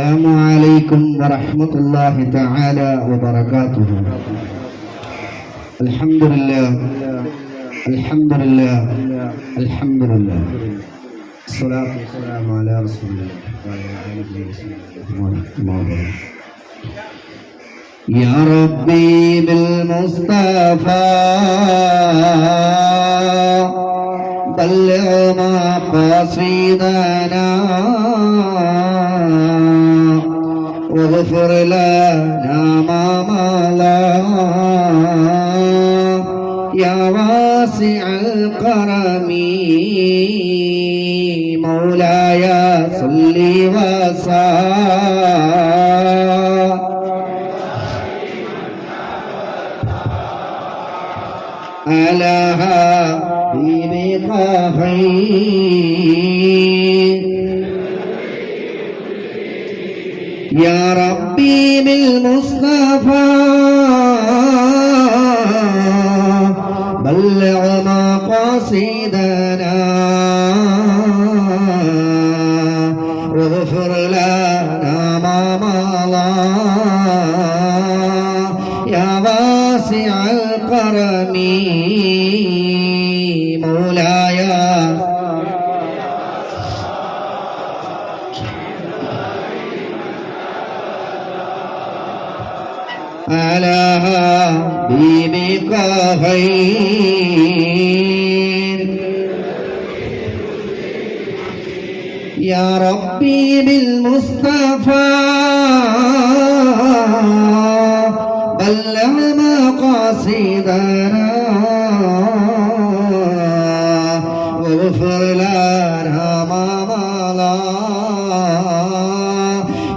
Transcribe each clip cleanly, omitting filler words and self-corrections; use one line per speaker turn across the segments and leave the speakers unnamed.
السلام عليكم ورحمة الله تعالى وبركاته. الحمد لله الحمد لله الحمد لله الصلاة والسلام على رسول الله وعلى آله وصحبه. يا ربي بالمصطفى بلغ مقاصدنا واغفر لنا ما مضى يا واسع الكرم مولاي صل وسلم على حبيبك خير يا ربي بالمصطفى بلغ مقاصدنا واغفر لنا ما مضى يا واسع الكرم مولاي على حبيبك خير يا ربي بالمصطفى بلغ مقاصدنا واغفر لنا ما مضى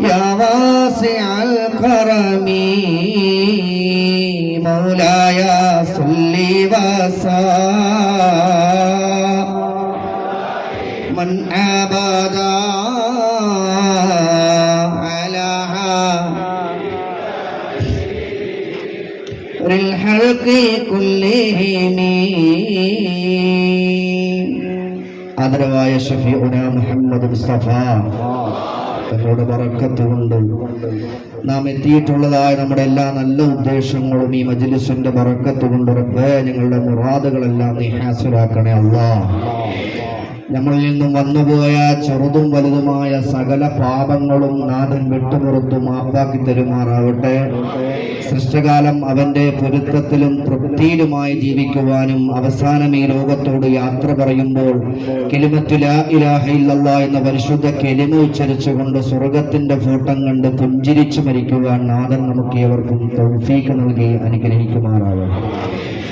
يا واسع الكرم مولاي صل وسلم من عبد على الحلق كلهم ആദരവായ ഷഫീഉന മുഹമ്മദ് മുസ്തഫ തങ്ങളുടെ ബറക്കത്ത് കൊണ്ട് നാം എത്തിയിട്ടുള്ളതായ നമ്മുടെ എല്ലാ നല്ല ഉദ്ദേശങ്ങളും ഈ മജ്ലിസിന്റെ ബറക്കത്ത് കൊണ്ട് റബ്ബേ ഞങ്ങളുടെ മുറാദുകളെല്ലാം നീ ഹാസിലാക്കണേ അല്ലാഹ്. നമ്മളിൽ നിന്നും വന്നുപോയ ചെറുതും വലുതുമായ സകല പാപങ്ങളും നാഥൻ വിട്ടുപുറത്തു മാപ്പാക്കി തരുമാറാവട്ടെ. സൃഷ്ടകാലം അവന്റെ പൊരുത്തത്തിലും തൃപ്തിയിലുമായി ജീവിക്കുവാനും അവസാനം ഈ ലോകത്തോട് യാത്ര പറയുമ്പോൾ കലിമത്തു ലാ ഇലാഹ ഇല്ലല്ലാഹ് എന്ന പരിശുദ്ധ കലിമ ഉച്ചരിച്ചുകൊണ്ട് സ്വർഗത്തിന്റെ ഫോട്ടം കണ്ട് പുഞ്ചിരിച്ചു മരിക്കുവാൻ നാഥൻ നമുക്ക് ഏവർക്കും തൗഫീഖ് നൽകി അനുഗ്രഹിക്കുമാറാവട്ടെ.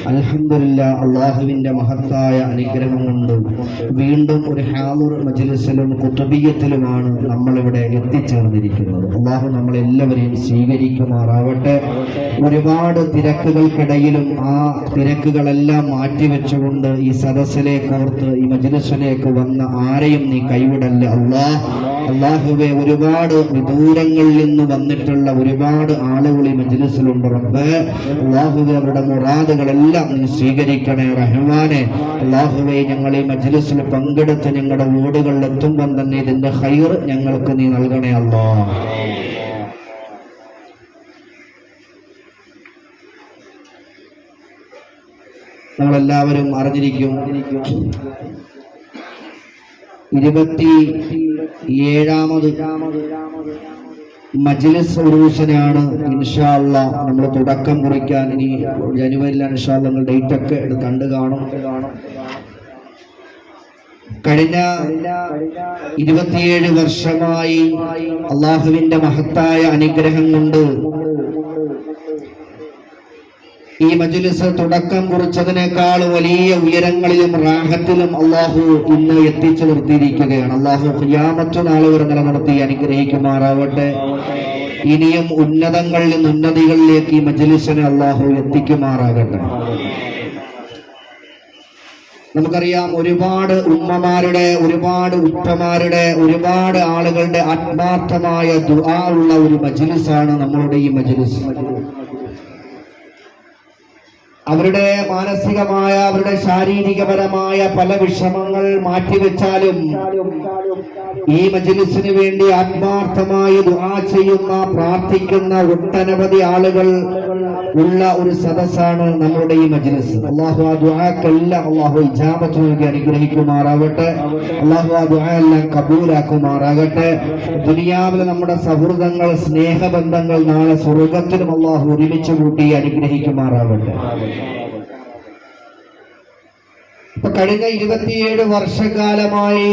അൽഹംദുലില്ലാഹ്, അള്ളാഹുവിന്റെ മഹത്തായ അനുഗ്രഹം കൊണ്ട് വീണ്ടും ഒരു ഹാദുർ മജ്ലിസിലും ഖുതുബിയ്യത്തിലുമാണ് നമ്മളിവിടെ എത്തിച്ചേർന്നിരിക്കുന്നത്. അള്ളാഹു നമ്മളെല്ലാവരെയും സ്വീകരിക്കുമാറാവട്ടെ. ഒരുപാട് തിരക്കുകൾക്കിടയിലും ആ തിരക്കുകളെല്ലാം മാറ്റിവെച്ചുകൊണ്ട് ഈ സദസ്സിലേക്ക് ഓർത്ത് ഈ മജ്ലിസിലേക്ക് വന്ന ആരെയും നീ കൈവിടല്ലേ അല്ലാഹ്. അള്ളാഹുവെ, ഒരുപാട് വിദൂരങ്ങളിൽ നിന്ന് വന്നിട്ടുള്ള ഒരുപാട് ആളുകൾ ഈ മജ്ലിസിലുണ്ട് റബ്ബേ. അള്ളാഹുവെ, അവരുടെ മുറാദുകളെല്ലാം നീ സ്വീകരിക്കണേ റഹ്മാനെ. അള്ളാഹുവെ, ഞങ്ങൾ ഈ മജ്ലിസിൽ പങ്കെടുത്ത് ഞങ്ങളുടെ വീടുകളിൽ എത്തുമ്പം തന്നെ ഇതിന്റെ ഖൈർ ഞങ്ങൾക്ക് നീ നൽകണേ അല്ലാഹ്. നമ്മളെല്ലാവരും അറിഞ്ഞിരിക്കും, 27ാമത് മജ്ലിസ് ഉറൂസിനാണ് ഇൻഷാ അല്ലാഹ് നമ്മൾ തുടക്കം കുറിക്കാൻ. ഇനി ജനുവരിയിലാണ് ഇൻഷാ അല്ലാഹ്. നിങ്ങൾ ഡേറ്റ് ഒക്കെ കണ്ടു കാണും. കഴിഞ്ഞ 27 വർഷമായി അള്ളാഹുവിന്റെ മഹത്തായ അനുഗ്രഹം കൊണ്ട് ഈ മജ്ലിസ് തുടക്കം കുറിച്ചതിനേക്കാൾ വലിയ ഉയരങ്ങളിലും റാഹത്തിലും അള്ളാഹു ഇന്ന് എത്തിച്ചു നിർത്തിയിരിക്കുകയാണ്. അള്ളാഹു ഖിയാമത്ത് നാൾ വരെ നിലനിർത്തി അനുഗ്രഹിക്കുമാറാവട്ടെ. ഇനിയും ഉന്നതങ്ങളിൽ നിന്ന് ഉന്നതികളിലേക്ക് ഈ മജ്ലിസിനെ അള്ളാഹു എത്തിക്കുമാറാകട്ടെ. നമുക്കറിയാം, ഒരുപാട് ഉമ്മമാരുടെ, ഒരുപാട് ഉപ്പമാരുടെ, ഒരുപാട് ആളുകളുടെ ആത്മാർത്ഥമായ ദുആ ഉള്ള ഒരു മജ്ലിസാണ് നമ്മളുടെ ഈ മജ്ലിസ്. അവരുടെ മാനസികമായ, അവരുടെ ശാരീരികപരമായ പല വിഷമങ്ങൾ മാറ്റിവെച്ചാലും ഈ മജ്‌ലിസിന് വേണ്ടി ആത്മാർത്ഥമായി ദുആ ചെയ്യുന്ന പ്രാർത്ഥിക്കുന്ന ഒട്ടനവധി ആളുകൾ ഉള്ള ഒരു സദസ്സാണ് നമ്മുടെ ഈ മജ്‌ലിസ്. അല്ലാഹു ആ ദുആക്കെല്ലാം അല്ലാഹു ഇജാബത്ത് നൽകി അനുഗ്രഹിക്കുമാറാകട്ടെ. അല്ലാഹു ആ ദുആ എല്ലാം കബൂലാക്കുമാറാകട്ടെ. ദുനിയാവിലെ നമ്മുടെ സൗഹൃദങ്ങൾ, സ്നേഹബന്ധങ്ങൾ നാളെ സ്വർഗ്ഗത്തിലും അല്ലാഹു ഒരുമിച്ച് കൂട്ടി അനുഗ്രഹിക്കുമാറാകട്ടെ. ഇപ്പൊ കഴിഞ്ഞ 27 വർഷക്കാലമായി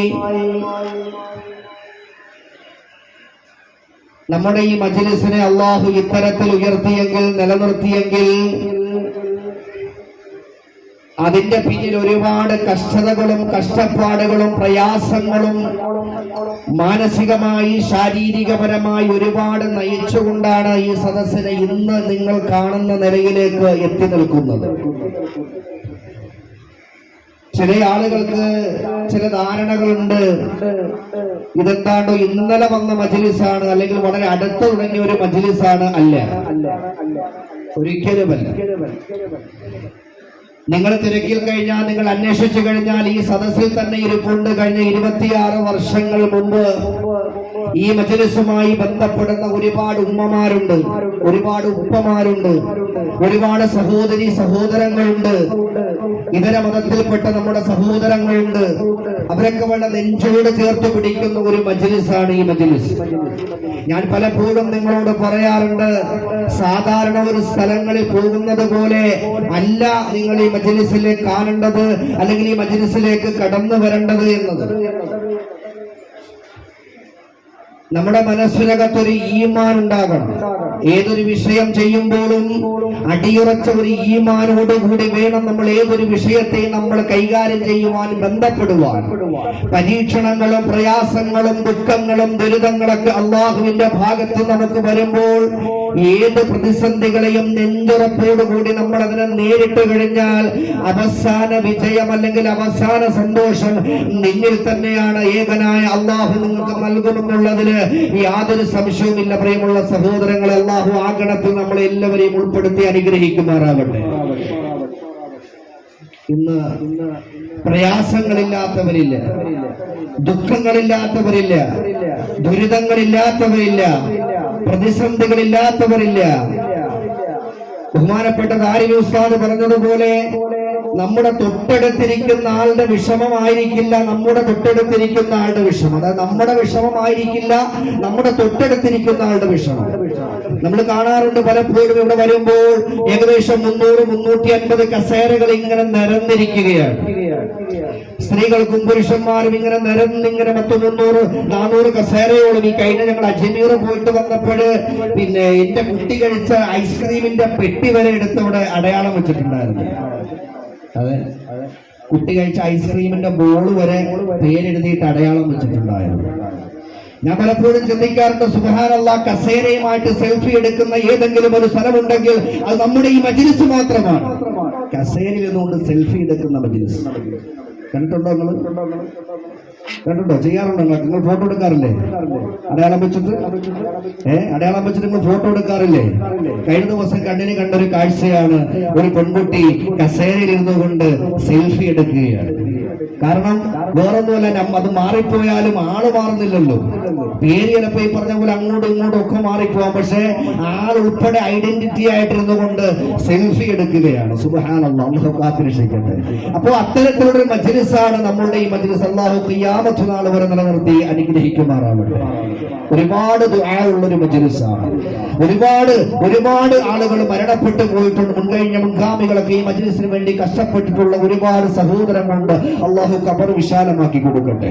നമ്മുടെ ഈ മജ്‌ലിസിനെ അല്ലാഹു ഇത്തരത്തിൽ ഉയർത്തിയെങ്കിൽ, നിലനിർത്തിയെങ്കിൽ അതിന്റെ പിന്നിൽ ഒരുപാട് കഷ്ടതകളും കഷ്ടപ്പാടുകളും പ്രയാസങ്ങളും മാനസികമായി ശാരീരികപരമായി ഒരുപാട് നയിച്ചുകൊണ്ടാണ് ഈ സദസ്സിനെ ഇന്ന് നിങ്ങൾ കാണുന്ന നിലയിലേക്ക് എത്തി നിൽക്കുന്നത്. ചില ആളുകൾക്ക് ചില ധാരണകളുണ്ട്. ഇതെന്താണ്ടോ ഇന്നലെ വന്ന മജ്‌ലിസാണ്, അല്ലെങ്കിൽ വളരെ അടുത്ത് തുടങ്ങിയ ഒരു മജ്‌ലിസാണ്. അല്ല, ഒരിക്കലുമല്ല. നിങ്ങൾ തിരക്കിൽ കഴിഞ്ഞാൽ, നിങ്ങൾ അന്വേഷിച്ചു കഴിഞ്ഞാൽ ഈ സദസ്സിൽ തന്നെ ഇരിപ്പുണ്ട്. കഴിഞ്ഞ 26 വർഷങ്ങൾ മുമ്പ് ഈ മജ്‌ലിസുമായി ബന്ധപ്പെടുന്ന ഒരുപാട് ഉമ്മമാരുണ്ട്, ഒരുപാട് ഉപ്പമാരുണ്ട്, ഒരുപാട് സഹോദരി സഹോദരങ്ങളുണ്ട്, ഇതര മതത്തിൽപ്പെട്ട നമ്മുടെ സഹോദരങ്ങളുണ്ട്. അവരൊക്കെ വളരെ നെഞ്ചോട് ചേർത്ത് പിടിക്കുന്ന ഒരു മജ്‌ലിസാണ് ഈ മജ്‌ലിസ്. ഞാൻ പലപ്പോഴും നിങ്ങളോട് പറയാറുണ്ട്, സാധാരണ ഒരു സ്ഥലങ്ങളിൽ പോകുന്നത് പോലെ അല്ല നിങ്ങൾ ഈ മജ്‌ലിസിലേക്ക് കാണേണ്ടത്, അല്ലെങ്കിൽ ഈ മജ്‌ലിസിലേക്ക് കടന്നു വരേണ്ടത് എന്നത്. നമ്മുടെ മനസ്സിനകത്തൊരു ഈമാൻ ഉണ്ടാകണം. ഏതൊരു വിഷയം ചെയ്യുമ്പോഴും അടിയുറച്ച ഒരു ഈമാനോടുകൂടി വേണം നമ്മൾ ഏതൊരു വിഷയത്തെയും നമ്മൾ കൈകാര്യം ചെയ്യുവാൻ, ബന്ധപ്പെടുവാൻ. പരീക്ഷണങ്ങളും പ്രയാസങ്ങളും ദുഃഖങ്ങളും ദുരിതങ്ങളൊക്കെ അള്ളാഹുവിന്റെ ഭാഗത്ത് നമുക്ക് വരുമ്പോൾ ഏത് പ്രതിസന്ധികളെയും നെഞ്ചുറപ്പോടുകൂടി നമ്മൾ അതിനെ നേരിട്ട് കഴിഞ്ഞാൽ അവസാന വിജയം, അല്ലെങ്കിൽ അവസാന സന്തോഷം നിന്നിൽ തന്നെയാണ്. ഏകനായ അള്ളാഹു നിങ്ങൾക്ക് നൽകുമെന്നുള്ളതിന് യാതൊരു സംശയവുമില്ല. പ്രിയമുള്ള സഹോദരങ്ങളെ, അള്ളാഹു ആ ഗണത്തിൽ നമ്മളെ എല്ലാവരെയും ഉൾപ്പെടുത്തി അനുഗ്രഹിക്കുമാറാകട്ടെ. ഇന്ന് പ്രയാസങ്ങളില്ലാത്തവരില്ല, ദുഃഖങ്ങളില്ലാത്തവരില്ല, ദുരിതങ്ങളില്ലാത്തവരില്ല, പ്രതിസന്ധികളില്ലാത്തവരില്ല. ബഹുമാനപ്പെട്ട ദാരിമി ഉസ്താദ് പറഞ്ഞതുപോലെ നമ്മുടെ തൊട്ടടുത്തിരിക്കുന്ന ആളുടെ വിഷമമായിരിക്കില്ല നമ്മുടെ തൊട്ടടുത്തിരിക്കുന്ന ആളുടെ വിഷമം. അതായത് നമ്മുടെ വിഷമമായിരിക്കില്ല നമ്മുടെ തൊട്ടടുത്തിരിക്കുന്ന ആളുടെ വിഷമം. നമ്മൾ കാണാറുണ്ട് പലപ്പോഴും ഇവിടെ വരുമ്പോൾ ഏകദേശം 300-350 കസേരകൾ ഇങ്ങനെ നിരന്നിരിക്കുകയാണ്. സ്ത്രീകൾക്കും പുരുഷന്മാരും ഇങ്ങനെ നിരന്നിങ്ങനെ 300-400 കസേരയോളം. ഈ കഴിഞ്ഞ ഞങ്ങൾ അജ്മീർ പോയിട്ട് വന്നപ്പോൾ പിന്നെ എന്റെ കുട്ടി കഴിച്ച ഐസ്ക്രീമിന്റെ പെട്ടി വരെ എടുത്തവിടെ അടയാളം വെച്ചിട്ടുണ്ടായിരുന്നു. അതെ, കുട്ടി കഴിച്ച ഐസ്ക്രീമിന്റെ ബോള് വരെ പേരെഴുതിയിട്ട് അടയാളം വെച്ചിട്ടുണ്ടായിരുന്നു. ഞാൻ പലപ്പോഴും ചിന്തിക്കാറുണ്ട്, സുബ്ഹാനല്ലാഹ്, കസേരയുമായിട്ട് സെൽഫി എടുക്കുന്ന ഏതെങ്കിലും ഒരു സ്ഥലമുണ്ടെങ്കിൽ അത് നമ്മുടെ ഈ മജ്‌ലിസ് മാത്രമാണ്. കസേരയിൽ നിന്നുകൊണ്ട് സെൽഫി എടുക്കുന്ന മജ്‌ലിസ് കണ്ടിട്ടുണ്ടോ? നിങ്ങൾ കണ്ടിട്ടുണ്ടോ? ചെയ്യാറുണ്ടോ? നിങ്ങൾ ഫോട്ടോ എടുക്കാറില്ലേ? അടയാളം വെച്ചിട്ട് അടയാളം വെച്ചിട്ട് നിങ്ങൾ ഫോട്ടോ എടുക്കാറില്ലേ? കഴിഞ്ഞ ദിവസം കണ്ണിന് കണ്ടൊരു കാഴ്ചയാണ്, ഒരു പെൺകുട്ടി കസേരയിൽ ഇരുന്നുകൊണ്ട് സെൽഫി എടുക്കുകയാണ്. കാരണം വേറൊന്നുമല്ല, അത് മാറിപ്പോയാലും ആള് മാറുന്നില്ലല്ലോ. പേര് ചിലപ്പോ ഈ പറഞ്ഞ പോലെ അങ്ങോട്ടും ഇങ്ങോട്ടും ഒക്കെ മാറിപ്പോവാം, പക്ഷെ ആൾ ഉൾപ്പെടെ ഐഡന്റിറ്റി ആയിട്ടിരുന്നു കൊണ്ട് സെൽഫി എടുക്കുകയാണ്. സുബ്ഹാനല്ലാഹ്, അല്ലാഹു കാത്തിരക്ഷിക്കട്ടെ. അപ്പോ അത്തരത്തിലുള്ള മജ്‌ലിസാണ് നമ്മളുടെ ഈ മജ്‌ലിസ്. അല്ലാഹു ഖിയാമത്ത് നാൾ വരെ നിലനിർത്തി അനുഗ്രഹിക്കുമാറാവട്ടെ. ഒരുപാട് ദുആ ഉള്ളൊരു മജ്‌ലിസാണ്. ഒരുപാട് ആളുകൾ മരണപ്പെട്ടു പോയിട്ടുണ്ട്. മുൻകഴിഞ്ഞ മുൻഗാമികളൊക്കെ ഈ മജ്‌ലിസിന് വേണ്ടി കഷ്ടപ്പെട്ടിട്ടുള്ള ഒരുപാട് സഹോദരങ്ങളുണ്ട്. അല്ലാഹു ഖബർ വിശാലമാക്കി കൊടുക്കട്ടെ.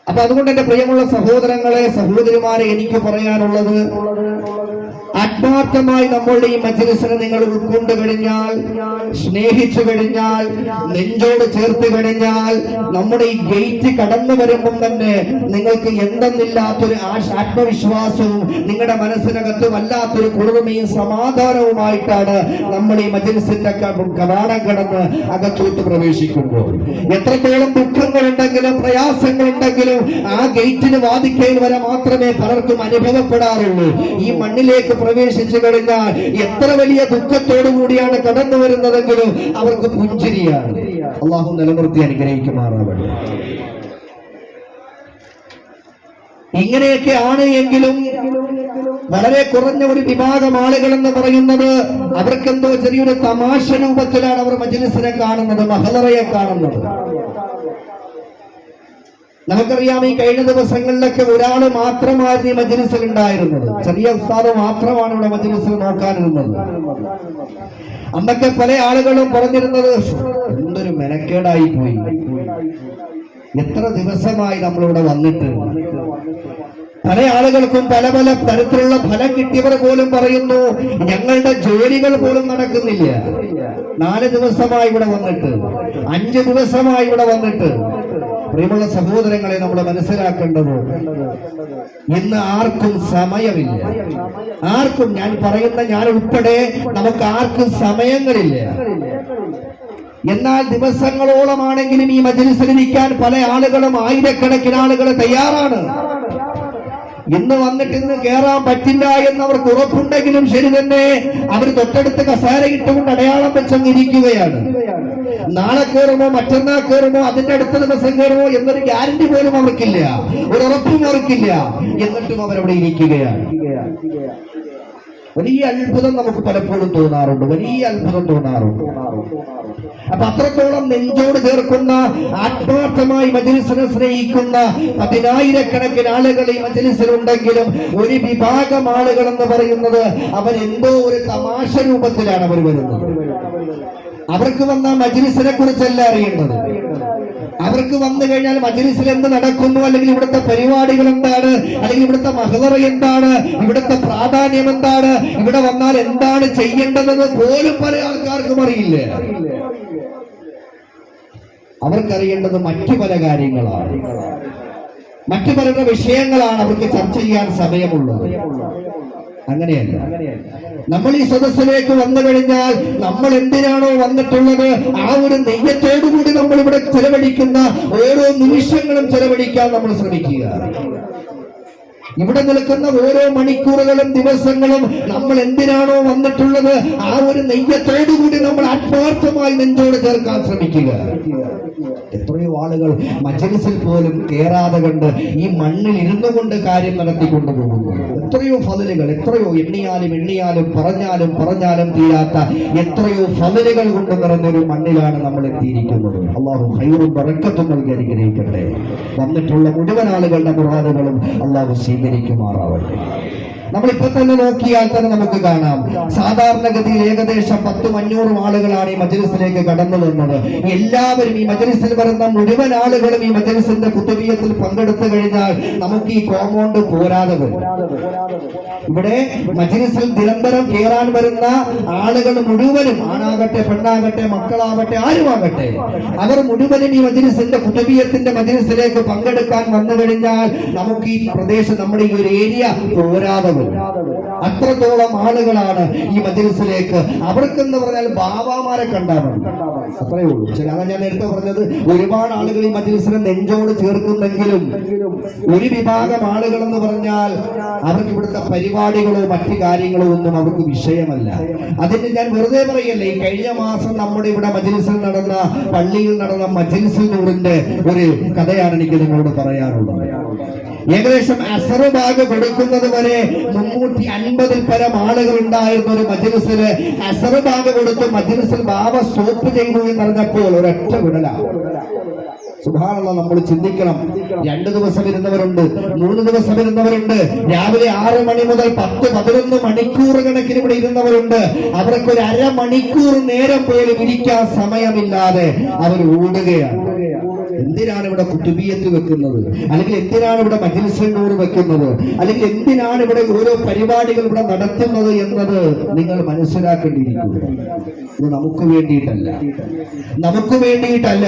അപ്പൊ അതുകൊണ്ട് എന്റെ പ്രിയമുള്ള സഹോദരങ്ങളെ, സഹോദരിമാരെ, എനിക്ക് പറയാനുള്ളത്, ആത്മാർത്ഥമായി നമ്മളുടെ ഈ മജ്‌ലിസിനെ നിങ്ങൾ ഉൾക്കൊണ്ടു കഴിഞ്ഞാൽ, സ്നേഹിച്ചു കഴിഞ്ഞാൽ, നെഞ്ചോട് ചേർത്ത് കഴിഞ്ഞാൽ, നമ്മുടെ ഈ ഗേറ്റ് കടന്നു വരുമ്പം തന്നെ നിങ്ങൾക്ക് എന്തെന്നില്ലാത്തൊരു ആത്മവിശ്വാസവും നിങ്ങളുടെ മനസ്സിനകത്ത് വല്ലാത്തൊരു കുളിർമയും സമാധാനവുമായിട്ടാണ് നമ്മൾ ഈ മജ്‌ലിസിന്റെ കവാടം കടന്ന് അകത്തോട്ട് പ്രവേശിക്കുമ്പോൾ. എത്രത്തോളം ദുഃഖങ്ങളുണ്ടെങ്കിലും പ്രയാസങ്ങളുണ്ടെങ്കിലും ആ ഗേറ്റിന് വാതിക്കയിൽ വരെ മാത്രമേ പലർക്കും അനുഭവപ്പെടാറുള്ളൂ. ഈ മണ്ണിലേക്ക് പ്രവേശിച്ചു കഴിഞ്ഞാൽ എത്ര വലിയ ദുഃഖത്തോടു കൂടിയാണ് കടന്നു വരുന്നതെങ്കിലും അവർക്ക് പുഞ്ചിരിയാണ്. അള്ളാഹു നിലനിർത്തി അനുഗ്രഹിക്കുമാറാവട്ടെ. ഇങ്ങനെയൊക്കെ ആണ് എങ്കിലും വളരെ കുറഞ്ഞ ഒരു വിഭാഗം ആളുകൾ എന്ന് പറയുന്നത് അവർക്കെന്തോ ചെറിയൊരു തമാശ രൂപത്തിലാണ് അവർ മജ്‌ലിസിനെ കാണുന്നത്, മഹ്‌ളറയെ കാണുന്നത്. നമുക്കറിയാം, ഈ കഴിഞ്ഞ ദിവസങ്ങളിലൊക്കെ ഒരാൾ മാത്രമായിരുന്നു ഈ മജ്‌ലിസിൽ ഉണ്ടായിരുന്നത്. ചെറിയ ഉസ്താദ് മാത്രമാണ് ഇവിടെ മജ്‌ലിസിൽ നോക്കാനിരുന്നത്. അന്നൊക്കെ പല ആളുകളും പറഞ്ഞിരുന്നത്, എന്തൊരു മെനക്കേടായി പോയി, എത്ര ദിവസമായി നമ്മളിവിടെ വന്നിട്ട്. പല ആളുകൾക്കും പല പല തരത്തിലുള്ള ഫലം കിട്ടിയവർ പോലും പറയുന്നു, ഞങ്ങളുടെ ജോലികൾ പോലും നടക്കുന്നില്ല. 4 ദിവസമായി ഇവിടെ വന്നിട്ട്, 5 ദിവസമായി ഇവിടെ വന്നിട്ട്. പ്രിയമുള്ള സഹോദരങ്ങളെ, നമ്മൾ മനസ്സിലാക്കേണ്ടത്, ഇന്ന് ആർക്കും സമയമില്ല. ആർക്കും, ഞാൻ പറയുന്ന ഞാൻ ഉൾപ്പെടെ, നമുക്ക് ആർക്കും സമയങ്ങളില്ല. എന്നാൽ ദിവസങ്ങളോളമാണെങ്കിലും ഈ മജ്‌ലിസിലിരിക്കാൻ പല ആളുകളും, ആയിരക്കണക്കിന് ആളുകൾ തയ്യാറാണ്. ഇന്ന് വന്നിട്ട് ഇന്ന് കയറാൻ പറ്റില്ല എന്ന് അവർക്ക് ഉറപ്പുണ്ടെങ്കിലും ശരി തന്നെ, അവർ തൊട്ടടുത്ത് കസേര ഇട്ടുകൊണ്ട് അടയാളം വെച്ചങ്ങിരിക്കുകയാണ്. നാളെ കയറുമോ മറ്റന്നാൾ കയറുമോ അതിന്റെ അടുത്ത ദിവസം കയറുമോ എന്നൊരു ഗ്യാരണ്ടി പോലും അവർക്കില്ല, ഒരു ഉറപ്പും അവർക്കില്ല. എന്നിട്ടും അവരവിടെ ഇരിക്കുകയാണ്. വലിയ അത്ഭുതം നമുക്ക് പലപ്പോഴും തോന്നാറുണ്ട്, വലിയ അത്ഭുതം തോന്നാറുണ്ട്. അപ്പൊ അത്രത്തോളം നെഞ്ചോട് ചേർക്കുന്ന, ആത്മാർത്ഥമായി മജ്‌ലിസിനെ സ്നേഹിക്കുന്ന 10,000-കണക്കിന് ആളുകൾ ഈ മജ്‌ലിസിലുണ്ടെങ്കിലും ഒരു വിഭാഗം ആളുകൾ എന്ന് പറയുന്നത് അവരെന്തോ ഒരു തമാശ രൂപത്തിലാണ് അവർ വരുന്നത്. അവർക്ക് വന്ന മജ്‌ലിസിനെ കുറിച്ചല്ല അറിയേണ്ടത്. അവർക്ക് വന്നു കഴിഞ്ഞാൽ മജ്‌ലിസിൽ എന്ത് നടക്കുന്നു, അല്ലെങ്കിൽ ഇവിടുത്തെ പരിപാടികൾ എന്താണ്, അല്ലെങ്കിൽ ഇവിടുത്തെ മഹ്‌ളറ എന്താണ്, ഇവിടുത്തെ പ്രാധാന്യം എന്താണ്, ഇവിടെ വന്നാൽ എന്താണ് ചെയ്യേണ്ടതെന്ന് പോലും പല ആൾക്കാർക്കും അറിയില്ല. അവർക്കറിയേണ്ടത് മറ്റു പല കാര്യങ്ങളാണ്, മറ്റു പല വിഷയങ്ങളാണ് അവർക്ക് ചർച്ച ചെയ്യാൻ സമയമുള്ളത്. അങ്ങനെയല്ല. നമ്മൾ ഈ സദസ്സിലേക്ക് വന്നു കഴിഞ്ഞാൽ നമ്മൾ എന്തിനാണോ വന്നിട്ടുള്ളത്, ആ ഒരു നെയ്യത്തോടുകൂടി നമ്മൾ ഇവിടെ ചെലവഴിക്കുന്ന ഓരോ നിമിഷങ്ങളും ചെലവഴിക്കാൻ നമ്മൾ ശ്രമിക്കുക. ഇവിടെ നിൽക്കുന്ന ഓരോ മണിക്കൂറുകളും ദിവസങ്ങളും നമ്മൾ എന്തിനാണോ വന്നിട്ടുള്ളത്, ആ ഒരു നെയ്യത്തോടുകൂടി നമ്മൾ ആത്മാർത്ഥമായി നെഞ്ചോട് ചേർക്കാൻ ശ്രമിക്കുക. എത്രയോ ആളുകൾ മജ്‌ലിസിൽ പോലും കേറാതെ കണ്ട് ഈ മണ്ണിൽ ഇരുന്നു കൊണ്ട് കാര്യം നടത്തിക്കൊണ്ടു പോകുന്നു. എത്രയോ ഫളലുകൾ, എത്രയോ എണ്ണിയാലും പറഞ്ഞാലും തീരാത്ത എത്രയോ ഫളലുകൾ കൊണ്ട് നിറഞ്ഞൊരു മണ്ണിലാണ് നമ്മൾ എത്തിയിരിക്കുന്നത്. അല്ലാഹു ഖൈറും ബറക്കത്തും നൽകി അനുഗ്രഹിക്കട്ടെ. വന്നിട്ടുള്ള മുഴുവൻ ആളുകളുടെ മുറാദുകളും അല്ലാഹു സ്വീകരിക്കുമാറാവട്ടെ. നമ്മളിപ്പോ തന്നെ നോക്കിയാൽ തന്നെ നമുക്ക് കാണാം, സാധാരണഗതിയിൽ ഏകദേശം 10-500 ആളുകളാണ് ഈ മജ്‌ലിസിലേക്ക് കടന്നു വന്നത്. എല്ലാവരും, ഈ മജ്‌ലിസിൽ വരുന്ന മുഴുവൻ ആളുകളും ഈ മജ്‌ലിസിന്റെ കുതുബിയത്തിൽ പങ്കെടുത്തു കഴിഞ്ഞാൽ നമുക്ക് ഈ കോമ്പൗണ്ട് പോരാതെ വരും. ഇവിടെ മജ്‌ലിസിൽ നിരന്തരം കയറാൻ വരുന്ന ആളുകൾ മുഴുവനും, ആണാകട്ടെ പെണ്ണാകട്ടെ മക്കളാകട്ടെ ആരുമാകട്ടെ, അവർ മുഴുവനും ഈ മജ്‌ലിസിന്റെ കുതുബിയത്തിന്റെ മജ്‌ലിസിലേക്ക് പങ്കെടുക്കാൻ വന്നു കഴിഞ്ഞാൽ നമുക്ക് ഈ പ്രദേശം, നമ്മുടെ ഈ ഒരു ഏരിയ പോരാതെ. അത്രത്തോളം ആളുകളാണ് ഈ മജ്‌ലിസിലേക്ക്. അവർക്കെന്ന് പറഞ്ഞാൽ ബാബാമാരെ കണ്ടാൽ മതി, അത്രയേ ഉള്ളൂ. അതാണ് ഞാൻ നേരത്തെ പറഞ്ഞത്, ഒരുപാട് ആളുകൾ ഈ മജ്‌ലിസിനെ നെഞ്ചോട് ചേർക്കുന്നെങ്കിലും ഒരു വിഭാഗം ആളുകൾ എന്ന് പറഞ്ഞാൽ അവർക്ക് ഇവിടുത്തെ പരിപാടികളോ മറ്റു കാര്യങ്ങളോ ഒന്നും അവർക്ക് വിഷയമല്ല. അതിന് ഞാൻ വെറുതെ പറയല്ലേ, ഈ കഴിഞ്ഞ മാസം നമ്മുടെ ഇവിടെ മജ്‌ലിസിൽ നടന്ന, പള്ളിയിൽ നടന്ന മജ്‌ലിസുൽ നൂറിന്റെ ഒരു കഥയാണ് എനിക്ക് നിങ്ങളോട് പറയാനുള്ളത്. ഏകദേശം അസർ ബാഗ് കൊടുക്കുന്നത് വരെ 350-ൽ പരം ആളുകൾ ഉണ്ടായിരുന്ന ഒരു മജ്‌ലിസില് അസർ ബാഗ് കൊടുത്ത് മജ്‌ലിസിൽ ബാബ സ്റ്റോപ്പ് ചെയ്തു എന്നറിഞ്ഞപ്പോൾ ഒരൊറ്റ വിടലാണ്. സുബ്ഹാനല്ലാഹ്, നമ്മൾ ചിന്തിക്കണം. 2 ദിവസം ഇരുന്നവരുണ്ട്, 3 ദിവസം ഇരുന്നവരുണ്ട്, രാവിലെ 6 മണി മുതൽ 10-11 മണിക്കൂർ കണക്കിന് ഇവിടെ ഇരുന്നവരുണ്ട്. അവർക്ക് ഒരു അരമണിക്കൂർ നേരം പോലും ഇരിക്കാൻ സമയമില്ലാതെ അവർ ഓടുകയാണ്. എന്തിനാണ് ഇവിടെ കുതുബിയത്ത് വെക്കുന്നത്, അല്ലെങ്കിൽ എന്തിനാണ് ഇവിടെ മജ്‌ലിസുൽ നൂർ വെക്കുന്നത്, അല്ലെങ്കിൽ എന്തിനാണ് ഇവിടെ ഓരോ പരിപാടികൾ ഇവിടെ നടത്തുന്നത് എന്നത് നിങ്ങൾ മനസ്സിലാക്കേണ്ടിയിരിക്കുന്നു. ഇത് നമുക്ക് വേണ്ടിയിട്ടല്ല, നമുക്ക് വേണ്ടിയിട്ടല്ല.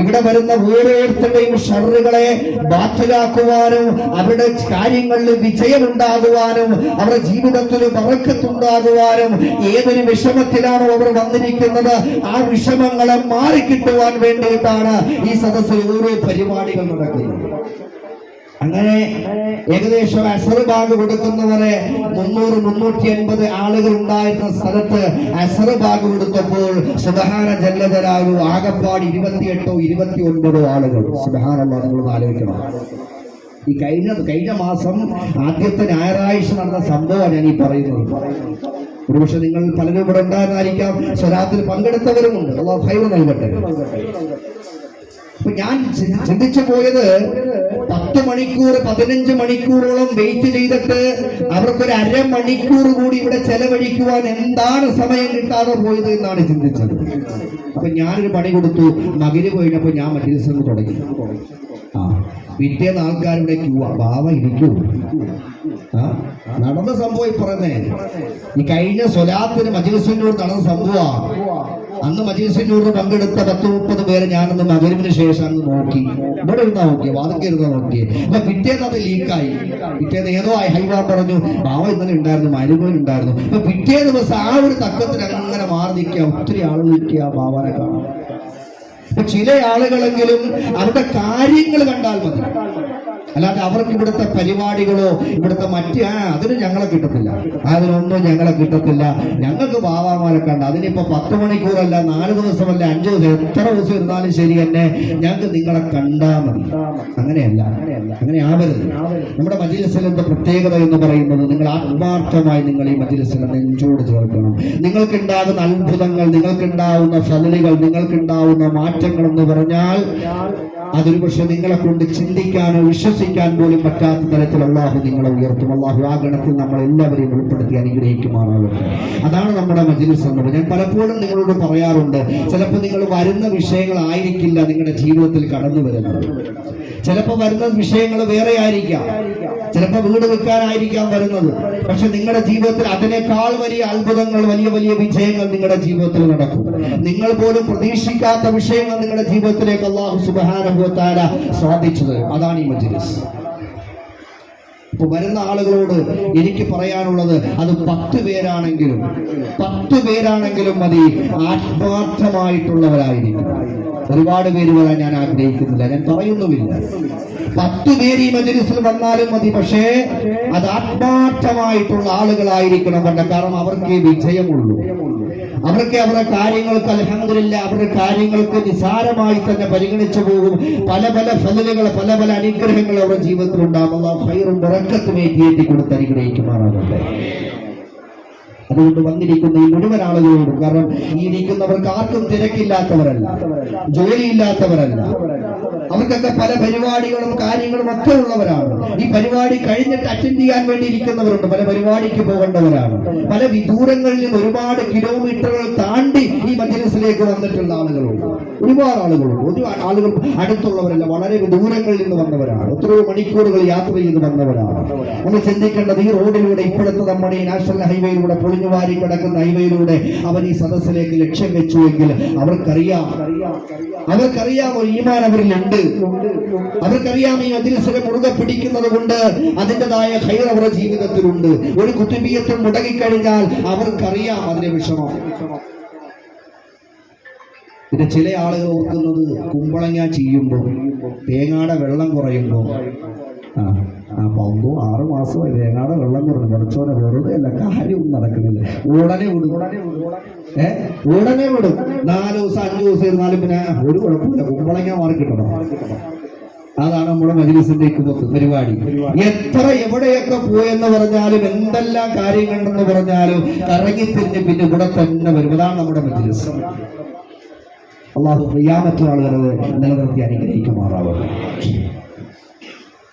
ഇവിടെ വരുന്ന ഓരോരുത്തരുടെയും ഷർറുകളെ ബാത്തിലാക്കുവാനും അവരുടെ കാര്യങ്ങളിൽ വിജയമുണ്ടാകുവാനും അവരുടെ ജീവിതത്തിൽ ബറക്കത്തുണ്ടാകുവാനും, ഏതൊരു വിഷമത്തിലാണോ അവർ വന്നിരിക്കുന്നത് ആ വിഷമങ്ങളെ മാറിക്കിട്ടുവാൻ വേണ്ടിയിട്ടാണ് ഈ സദസ്സിൽ ഓരോ പരിപാടികൾ നടക്കുന്നത്. അങ്ങനെ ഏകദേശം അസർ ബാഗ് കൊടുക്കുന്നവരെ 300-350 ആളുകൾ ഉണ്ടായിരുന്ന സ്ഥലത്ത് അസർ ബാഗ് കൊടുത്തപ്പോൾ സുബ്ഹാന ജല്ല ജലാലുഹു ആകപ്പാട് 28-29 ആളുകൾ. സുബ്ഹാനല്ലാഹ്, നിങ്ങൾ ആലോചിക്കണം. ഈ കഴിഞ്ഞ മാസം ആദ്യത്തെ ഞായറാഴ്ച നടന്ന സംഭവമാണ് ഞാൻ ഈ പറയുന്നത്. ഒരുപക്ഷെ നിങ്ങൾ പലരും ഇവിടെ ഉണ്ടായിരുന്നായിരിക്കാം, സ്വലാത്തിൽ പങ്കെടുത്തവരുമുണ്ട്. അല്ലാഹു ഖൈർ നൽകട്ടെ. അപ്പൊ ഞാൻ ചിന്തിച്ചു പോയത് 10 മണിക്കൂർ 15 മണിക്കൂറോളം വെയിറ്റ് ചെയ്തിട്ട് അവർക്കൊരു അരമണിക്കൂർ കൂടി ഇവിടെ ചെലവഴിക്കുവാൻ എന്താണ് സമയം കിട്ടാതെ പോയത് എന്നാണ് ചിന്തിച്ചത്. അപ്പൊ ഞാനൊരു പണി കൊടുത്തു. മഗ്‌രിബ് കഴിഞ്ഞപ്പോ ഞാൻ മജ്‌ലിസ് തുടങ്ങി. പിറ്റേന്ന് ആൾക്കാരുടെ ക്യൂ. ബാവ ഇരിക്കൂ. നടന്ന സംഭവം പറഞ്ഞേ. ഈ കഴിഞ്ഞ സ്വലാത്തിന് മജ്‌ലിസിനോട് നടന്ന സംഭവം. അന്ന് മജ്‌ലിസിനോട് പങ്കെടുത്ത 10-30 പേരെ ഞാനന്ന് മഗ്‌രിബിന് ശേഷം അന്ന് നോക്കി. ഇവിടെ ഇരുന്നാ നോക്കിയ, വാതൊക്കെ ഇരുന്നാ നോക്കിയേ. അപ്പൊ പിറ്റേന്ന് അത് ലീക്കായി. പിറ്റേന്ന് ഏതോ ഹൈവാ പറഞ്ഞു ബാവ ഇന്നലെ ഉണ്ടായിരുന്നു, മരുമോൻ ഉണ്ടായിരുന്നു. അപ്പൊ പിറ്റേ ദിവസം ആ ഒരു തക്കത്തിന് അങ്ങനെ മാറി നിൽക്കുക. ഒത്തിരി ആളുകൾ നിൽക്കുക ബാവാനെ കാണാം. അപ്പൊ ചില ആളുകളെങ്കിലും അവരുടെ കാര്യങ്ങൾ കണ്ടാൽ മതി, അല്ലാതെ അവർക്ക് ഇവിടുത്തെ പരിപാടികളോ ഇവിടുത്തെ അതിന് ഞങ്ങളെ കിട്ടത്തില്ല. അതിനൊന്നും ഞങ്ങളെ കിട്ടത്തില്ല. ഞങ്ങൾക്ക് ബാവാമാരെ കണ്ട അതിനിപ്പോ 10 മണിക്കൂറല്ല, 4 ദിവസമല്ല, 5 ദിവസം, എത്ര ദിവസം ഇരുന്നാലും ശരി തന്നെ ഞങ്ങൾക്ക് നിങ്ങളെ കണ്ടാ മതി. അങ്ങനെയല്ല, അങ്ങനെ ആവരുത്. നമ്മുടെ മജ്‌ലിസിന്റെ പ്രത്യേകത എന്ന് പറയുന്നത് നിങ്ങൾ ആത്മാർത്ഥമായി നിങ്ങൾ ഈ മജ്‌ലിസിനെ നെഞ്ചോട് ചേർക്കണം. നിങ്ങൾക്കുണ്ടാകുന്ന അത്ഭുതങ്ങൾ, നിങ്ങൾക്കുണ്ടാവുന്ന ഫളികൾ, നിങ്ങൾക്കുണ്ടാവുന്ന മാറ്റങ്ങൾ എന്ന് പറഞ്ഞാൽ അതൊരു പക്ഷെ നിങ്ങളെ കൊണ്ട് ചിന്തിക്കാനോ വിശ്വസിക്കാൻ പോലും പറ്റാത്ത തരത്തിൽ അല്ലാഹു നിങ്ങളെ ഉയർത്തും. അല്ലാഹു ആ ഗണത്തിൽ നമ്മൾ എല്ലാവരെയും ഉൾപ്പെടുത്തി അനുഗ്രഹിക്കുമാറാകട്ടെ. അതാണ് നമ്മുടെ മജ്‌ലിസ് എന്നത്. ഞാൻ പലപ്പോഴും നിങ്ങളോട് പറയാറുണ്ട്, ചിലപ്പോൾ നിങ്ങൾ വരുന്ന വിഷയങ്ങളായിരിക്കില്ല നിങ്ങളുടെ ജീവിതത്തിൽ കടന്നു വരുന്നത്. ചിലപ്പോൾ വരുന്ന വിഷയങ്ങൾ വേറെ ആയിരിക്കാം. ചിലപ്പോൾ വീട് വെക്കാനായിരിക്കാം വരുന്നത്. പക്ഷെ നിങ്ങളുടെ ജീവിതത്തിൽ അതിനേക്കാൾ വലിയ അത്ഭുതങ്ങൾ, വലിയ വലിയ വിജയങ്ങൾ നിങ്ങളുടെ ജീവിതത്തിൽ നടക്കും. നിങ്ങൾ പോലും പ്രതീക്ഷിക്കാത്ത വിഷയങ്ങൾ നിങ്ങളുടെ ജീവിതത്തിലേക്ക് അല്ലാഹു സുബ്ഹാനഹു വ തആല സാധിച്ചു തരും. അതാണ് ഈ മജ്‌ലിസ്. ഇപ്പൊ വരുന്ന ആളുകളോട് എനിക്ക് പറയാനുള്ളത്, അത് 10 പേരാണെങ്കിലും മതി, ആത്മാർത്ഥമായിട്ടുള്ളവരായിരിക്കും. ഒരുപാട് പേര് വരാൻ ഞാൻ ആഗ്രഹിക്കുന്നില്ല, ഞാൻ പറയുന്നുമില്ല. 10 പേര് ഈ മജ്‌ലിസിൽ വന്നാലും മതി, പക്ഷേ അത് ആത്മാർത്ഥമായിട്ടുള്ള ആളുകളായിരിക്കണം. കാരണം അവർക്ക് വിജയമുള്ളൂ. അവർക്ക് അവരുടെ കാര്യങ്ങൾക്ക് അൽഹംദുലില്ലാ അവരുടെ കാര്യങ്ങൾക്ക് നിസാരമായി തന്നെ പരിഗണിച്ചു പോകും. പല പല ഫളലുകൾ, പല പല അനുഗ്രഹങ്ങൾ അവരുടെ ജീവിതത്തിൽ ഉണ്ടാകും. അല്ലാഹു ഖൈറും ബറക്കത്തും ഏറ്റി കൊടുത്ത് അനുഗ്രഹിക്കുമാറാകട്ടെ. അതുകൊണ്ട് വന്നിരിക്കുന്ന ഈ മുഴുവൻ ആളുകളോടും, കാരണം ഈ ഇരിക്കുന്നവർക്ക് ആർക്കും തിരക്കില്ലാത്തവരല്ല, ജോലിയില്ലാത്തവരല്ല, അവർക്കൊക്കെ പല പരിപാടികളും കാര്യങ്ങളും ഒക്കെ ഉള്ളവരാണ്. ഈ പരിപാടി കഴിഞ്ഞിട്ട് അറ്റൻഡ് ചെയ്യാൻ വേണ്ടി ഇരിക്കുന്നവരുണ്ട്, പല പരിപാടിക്ക് പോകേണ്ടവരാണ്. പല വിദൂരങ്ങളിലും ഒരുപാട് കിലോമീറ്ററുകൾ താണ്ടി ഈ മജ്‌ലിസിലേക്ക് വന്നിട്ടുള്ള ആളുകളുണ്ട്. ഒരുപാട് ആളുകളുണ്ട്. ഒരുപാട് ആളുകൾ അടുത്തുള്ളവരല്ല, വളരെ ദൂരങ്ങളിൽ നിന്ന് വന്നവരാണ്. എത്രയോ മണിക്കൂറുകൾ യാത്ര ചെയ്ത് വന്നവരാണ്. നമ്മൾ ചിന്തിക്കേണ്ടത്, ഈ റോഡിലൂടെ, ഇപ്പോഴത്തെ നമ്മുടെ ഈ നാഷണൽ ഹൈവേയിലൂടെ, പൊളിഞ്ഞുവാരി കിടക്കുന്ന ഹൈവേയിലൂടെ അവർ ഈ സദസ്സിലേക്ക് ലക്ഷ്യം വെച്ചുവെങ്കിൽ അവർക്കറിയാം ഒരു ഈമാൻ അവരിലുണ്ട്. അവർക്കറിയാം ഈ മജ്‌ലിസിനെ മുറുകെ പിടിക്കുന്നത് കൊണ്ട് അതിൻ്റെതായ ഖൈർ അവരുടെ ജീവിതത്തിലുണ്ട്. ഒരു കുത്തുബിയത്തും മുടങ്ങിക്കഴിഞ്ഞാൽ അവർക്കറിയാം അതിന്റെ വിഷമം. പിന്നെ ചില ആളുകൾ ഓർക്കുന്നത്, കുമ്പളങ്ങ ചെയ്യുമ്പോൾ തേങ്ങയുടെ വെള്ളം കുറയുമ്പോൾ 6 മാസമായി തേങ്ങയുടെ വെള്ളം കുറഞ്ഞു, പഠിച്ചോനെ വെറുതെ അല്ല, കാര്യമൊന്നും നടക്കുന്നില്ല, ഉടനെ വിടും. 4 ദിവസം 5 ദിവസം ഇരുന്നാലും പിന്നെ ഒരു കുഴപ്പമില്ല, കുമ്പളങ്ങ മാറി കിട്ടണം. അതാണ് നമ്മുടെ മജ്‌ലിസിന്റെ പരിപാടി. എത്ര എവിടെയൊക്കെ പോയെന്ന് പറഞ്ഞാലും, എന്തെല്ലാം കാര്യങ്ങളുണ്ടെന്ന് പറഞ്ഞാലും കറങ്ങിത്തിരിഞ്ഞ് പിന്നെ ഇവിടെ തന്നെ വരും. അതാണ് നമ്മുടെ മജ്‌ലിസ്. അല്ലാഹു ഖിയാമത്ത് ആളുകളെ നിലനിർത്തി അനുഗ്രഹിക്കുമാറാവട്ടെ.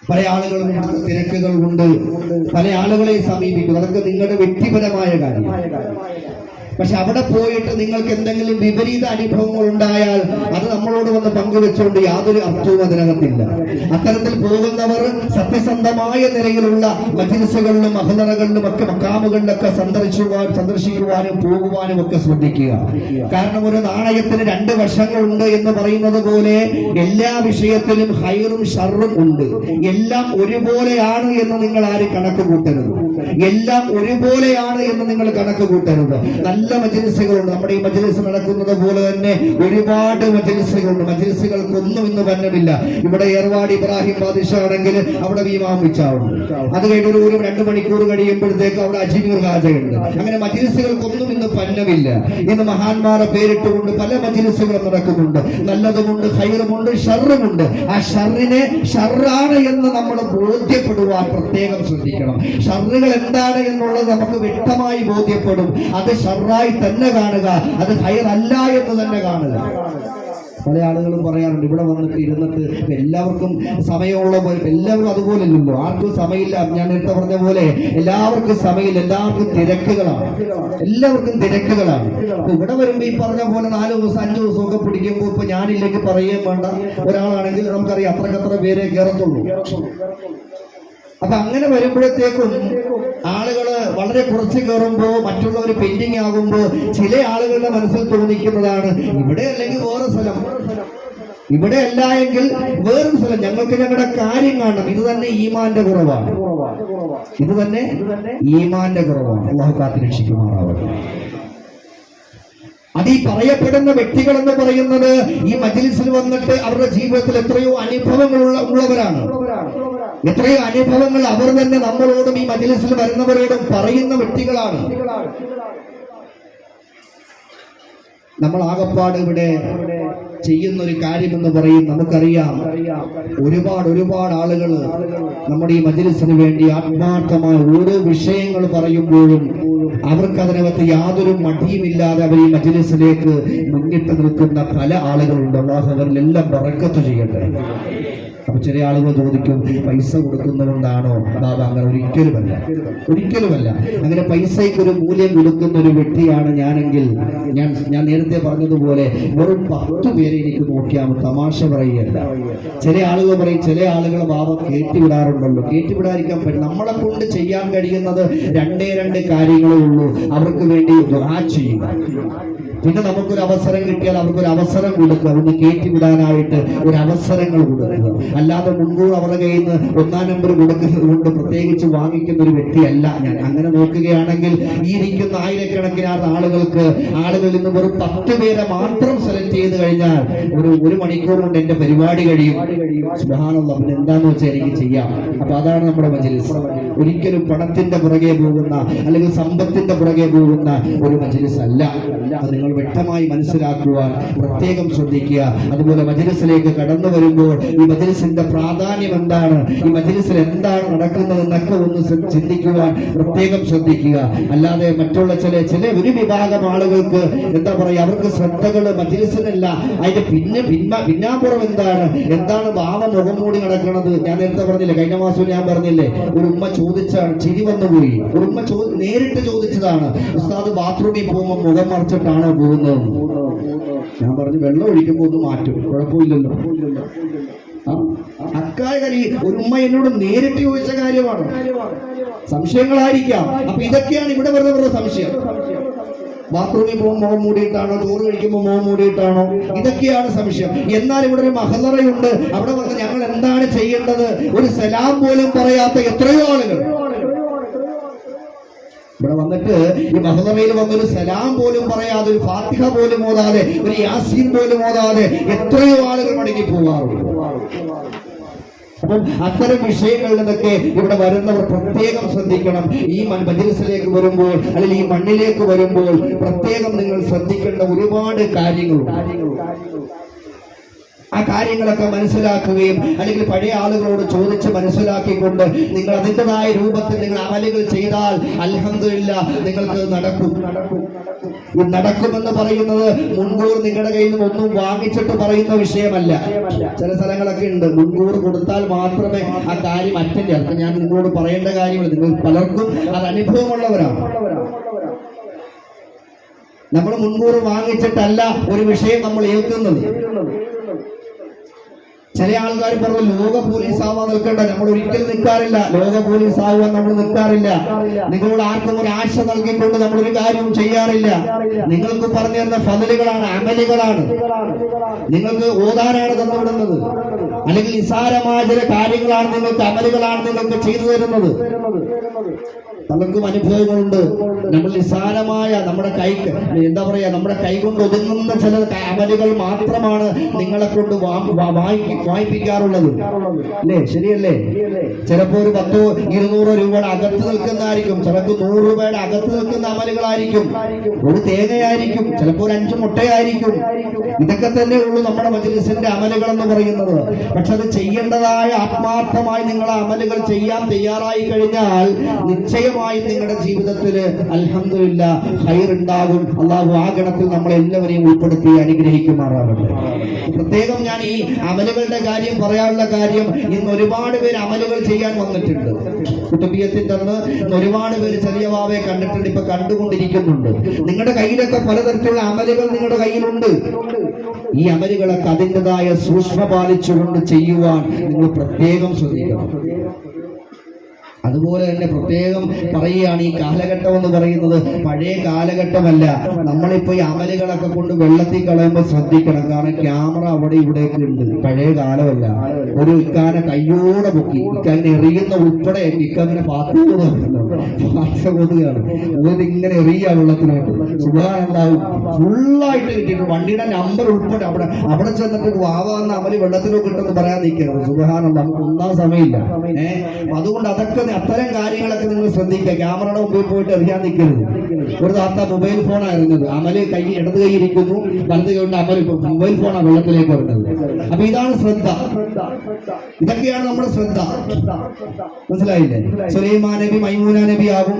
പല ആളുകളും തിരക്കുകൾ കൊണ്ട് പല ആളുകളെ സമീപിക്കും. അതൊക്കെ നിങ്ങളുടെ വ്യക്തിപരമായ കാര്യം. പക്ഷെ അവിടെ പോയിട്ട് നിങ്ങൾക്ക് എന്തെങ്കിലും വിപരീത അനുഭവങ്ങൾ ഉണ്ടായാൽ അത് നമ്മളോട് വന്ന് പങ്കുവെച്ചുകൊണ്ട് യാതൊരു അർത്ഥവും അതിനകത്തില്ല. അത്തരത്തിൽ പോകുന്നവർ സത്യസന്ധമായ നിലയിലുള്ള മജ്‌ലിസുകളിലും മഹ്‌ദറകളിലും ഒക്കെ മഖാമുകളിലൊക്കെ സന്ദർശിക്കുവാനും പോകുവാനും ഒക്കെ ശ്രദ്ധിക്കുക. കാരണം ഒരു നാണയത്തിന് 2 വശങ്ങളുണ്ട് എന്ന് പറയുന്നത് പോലെ എല്ലാ വിഷയത്തിലും ഖൈറും ഷർറും ഉണ്ട്. എല്ലാം ഒരുപോലെയാണ് എന്ന് നിങ്ങൾ ആരും കണക്ക് കൂട്ടരുത്. എല്ലാം ഒരുപോലെയാണ് എന്ന് നിങ്ങൾ കണക്ക് കൂട്ടരുത്. നല്ല മജ്‌ലിസുകളുണ്ട്. നമ്മുടെ ഈ മജ്‌ലിസ് നടക്കുന്നത് പോലെ തന്നെ ഒരുപാട് മജ്‌ലിസുകളുണ്ട്. മജ്‌ലിസുകൾക്കൊന്നും ഇന്ന് പന്നമില്ല. ഇവിടെ ഏർവാടി ഇബ്രാഹിം ബാദിഷ ആണെങ്കിൽ അവിടെ ഇമാം വിച്ചാവുണ്ട്. അത് കഴിഞ്ഞ് ഒരു 2 മണിക്കൂർ കഴിയുമ്പോഴത്തേക്ക് അവിടെ അജ്മീർ ഹാജയുണ്ട്. അങ്ങനെ മജ്‌ലിസുകൾക്കൊന്നും ഇന്ന് പന്നമില്ല. ഇന്ന് മഹാന്മാരെ പേരിട്ടുകൊണ്ട് പല മജ്‌ലിസുകളും നടക്കുന്നുണ്ട്. നല്ലതുമുണ്ട്, ഖൈറുമുണ്ട്, ഷർറുമുണ്ട്. ആ ഷർറിനെ ഷർറാണ് എന്ന് നമ്മൾ ബോധ്യപ്പെടുവാൻ പ്രത്യേകം ശ്രദ്ധിക്കണം. ഷർറുകൾ എന്താണ് എന്നുള്ളത് നമുക്ക് വ്യക്തമായി ബോധ്യപ്പെടും. അത് ഷർറായി തന്നെ കാണുക, അത് ഖൈറല്ല എന്ന് തന്നെ കാണുക. പല ആളുകളും പറയാറുണ്ട്, ഇവിടെ വന്നിട്ട് ഇരുന്നിട്ട് എല്ലാവർക്കും സമയമുള്ള പോലെ, എല്ലാവരും അതുപോലെയല്ലല്ലോ, ആർക്കും സമയമില്ല. ഞാൻ നേരത്തെ പറഞ്ഞ പോലെ എല്ലാവർക്കും സമയമില്ല, എല്ലാവർക്കും തിരക്കുകളാണ്, എല്ലാവർക്കും തിരക്കുകളാണ്. അപ്പൊ ഇവിടെ വരുമ്പോ ഈ പറഞ്ഞ പോലെ 4 ദിവസം 5 ദിവസം ഒക്കെ പിടിക്കുമ്പോൾ ഇപ്പൊ ഞാനില്ലെങ്കിൽ പറയുകയും വേണ്ട. ഒരാളാണെങ്കിൽ നമുക്കറിയാം അത്രക്കത്ര പേരെ കയറത്തുള്ളൂ. അപ്പൊ അങ്ങനെ വരുമ്പോഴത്തേക്കും ആളുകള് വളരെ കുറച്ച് കയറുമ്പോ മറ്റുള്ളവർ പെൻഡിങ് ആകുമ്പോ ചില ആളുകളുടെ മനസ്സിൽ തോന്നിക്കുന്നതാണ്, ഇവിടെ അല്ലെങ്കിൽ വേറെ സ്ഥലം, ഇവിടെ അല്ല എങ്കിൽ വേറൊരു സ്ഥലം, ഞങ്ങൾക്ക് ഞങ്ങളുടെ കാര്യം കാണണം. ഇത് തന്നെ ഈമാന്റെ കുറവാണ്, ഇത് തന്നെ ഈമാന്റെ കുറവാണ്. അല്ലാഹു കാത്തുരക്ഷിക്കുമാറാവട്ടെ. അത് ഈ പറയപ്പെടുന്ന വ്യക്തികൾ എന്ന് പറയുന്നത് ഈ മജ്‌ലിസിൽ വന്നിട്ട് അവരുടെ ജീവിതത്തിൽ എത്രയോ അനുഭവങ്ങൾ ഉള്ളവരാണ്. എത്രയോ അനുഭവങ്ങൾ അവർ തന്നെ നമ്മളോടും ഈ മജ്‌ലിസിൽ വരുന്നവരോടും പറയുന്ന വ്യക്തികളാണ്. നമ്മൾ ആകപ്പാട് ഇവിടെ ചെയ്യുന്ന ഒരു കാര്യമെന്ന് പറയും, നമുക്കറിയാം ഒരുപാട് ആളുകൾ നമ്മുടെ ഈ മജ്‌ലിസിന് വേണ്ടി ആത്മാർത്ഥമായ ഓരോ വിഷയങ്ങൾ പറയുമ്പോഴും അവർക്കതിനകത്ത് യാതൊരു മടിയുമില്ലാതെ അവർ ഈ മജ്‌ലിസിലേക്ക് മുന്നിട്ട് നിൽക്കുന്ന പല ആളുകളുണ്ട്. അല്ലാഹു അവരിലെല്ലാം ബറക്കത്ത് ചെയ്യട്ടെ. അപ്പൊ ചില ആളുകൾ ചോദിക്കും, പൈസ കൊടുക്കുന്നതുകൊണ്ടാണോ ബാബ? അങ്ങനെ ഒരിക്കലുമല്ല. അങ്ങനെ പൈസയ്ക്ക് ഒരു മൂല്യം കൊടുക്കുന്ന ഒരു വ്യക്തിയാണ് ഞാനെങ്കിൽ ഞാൻ നേരത്തെ പറഞ്ഞതുപോലെ വെറും 10 പേരെ എനിക്ക് നോക്കിയാൽ തമാശ പറയുകയല്ല. ചില ആളുകൾ പറയും, ചില ആളുകൾ ബാബ കേട്ടിവിടാറുണ്ടല്ലോ. കേട്ടിവിടാതിരിക്കാൻ പറ്റും. നമ്മളെ കൊണ്ട് ചെയ്യാൻ കഴിയുന്നത് 2 കാര്യങ്ങളേ ഉള്ളൂ. അവർക്ക് വേണ്ടി ദുആ ചെയ്യുക, പിന്നെ നമുക്കൊരു അവസരം കിട്ടിയാൽ അവർക്കൊരു അവസരം കൊടുക്കുക, ഒന്ന് കയറ്റിവിടാനായിട്ട് ഒരു അവസരങ്ങൾ കൊടുക്കുക. അല്ലാതെ മുൻകൂർ അവരുടെ കയ്യിൽ നിന്ന് 1-ാം നമ്പർ കൊടുക്കുന്നത് കൊണ്ട് പ്രത്യേകിച്ച് വാങ്ങിക്കുന്ന ഒരു വ്യക്തിയല്ല ഞാൻ. അങ്ങനെ നോക്കുകയാണെങ്കിൽ ഈ ഇരിക്കുന്ന ആയിരക്കണക്കിന് ആളുകളിൽ നിന്ന് വെറും 10 പേരെ മാത്രം സെലക്ട് ചെയ്ത് കഴിഞ്ഞാൽ ഒരു മണിക്കൂർ കൊണ്ട് എന്റെ പരിപാടി കഴിയും. സുബ്ഹാനല്ലാഹ്. പിന്നെ എന്താന്ന് വെച്ചാൽ എനിക്ക് ചെയ്യാം. അപ്പൊ അതാണ് നമ്മുടെ മജ്‌ലിസ്. ഒരിക്കലും പണത്തിന്റെ പുറകെ പോകുന്ന അല്ലെങ്കിൽ സമ്പത്തിന്റെ പുറകെ പോകുന്ന ഒരു മജ്‌ലിസ് അല്ല. അത് നിങ്ങൾ വ്യക്തമായി മനസ്സിലാക്കുവാൻ പ്രത്യേകം ശ്രദ്ധിക്കുക. അതുപോലെ മജ്‌ലിസിലേക്ക് കടന്നു വരുമ്പോൾ ഈ മജ്‌ലിസിന്റെ പ്രാധാന്യം എന്താണ്, ഈ മജ്‌ലിസിൽ എന്താണ് നടക്കുന്നതെന്നൊക്കെ ഒന്ന് ചിന്തിക്കുവാൻ പ്രത്യേകം ശ്രദ്ധിക്കുക. അല്ലാതെ മറ്റുള്ള ചില ഒരു വിഭാഗം ആളുകൾക്ക് എന്താ പറയുക, അവർക്ക് ശ്രദ്ധകൾ മജ്‌ലിസിനല്ല, അതിന്റെ പിന്നാമ്പുറം എന്താണ് ഭാവ മുഖം മൂടി നടക്കുന്നത്. ഞാൻ നേരത്തെ പറഞ്ഞില്ലേ, കഴിഞ്ഞ മാസം ഞാൻ പറഞ്ഞില്ലേ, ഒരു ഉമ്മ ചോദിച്ചാണ്, ചിരി വന്നുപോയി. ഒരു ഉമ്മ നേരിട്ട് ചോദിച്ചതാണ്, ഉസ്താദ് ബാത്റൂമിൽ പോകുമ്പോൾ മുഖം മറച്ചിട്ടാണോ പോകുന്നത്? ഞാൻ പറഞ്ഞു, വെള്ളം ഒഴിക്കുമ്പോൾ ഒന്ന് മാറ്റും, കുഴപ്പമില്ലല്ലോ. അക്കാര്യം ഒരു ഉമ്മ എന്നോട് നേരിട്ട് ചോദിച്ച കാര്യമാണ്. സംശയങ്ങളായിരിക്കാം. അപ്പൊ ഇതൊക്കെയാണ് ഇവിടെ വരുന്ന സംശയം. ബാത്റൂമിൽ പോകുമ്പോൾ മുഖം മൂടിയിട്ടാണോ, ചോറ് കഴിക്കുമ്പോൾ മുഖം മൂടിയിട്ടാണോ, ഇതൊക്കെയാണ് സംശയം. എന്നാൽ ഇവിടെ ഒരു മഹദറയുണ്ട്. അവിടെ വന്ന് ഞങ്ങൾ എന്താണ് ചെയ്യേണ്ടത്? ഒരു സലാം പോലും പറയാത്ത എത്രയോ ആളുകൾ ഇവിടെ വന്നിട്ട് ഈ മഹദറയിൽ വന്നൊരു സലാം പോലും പറയാതെ, ഒരു ഫാത്തിഹ പോലും ഓതാതെ, ഒരു യാസീൻ പോലും ഓതാതെ എത്രയോ ആളുകൾ മടങ്ങി പോകാറുണ്ട്. അപ്പം അത്തരം വിഷയങ്ങളിൽ നിന്നൊക്കെ ഇവിടെ വരുന്നവർ പ്രത്യേകം ശ്രദ്ധിക്കണം. ഈ മജ്‌ലിസിലേക്ക് വരുമ്പോൾ അല്ലെങ്കിൽ ഈ മണ്ണിലേക്ക് വരുമ്പോൾ പ്രത്യേകം നിങ്ങൾ ശ്രദ്ധിക്കേണ്ട ഒരുപാട് കാര്യങ്ങളുണ്ട്. ആ കാര്യങ്ങളൊക്കെ മനസ്സിലാക്കുകയും അല്ലെങ്കിൽ പഴയ ആളുകളോട് ചോദിച്ച് മനസ്സിലാക്കിക്കൊണ്ട് നിങ്ങൾ അതിൻ്റെതായ രൂപത്തിൽ നിങ്ങൾ അമലുകൾ ചെയ്താൽ അൽഹംദുലില്ലാഹ് നിങ്ങൾക്ക് നടക്കുമെന്ന് പറയുന്നത് മുൻകൂർ നിങ്ങളുടെ കയ്യിൽ നിന്ന് ഒന്നും വാങ്ങിച്ചിട്ട് പറയുന്ന വിഷയമല്ല. ചില സ്ഥലങ്ങളൊക്കെ ഉണ്ട്, മുൻകൂർ കൊടുത്താൽ മാത്രമേ ആ കാര്യം അറ്റൻഡ് ചെയ്യാം. ഞാൻ നിങ്ങളോട് പറയേണ്ട കാര്യങ്ങൾ, നിങ്ങൾ പലർക്കും അത് അനുഭവമുള്ളവരാണ്. നമ്മൾ മുൻകൂർ വാങ്ങിച്ചിട്ടല്ല ഒരു വിഷയം നമ്മൾ ഏൽക്കുന്നത്. ചില ആൾക്കാർ പറഞ്ഞു ലോക പോലീസ് ആവാൻ നിൽക്കണ്ട. നമ്മൾ ഒരിക്കലും നിൽക്കാറില്ല. ലോക പോലീസ് ആവാൻ നമ്മൾ നിൽക്കാറില്ല. നിങ്ങളോട് ആർക്കും ഒരു ആശ നൽകിക്കൊണ്ട് നമ്മൾ ഒരു കാര്യവും ചെയ്യാറില്ല. നിങ്ങൾക്ക് പറഞ്ഞു തരുന്ന ഫദലുകളാണ്, അമലുകളാണ്, നിങ്ങൾക്ക് ഓതാനാണ് തന്നുവിടുന്നത്. അല്ലെങ്കിൽ നിസാരമായ ചില കാര്യങ്ങളാണ് നിങ്ങൾക്ക്, അമലുകളാണ് നിങ്ങൾക്ക് ചെയ്തു തരുന്നത്. പലർക്കും അനുഭവങ്ങളുണ്ട്. നമ്മൾ നിസ്സാരമായ നമ്മുടെ എന്താ പറയാ, നമ്മുടെ കൈ കൊണ്ട് ഒതുങ്ങുന്ന ചില അമലുകൾ മാത്രമാണ് നിങ്ങളെ കൊണ്ട് വായിപ്പിക്കാറുള്ളത്, അല്ലേ? ശരിയല്ലേ? ചിലപ്പോ ഒരു 10-200 രൂപയുടെ അകത്ത് നിൽക്കുന്നതായിരിക്കും, ചിലപ്പോൾ 100 രൂപയുടെ അകത്ത് നിൽക്കുന്ന അമലുകളായിരിക്കും, ഒരു തേങ്ങയായിരിക്കും, ചിലപ്പോൾ ഒരു 5 മുട്ടയായിരിക്കും. ഇതൊക്കെ തന്നെ ഉള്ളൂ നമ്മുടെ മജ്‌ലിസിന്റെ അമലുകൾ എന്ന് പറയുന്നത്. പക്ഷെ അത് ചെയ്യേണ്ടതായ ആത്മാർത്ഥമായി നിങ്ങൾ ആ അമലുകൾ ചെയ്യാൻ തയ്യാറായി കഴിഞ്ഞാൽ നിശ്ചയമായും നിങ്ങളുടെ ജീവിതത്തിൽ അൽഹംദുലില്ലാഹ് ഖൈറുണ്ടാകും. അല്ലാഹു ആ ഗണത്തിൽ നമ്മളെല്ലാവരെയും ഉൾപ്പെടുത്തി അനുഗ്രഹിക്കുമാറാവട്ടെ. പ്രത്യേകം ഞാൻ ഈ അമലുകളുടെ കാര്യം പറയാനുള്ള കാര്യം, ഇന്ന് ഒരുപാട് പേര് അമലുകൾ ചെയ്യാൻ വന്നിട്ടുണ്ട്. കുട്ടുബിയത്തിന്റെ അന്ന് ഒരുപാട് പേര് ചെറിയ വാവയെ കണ്ടിട്ടുണ്ട്, ഇപ്പൊ കണ്ടുകൊണ്ടിരിക്കുന്നുണ്ട്. നിങ്ങളുടെ കയ്യിലൊക്കെ പലതരത്തിലുള്ള അമലുകൾ നിങ്ങളുടെ കയ്യിലുണ്ട്. ഈ അമലുകളൊക്കെ അതിൻ്റെതായ സൂക്ഷ്മ പാലിച്ചുകൊണ്ട് ചെയ്യുവാൻ നിങ്ങൾ പ്രത്യേകം ശ്രദ്ധിക്കണം. അതുപോലെ തന്നെ പ്രത്യേകം പറയുകയാണ്, ഈ കാലഘട്ടം എന്ന് പറയുന്നത് പഴയ കാലഘട്ടമല്ല. നമ്മളിപ്പോ ഈ അമലുകളൊക്കെ കൊണ്ട് വെള്ളത്തിൽ കളയുമ്പോൾ ശ്രദ്ധിക്കണം. കാരണം ക്യാമറ അവിടെ ഇവിടെയൊക്കെ ഉണ്ട്. പഴയ കാലമല്ല. ഒരു ഇക്കാനെ കയ്യോടെ പൊക്കി ഇക്കാനെ എറിയുന്ന ഉൾപ്പെടെ ഇക്കങ്ങനെ പാത്രമാണ് ഇങ്ങനെ എറിയ വെള്ളത്തിലോട്ട് സുഖാനുണ്ടാവും. ഫുള്ളായിട്ട് കിട്ടിയിട്ട് വണ്ടിയുടെ നമ്പർ ഉൾപ്പെടെ അവിടെ ചെന്നിട്ട് വാവാന്ന അമല് വെള്ളത്തിലോ കിട്ടുമെന്ന് പറയാൻ നിൽക്കരുത്. സുഖാനുള്ള നമുക്ക് ഒന്നാം സമയമില്ല. അതുകൊണ്ട് അതൊക്കെ അത്തരം കാര്യങ്ങളൊക്കെ നിങ്ങൾ ശ്രദ്ധിക്കുക. ക്യാമറയുടെ മുമ്പിൽ പോയിട്ട് എറിയാൻ നിൽക്കരുത്. ഒരു താത്ത മൊബൈൽ ഫോണായിരുന്നത്, അമല് ഇടത് കൈ ഇരിക്കുന്നു, വലത് കൈ കൊണ്ട് അമല് മൊബൈൽ ഫോണാണ് വെള്ളത്തിലേക്ക് വരുന്നത്. അപ്പൊ ഇതാണ് ശ്രദ്ധ, ഇതൊക്കെയാണ് നമ്മുടെ ശ്രദ്ധ. മനസ്സിലായില്ലേ? സുലൈമാൻ നബി മൈമൂന നബി ആകും,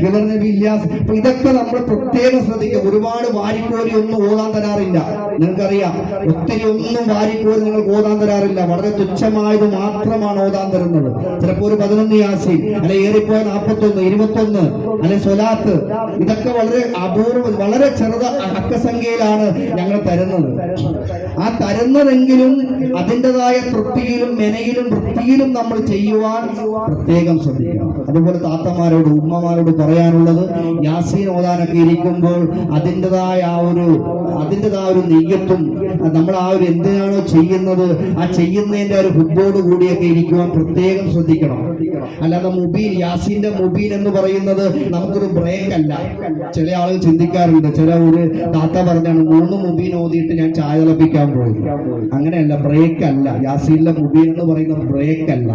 ഹിദർ നബി ഇല്യാസ്. അപ്പൊ ഇതൊക്കെ നമ്മൾ പ്രത്യേകം ശ്രദ്ധിക്കുക. ഒരുപാട് വാരിക്കോരി ഒന്നും ഓതാൻ തരാറില്ല. നിങ്ങൾക്കറിയാം, ഒത്തിരി ഒന്നും വാരിക്കോരി നിങ്ങൾക്ക് ഓതാൻ തരാറില്ല. വളരെ തുച്ഛമായത് മാത്രമാണ് ഓതാൻ തരുന്നത്. ചിലപ്പോൾ ഒരു 11 യാസീൻ, അല്ലെ ഏറിപ്പോയ 41, 21, അല്ലെ സ്വലാത്ത്. ഇതൊക്കെ വളരെ അപൂർവം, വളരെ ചെറുത അക്കസംഖ്യയിലാണ് ഞങ്ങൾ തരുന്നത്. ആ തരുന്നതെങ്കിലും അതിൻ്റെതായ തൃപ്തിയിലും മെനയിലും വൃത്തിയിലും നമ്മൾ ചെയ്യുവാൻ പ്രത്യേകം ശ്രദ്ധിക്കണം. അതുപോലെ താത്തമാരോട് ഉമ്മമാരോട് പറയാനുള്ളത്, യാസീൻ ഓതാനൊക്കെ ഇരിക്കുമ്പോൾ അതിൻ്റെതായ ആ ഒരു നെയ്യത്തും നമ്മൾ ആ ഒരു എന്തിനാണോ ചെയ്യുന്നത് ആ ചെയ്യുന്നതിന്റെ ഒരു ഹുബ്ബോട് കൂടിയൊക്കെ ഇരിക്കുവാൻ പ്രത്യേകം ശ്രദ്ധിക്കണം. അല്ലാതെ മുബീൻ, യാസീന്റെ മുബീൻ എന്ന് പറയുന്നത് നമുക്കൊരു ബ്രേക്ക് അല്ല. ചില ആളുകൾ ചിന്തിക്കാറുണ്ട്. ചില ഒരു താത്ത പറഞ്ഞാണ് 3 മുബീൻ ഓതിയിട്ട് ഞാൻ ചായ തിളപ്പിക്കാൻ പോയി. അങ്ങനെയല്ല, ബ്രേക്ക് അല്ല. യാസീനിലെ മുബീൻ എന്ന് പറയുന്നത് ബ്രേക്ക് അല്ല.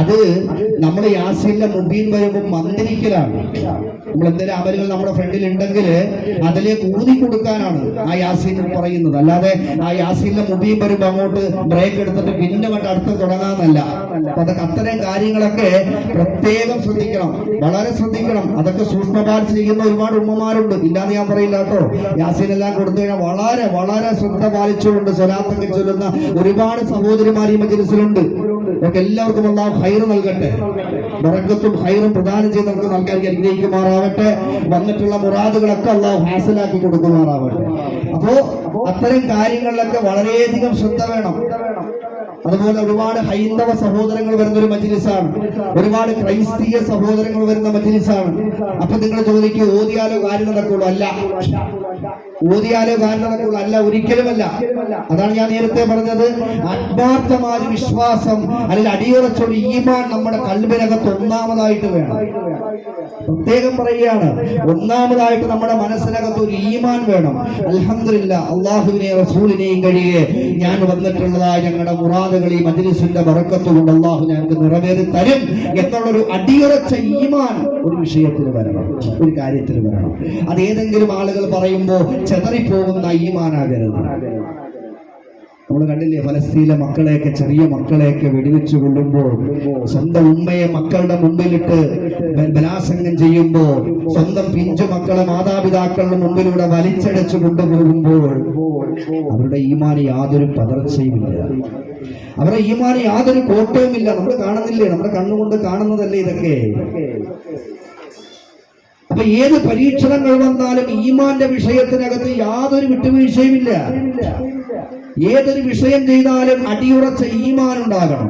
അത് നമ്മൾ യാസീനിലെ മുബീൻ വരുമ്പോൾ മന്ത്രിക്കലാണ്. നമ്മൾ എന്തെങ്കിലും അമലുകൾ നമ്മുടെ ഫ്രണ്ടിൽ ഉണ്ടെങ്കിൽ അതിലേക്ക് ഊതി കൊടുക്കാനാണ് ആ യാസീൻ പറയുന്നത്. അല്ലാതെ ആ യാസീനിലെ മുബീൻ വരുമ്പോൾ അങ്ങോട്ട് ബ്രേക്ക് എടുത്തിട്ട് പിന്നെ കണ്ട് അടുത്ത് തുടങ്ങാന്നല്ല. അപ്പൊ അതൊക്കെ അത്തരം കാര്യങ്ങളൊക്കെ പ്രത്യേകം ശ്രദ്ധിക്കണം, വളരെ ശ്രദ്ധിക്കണം. അതൊക്കെ സൂക്ഷ്മപാലിച്ച് ചെയ്യുന്ന ഒരുപാട് ഉമ്മമാരുണ്ട്, ഇല്ലാന്ന് ഞാൻ പറയില്ല കേട്ടോ. യാസീനെല്ലാം കൊടുത്തു കഴിഞ്ഞാൽ വളരെ വളരെ ശ്രദ്ധ പാലിച്ചുകൊണ്ട് സ്വലാത്തൊക്കെ ചൊല്ലുന്ന ഒരുപാട് സഹോദരിമാർ ഈ മജ്‌ലിസിലുണ്ട്. ഒക്കെ എല്ലാവർക്കും അല്ലാഹു ഖൈറ് നൽകട്ടെ, ബറക്കത്തും ഖൈറും പ്രദാനം ചെയ്ത് നമുക്ക് നൽകാൻ അനുഗ്രഹിക്കുമാറാവട്ടെ. വന്നിട്ടുള്ള മുറാദുകളൊക്കെ അല്ലാഹു ഹാസിലാക്കി കൊടുക്കുമാറാവട്ടെ. അപ്പോ അത്തരം കാര്യങ്ങളിലൊക്കെ വളരെയധികം ശ്രദ്ധ വേണം. അതുപോലെ ഒരുപാട് ഹൈന്ദവ സഹോദരങ്ങൾ വരുന്ന ഒരു മജ്‌ലിസാണ്, ഒരുപാട് ക്രൈസ്തീയ സഹോദരങ്ങൾ വരുന്ന മജ്‌ലിസാണ്. അപ്പൊ നിങ്ങൾ ചോദിക്കും, ഓതിയാലോ കാര്യം നടക്കുള്ളൂ? അല്ല, ഓതിയാലോ കാര്യം നടക്കുള്ളൂ? അല്ല, ഒരിക്കലുമല്ല. അതാണ് ഞാൻ നേരത്തെ പറഞ്ഞത്, ആത്മാർത്ഥമായ വിശ്വാസം അല്ലെങ്കിൽ അടിയുറച്ചൊരു ഈമാൻ നമ്മുടെ ഖൽബിനകത്ത് ഒന്നാമതായിട്ട് വേണം. പ്രത്യേകം പറയുകയാണ്, ഒന്നാമതായിട്ട് നമ്മുടെ മനസ്സിനകത്ത് ഒരു ഈമാൻ വേണം. അൽഹംദുലില്ലാഹ്, അള്ളാഹുവിനെയും റസൂലിനെയും കഴിയെ ഞാൻ വന്നിട്ടുള്ളതായ ഞങ്ങളുടെ മുറാദുകൾ ഈ മജ്‌ലിസിന്റെ ബറക്കത്ത് കൊണ്ട് അള്ളാഹു ഞങ്ങൾക്ക് നിറവേറി തരും എന്നുള്ളൊരു അടിയുറച്ച ഈമാൻ ഒരു വിഷയത്തിന് വരണം, ഒരു കാര്യത്തിന് വരണം. അത് ഏതെങ്കിലും ആളുകൾ പറയുമ്പോൾ ചെതറിപ്പോകുന്ന ഈമാനാകരുത്. നമ്മൾ കണ്ടില്ലേ, ഫലസ്തീനിലെ മക്കളെയൊക്കെ, ചെറിയ മക്കളെയൊക്കെ വെടിവെച്ച് കൊള്ളുമ്പോൾ, സ്വന്തം ഉമ്മയെ മക്കളുടെ മുമ്പിലിട്ട് ബലാത്സംഗം ചെയ്യുമ്പോൾ, സ്വന്തം പിഞ്ചു മക്കളെ മാതാപിതാക്കളുടെ മുമ്പിലൂടെ വലിച്ചടച്ചു കൊണ്ടുപോകുമ്പോൾ അവരുടെ ഈമാന് യാതൊരു പതർച്ചയുമില്ല, അവരുടെ ഈമാന് യാതൊരു കോട്ടവുമില്ല. നമ്മൾ കാണുന്നില്ലേ, നമ്മുടെ കണ്ണുകൊണ്ട് കാണുന്നതല്ലേ ഇതൊക്കെ. അപ്പൊ ഏത് പരീക്ഷണങ്ങൾ വന്നാലും ഈമാന്റെ വിഷയത്തിനകത്ത് യാതൊരു വിട്ടുവീഴ്ചയുമില്ല. ഏതൊരു വിഷയം ചെയ്താലും അടിയുറച്ച ഈമാൻ ഉണ്ടാകണം.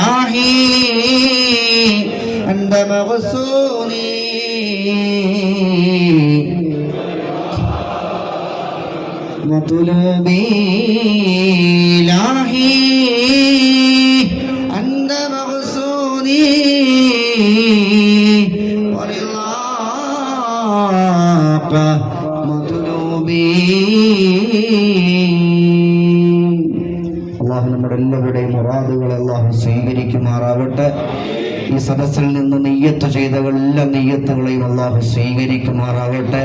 مطلوبي إلهي أنت مقصودي ورضاك مطلوبي. അള്ളാഹു നമ്മുടെ എല്ലാവരുടെയും മുറാദുകളെ അള്ളാഹു സ്വീകരിക്കുമാറാവട്ടെ. ഈ സദസ്സിൽ നിന്ന് നിയ്യത്ത് ചെയ്ത എല്ലാ നിയ്യത്തുകളെയും അള്ളാഹു സ്വീകരിക്കുമാറാവട്ടെ.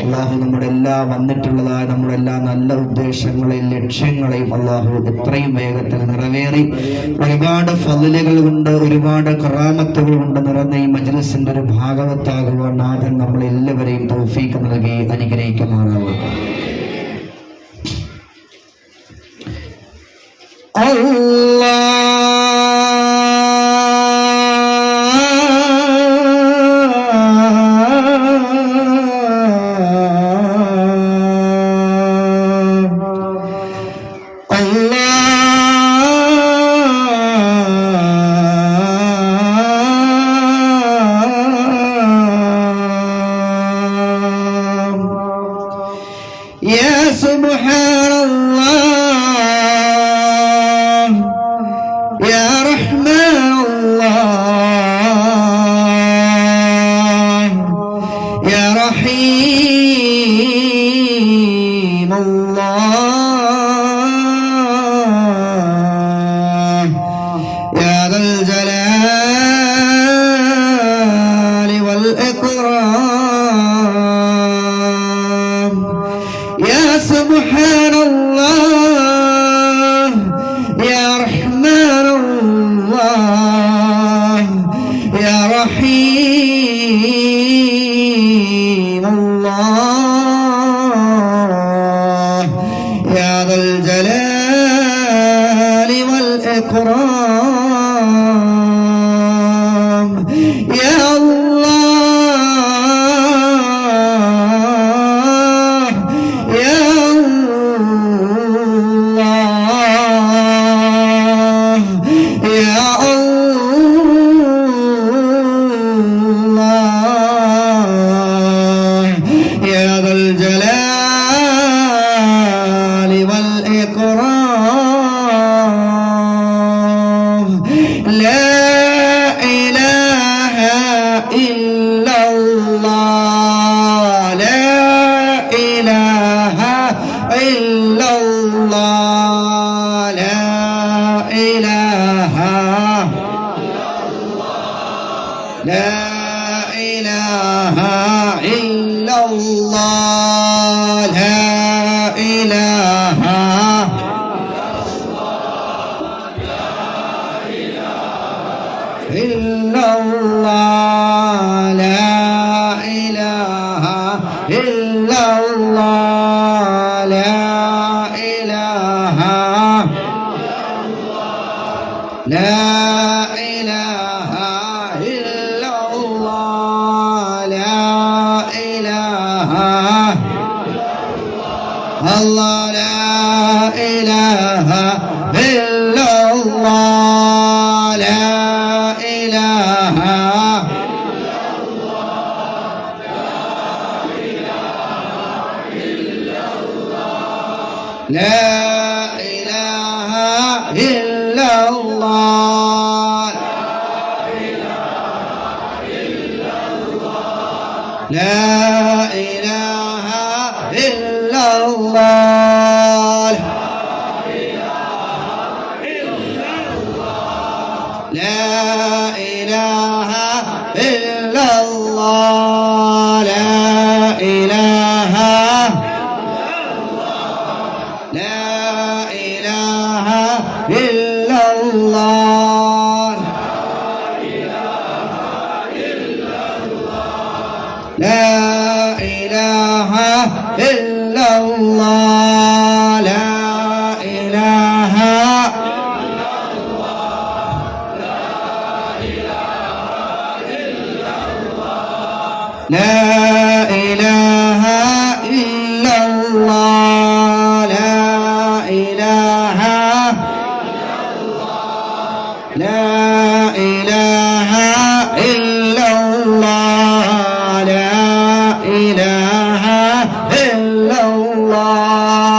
അള്ളാഹു നമ്മുടെ എല്ലാ വന്നിട്ടുള്ളതായ നമ്മുടെ എല്ലാ നല്ല ഉദ്ദേശങ്ങളെയും ലക്ഷ്യങ്ങളെയും അള്ളാഹു എത്രയും വേഗത്തിൽ നിറവേറി ഒരുപാട് ഫضലുകൾ കൊണ്ട് ഒരുപാട് കറാമത്തുകൾ കൊണ്ട് നിറഞ്ഞ ഈ മജ്ലിസിന്റെ ഒരു ഭാഗവത്താകുവാൻ നാഥൻ നമ്മളെല്ലാവരെയും തൗഫീഖ് നൽകി അനുഗ്രഹിക്കുമാറാവട്ടെ.
يا سبحان الله يا رحمن الله يا رحيم الله يا ذا الجلال والإكرام يا سبحان الله يا رحمن الله يا رحيم الله يا ذا الجلال والإكرام يا الله يا الله يا الله يا ذا الجلال والإكرام لا إله إلا الله لا إله إلا الله لا إله لا إله إلا الله لا إله إلا الله لا إله إلا الله لا إله لا إله إلا الله لا إله الله لا إله إلا الله لا إله لا إله إلا الله لا إله إلا الله لا إله إلا الله لا إله لا إله إلا الله لا إله إلا الله لا إله لا إله إلا الله لا إله لا إله إلا الله لا إله إلا الله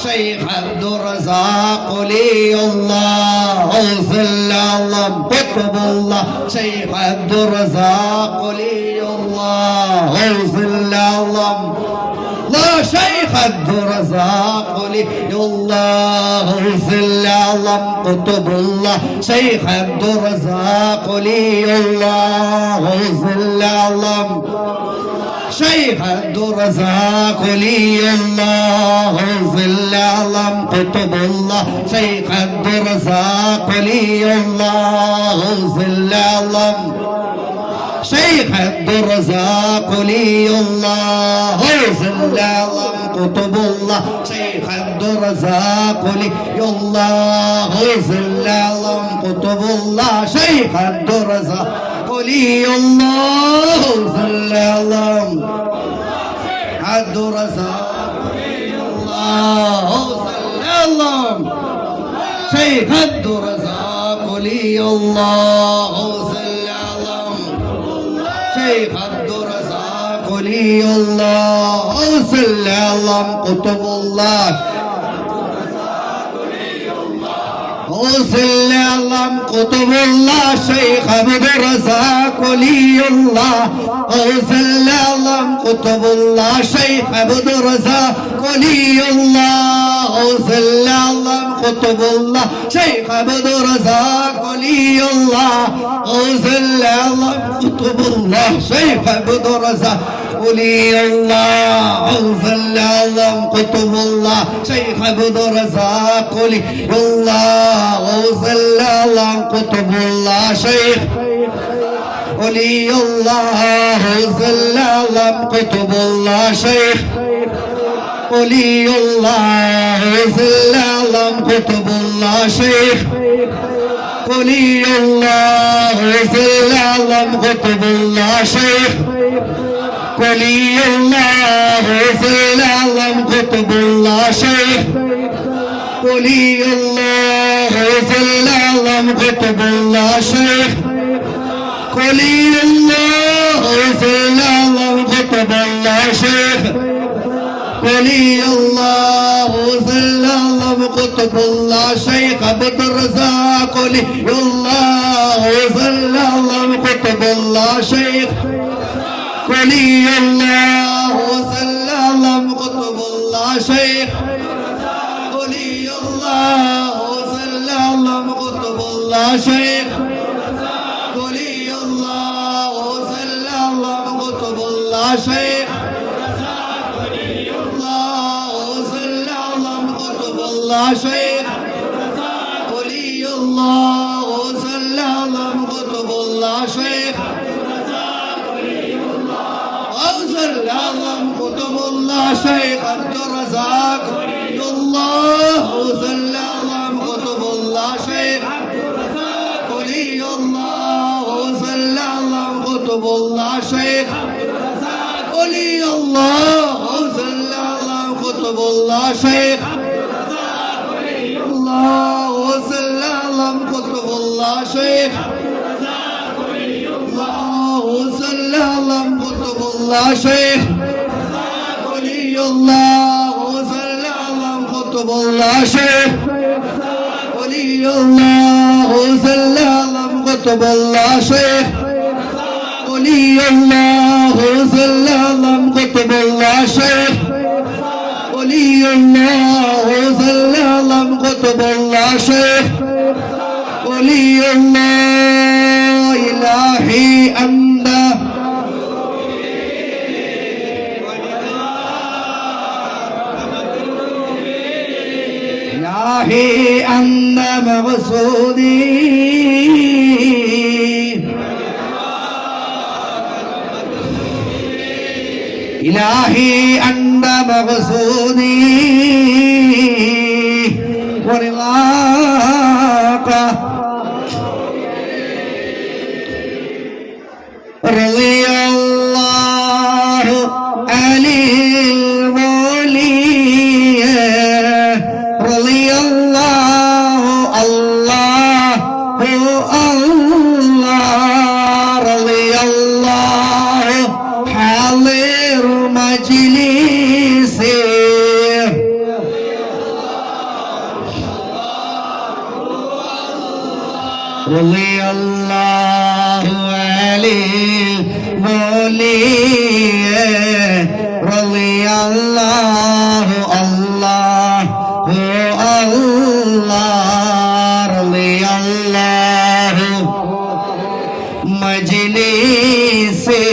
شيخ عبد الرزاق ولي الله غوث الأعظم قطب الله شيخ عبد الرزاق ولي الله غوث الأعظم لا شيخ عبد الرزاق ولي الله غوث الأعظم قطب الله شيخ عبد الرزاق ولي الله غوث الأعظم شيخ عبد الرزاق ولي الله غوث الأعظم قطب الله شيخ عبد الرزاق ولي الله غوث الأعظم شيخ عبد الرزاق ولي الله غوث الأعظم قطب الله شيخ عبد الرزاق ولي الله غوث الأعظم قطب الله شيخ عبد الرزاق ولي الله غوث الأعظم عبد الرزاق ولي الله غوث الأعظم شيخ عبد الرزاق ولي الله غوث الأعظم شيخ عبد الرزاق ولي الله غوث الأعظم قطب الله غوث الأعظم قطب الله شيخ عبد الرزاق ولي الله غوث الأعظم قطب الله شيخ عبد الرزاق ولي الله غوث الأعظم قطب الله شيخ عبد الرزاق ولي الله غوث الأعظم قطب الله شيخ عبد الرزاق ولي الله غوث الأعظم قطب الله شيخ عبد الرزاق ولي الله غوث الأعظم قطب الله شيخ ولي الله غوث الأعظم قطب الله شيخ ولي الله غوث الأعظم قطب الله شيخ ولي الله غوث الأعظم قطب الله شيخ ولي الله غوث الأعظم قطب الله شيخ ولي الله غوث الأعظم قطب الله شيخ ولي الله غوث الأعظم قطب الله شيخ ولي الله غوث الأعظم قطب الله شيخ عبد الرزاق ولي الله غوث الأعظم قطب الله شيخ ولي الله غوث الأعظم قطب الله شيخ ولي الله غوث الأعظم قطب الله شيخ ولي الله غوث الأعظم قطب الله شيخ ولي الله غوث الأعظم قطب الله شيخ ولي الله غوث الأعظم قطب الله شيخ غوث الأعظم قطب الله شيخ عبد الرزاق ولي الله غوث الأعظم قطب الله شيخ ولي الله غوث الأعظم قطب الله شيخ ولي الله غوث الأعظم قطب الله شيخ الله غوث الأعظم قطب الله شيخ غوث الأعظم قطب الله شيخ ولي الله غوث الأعظم قطب الله شيخ ولي الله غوث الأعظم قطب الله شيخ ولي الله غوث الأعظم قطب الله شيخ ولي الله غوث الأعظم قطب الله شيخ ولي الله إلهي أنت إلهي أنت مقصودي إلهي أنت مقصودي ورضاك رضي الله عن الولي رضي الله الله رضي الله حاضر مجلسي റളിയല്ലാഹു അലൈഹി വലിയ റളിയല്ലാഹു അല്ലാഹു അല്ലാഹ് റളിയല്ലാഹു മജ്ലിസി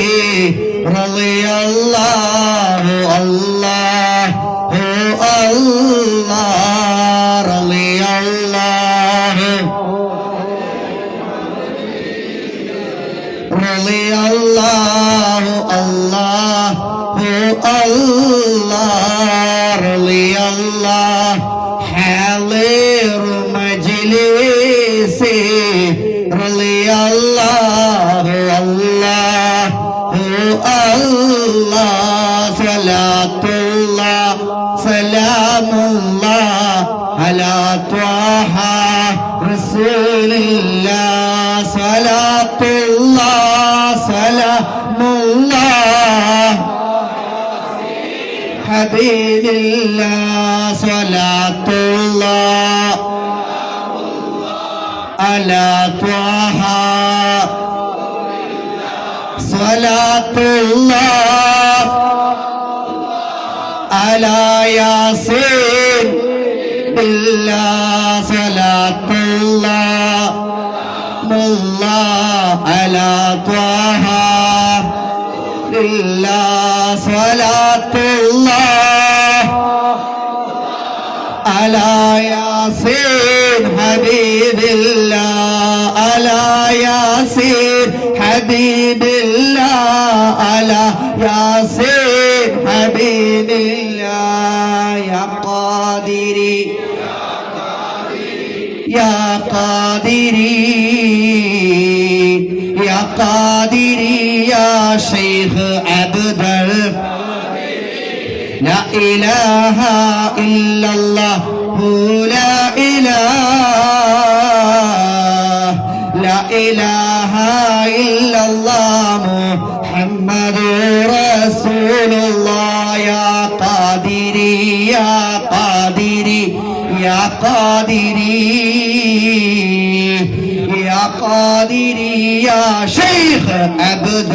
റളിയല്ലാഹു അല്ലാഹു അല്ലാഹ് റളിയല്ലാഹു റളിയല്ലാഹു അല്ലാഹു അല്ലാഹ് റളിയല്ലാഹു حاضر مجلسي رضي الله الله الله صلاة الله سلام الله على طه رسول الله صلاة الله سلام الله حبيب الله صلاة الله على طه صلاة الله على ياسين بالله صلاة الله على طه بالله صلاة الله على ياسين حبيب الله على ياسين حبيب الله على ياسين حبيب الله يا قادري يا قادري يا قادري يا شيخ عبد لا إله إلا الله لا إله لا إله إلا الله محمد رسول الله يا قادري يا قادري يا قادري يا قادري يا شيخ عبد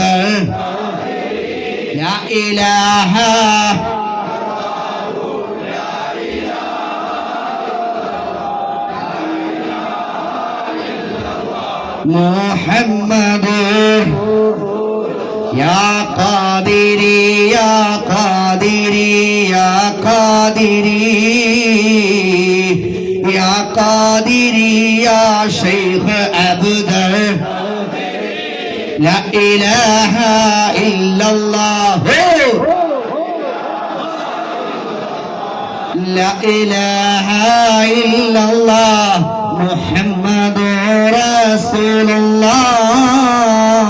لا إله محمد يا قادري يا قادري يا قادري يا قادري يا شيخ عبد لا إله إلا الله لا إله إلا الله محمد رسول الله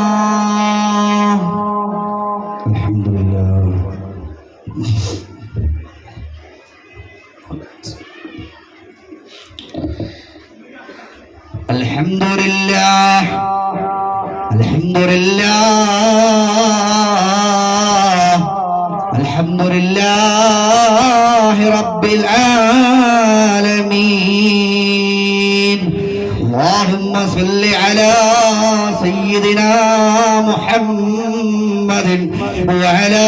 الحمد لله
الحمد لله الحمد لله الحمد لله رب العالمين اللهم صل على سيدنا محمد وعلى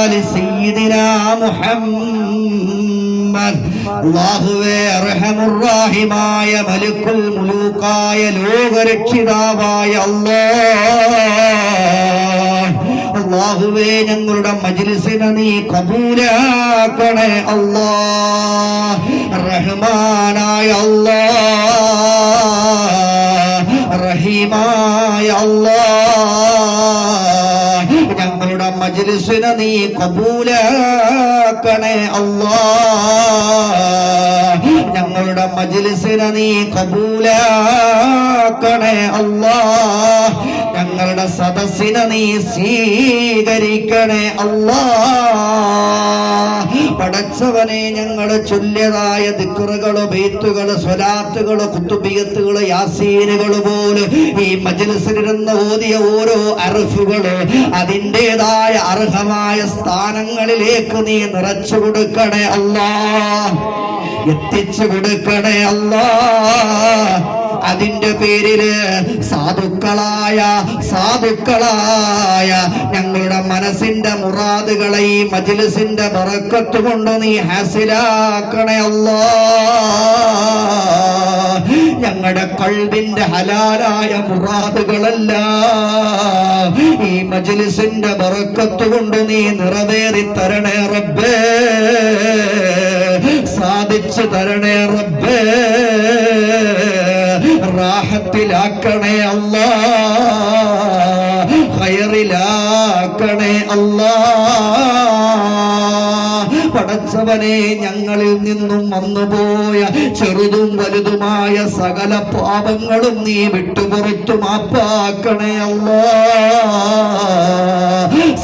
آل سيدنا محمد അല്ലാഹുവേ അർഹമുർറഹീമായ മലിക്കുൽ മുലൂക്കായ ലോകരക്ഷിതാവായ അല്ലാഹുവേ ഞങ്ങളുടെ മജ്ലിസിനെ നീ കബൂലാക്കണേ അല്ലാഹ് റഹ്മാനായ അല്ലാഹ് റഹീമായ അല്ലാഹ് ഞങ്ങളുടെ മജ്ലിസിനെ നീ കബൂലാക്കണേ അല്ലാഹ് ഞങ്ങളുടെ മജ്ലിസിനെ നീ കബൂലാക്കണേ അല്ലാഹ് ഞങ്ങളുടെ സദസ്സിനെ നീ സ്വീകരിക്കണേ അല്ലാഹ് പടച്ചവനെ ഞങ്ങൾ ചൊല്ലിയതായ ദിക്റുകള് ബൈത്തുകള് സ്വലാത്തുകള് കുത്തുബിയത്തുകള് യാസീനുകള് പോലും ഈ മജ്ലിസിലിരുന്ന് ഓതിയ ഓരോ അർഫുകള് അതിൻ്റെതായ അർഹമായ സ്ഥാനങ്ങളിലേക്ക് നീ നിറച്ചു കൊടുക്കണേ അല്ലാഹ് എത്തിച്ചു കൊടുക്കണേ അല്ലാഹ്
അതിന്റെ പേരില് സാധുക്കളായ ഞങ്ങളുടെ മനസ്സിന്റെ മുറാദുകളെ ഈ മജ്ലിസിന്റെ ബറക്കത്ത് കൊണ്ട് നീ ഹാസിലാക്കണേ അല്ലാഹ്. ഞങ്ങളുടെ ഖൽബിന്റെ ഹലാലായ മുറാദുകളെല്ലാം ഈ മജ്ലിസിന്റെ ബറക്കത്ത് കൊണ്ട് നീ നിറവേറി തരണേ റബ്ബേ, സാധിച്ചു തരണേ റബ്ബേ, റാഹത്തിലാക്കണേ അല്ലാഹ്, ഖൈറിലാക്കണേ അല്ലാഹ്. പടച്ചവനെ, ഞങ്ങളിൽ നിന്നും വന്നുപോയ ചെറുതും വലുതുമായ സകല പാപങ്ങളും നീ വിട്ടുപുറത്തു മാപ്പാക്കണേ അല്ലാഹ്.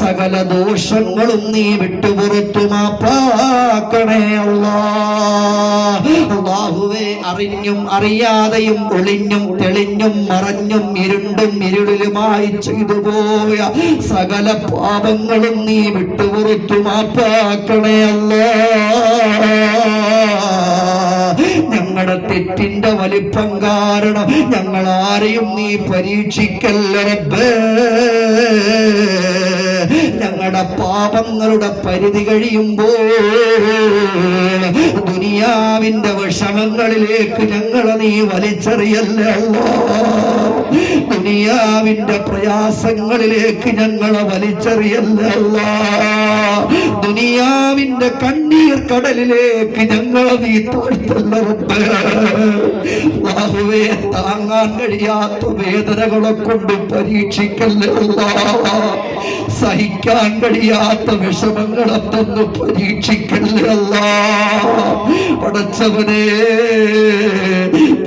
സകല ദോഷങ്ങളും നീ വിട്ടുപുറത്തു മാപ്പാക്കണേ അല്ലാഹ്. അല്ലാഹുവേ, അറിഞ്ഞും അറിയാതെയും ഒളിഞ്ഞും തെളിഞ്ഞും മറഞ്ഞും ഇരുണ്ടും ഇരുളിലുമായി ചെയ്തു പോയ സകല പാപങ്ങളും നീ വിട്ടുപുറത്തു മാപ്പാക്കണേ അല്ലാഹ്. ഞങ്ങളുടെ തെറ്റിന്റെ വലിപ്പം കാരണം ഞങ്ങൾ ആരെയും നീ പരീക്ഷിക്കല്ല റബ്ബേ. ഞങ്ങളുടെ പാപങ്ങളുടെ പരിധി കഴിയുമ്പോൾ ദുനിയാവിന്റെ വിഷമങ്ങളിലേക്ക് ഞങ്ങളെ നീ വലിച്ചെറിയല്ലേ അല്ലാഹ്. ദുനിയാവിന്റെ പ്രയാസങ്ങളിലേക്ക് ഞങ്ങളെ വലിച്ചെറിയല്ലേ അല്ലാഹ്. ദുനിയാവിന്റെ കണ്ണീർ കടലിലേക്ക് ഞങ്ങളെ നീ താഴ്ത്തല്ല റബ്ബേ. അല്ലാഹുവേ, താങ്ങാൻ കഴിയാത്ത വേദനകളെ കൊണ്ട് പരീക്ഷിക്കല്ലേ അല്ലാഹ്. സഹിക്കാൻ കഴിയാത്ത വിഷമങ്ങളെ തന്നു പരീക്ഷിക്കല്ലേ അല്ലാഹ്. പടച്ചവനെ,